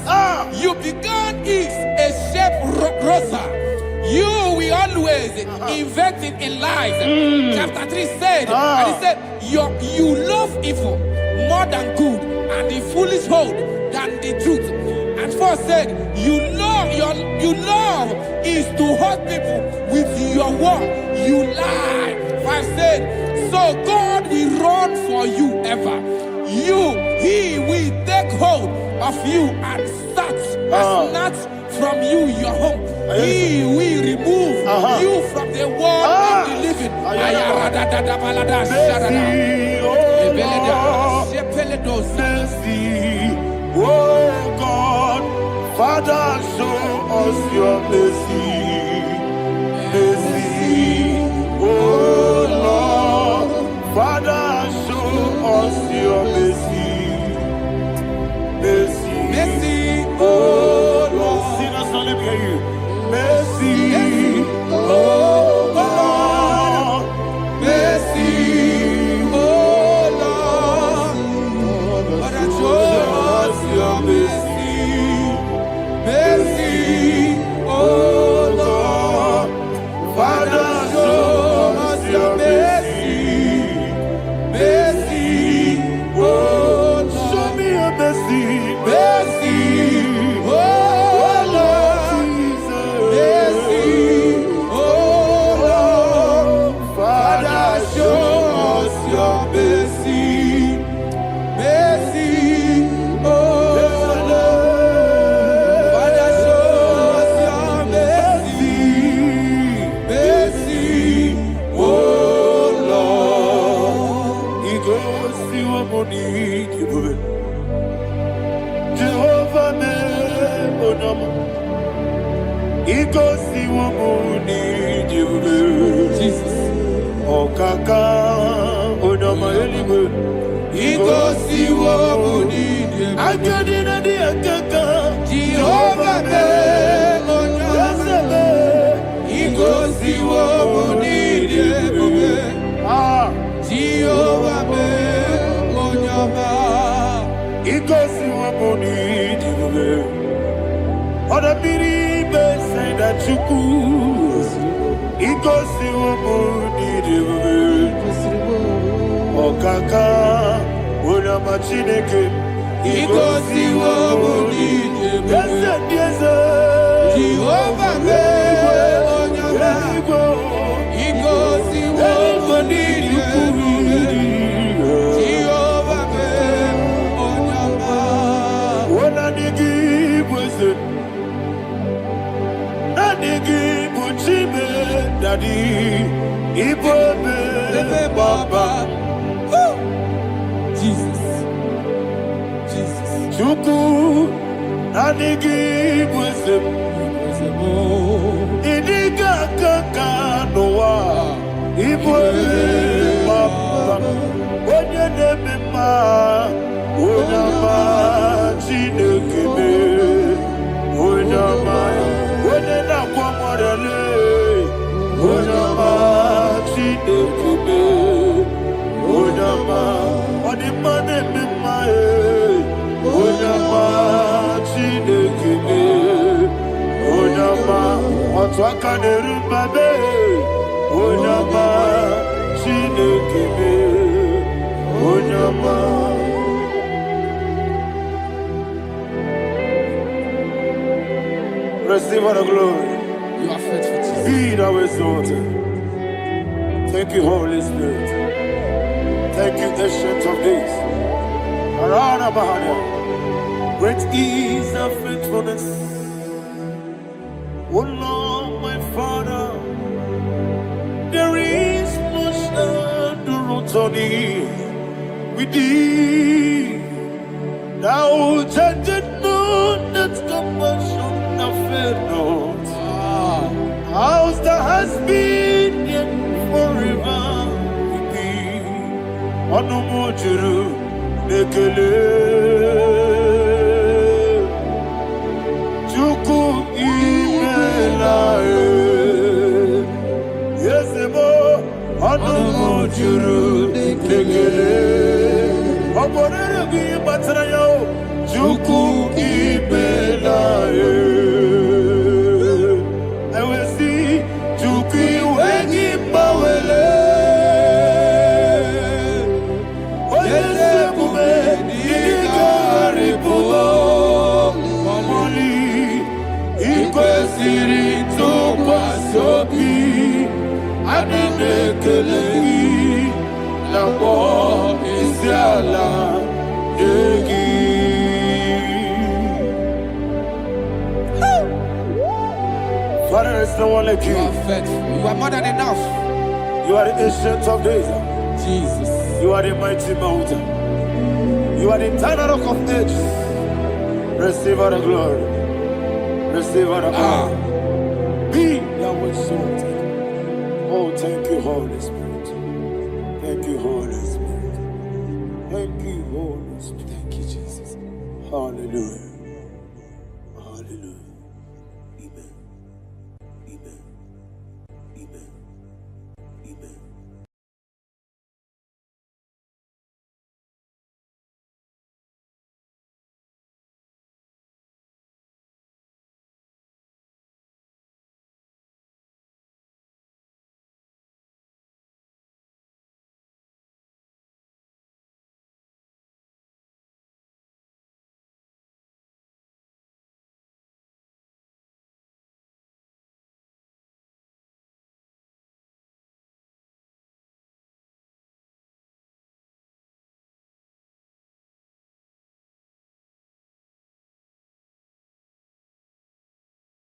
You began is a shape rosa. You will always invent it in lies. Chapter 3 said, and he said, you love evil more than good, and the foolish hold than the truth. And 4 said, you love is to hurt people with your word. You lie. 5 said, so God will run for you ever. He will take hold of you and snatch from you your home. He will remove you from the world of the living. Oh God, Father, show us your mercy. Oh Lord, Father, show us your mercy. Oh Lord, sinners, let me hear you. Mercy. Oh Lord, mercy. Oh Lord, Father, show us your mercy. Oh Womuni, Jehovah me Onama. Ikosi Womuni, Jesus. Okaka Onama Eliwe. Ikosi Womuni, Akadina di Akaka. Jehovah me Onama. Ikosi Womuni, Jehovah me Onama. Ikosi Womuni, Oda biri be say that you could. Ikosi Womuni, Okaka Onama Chineke. Ikosi Womuni, Jehovah me Onama. Ikosi Womuni, Jehovah me Onama. Wona digi bwese na digi buchime dadi ibobe baba Jesus. Jesus. chuku na digi bwese idiga kaka noa ibobe baba onye nebe ma Onama Chineke me Onama Onye na-akwa mwarele Onama Chineke me Onama Ọdịmma na-eme mma Onama Chineke me Onama Otu aka na-eru mbabe Onama Chineke me Onama Receive all the glory. You are faithful, Jesus. Be thou exalted. Thank you, Holy Spirit. Thank you, Ancient of Days. Arana Bahania. Great is thy faithfulness. O Lord, my Father, there is much endurance on thee. With thee, thou judgest not that compassion. Not. Ours that has been yet forever with thee. Onumujuru nekele Chuku imela Yesebo Onumujuru nekele Oborere gi batara yo Chuku imela Father, there's no one like you. You are faithful. You are more than enough. You are the ancient of days. Jesus. You are the mighty mountain. You are the eternal rock of ages. Receive all the glory. Receive all the honor. Be thou exalted. Oh, thank you, Holy Spirit. Thank you, Holy Spirit. Thank you, Holy Spirit. Thank you, Jesus. Hallelujah.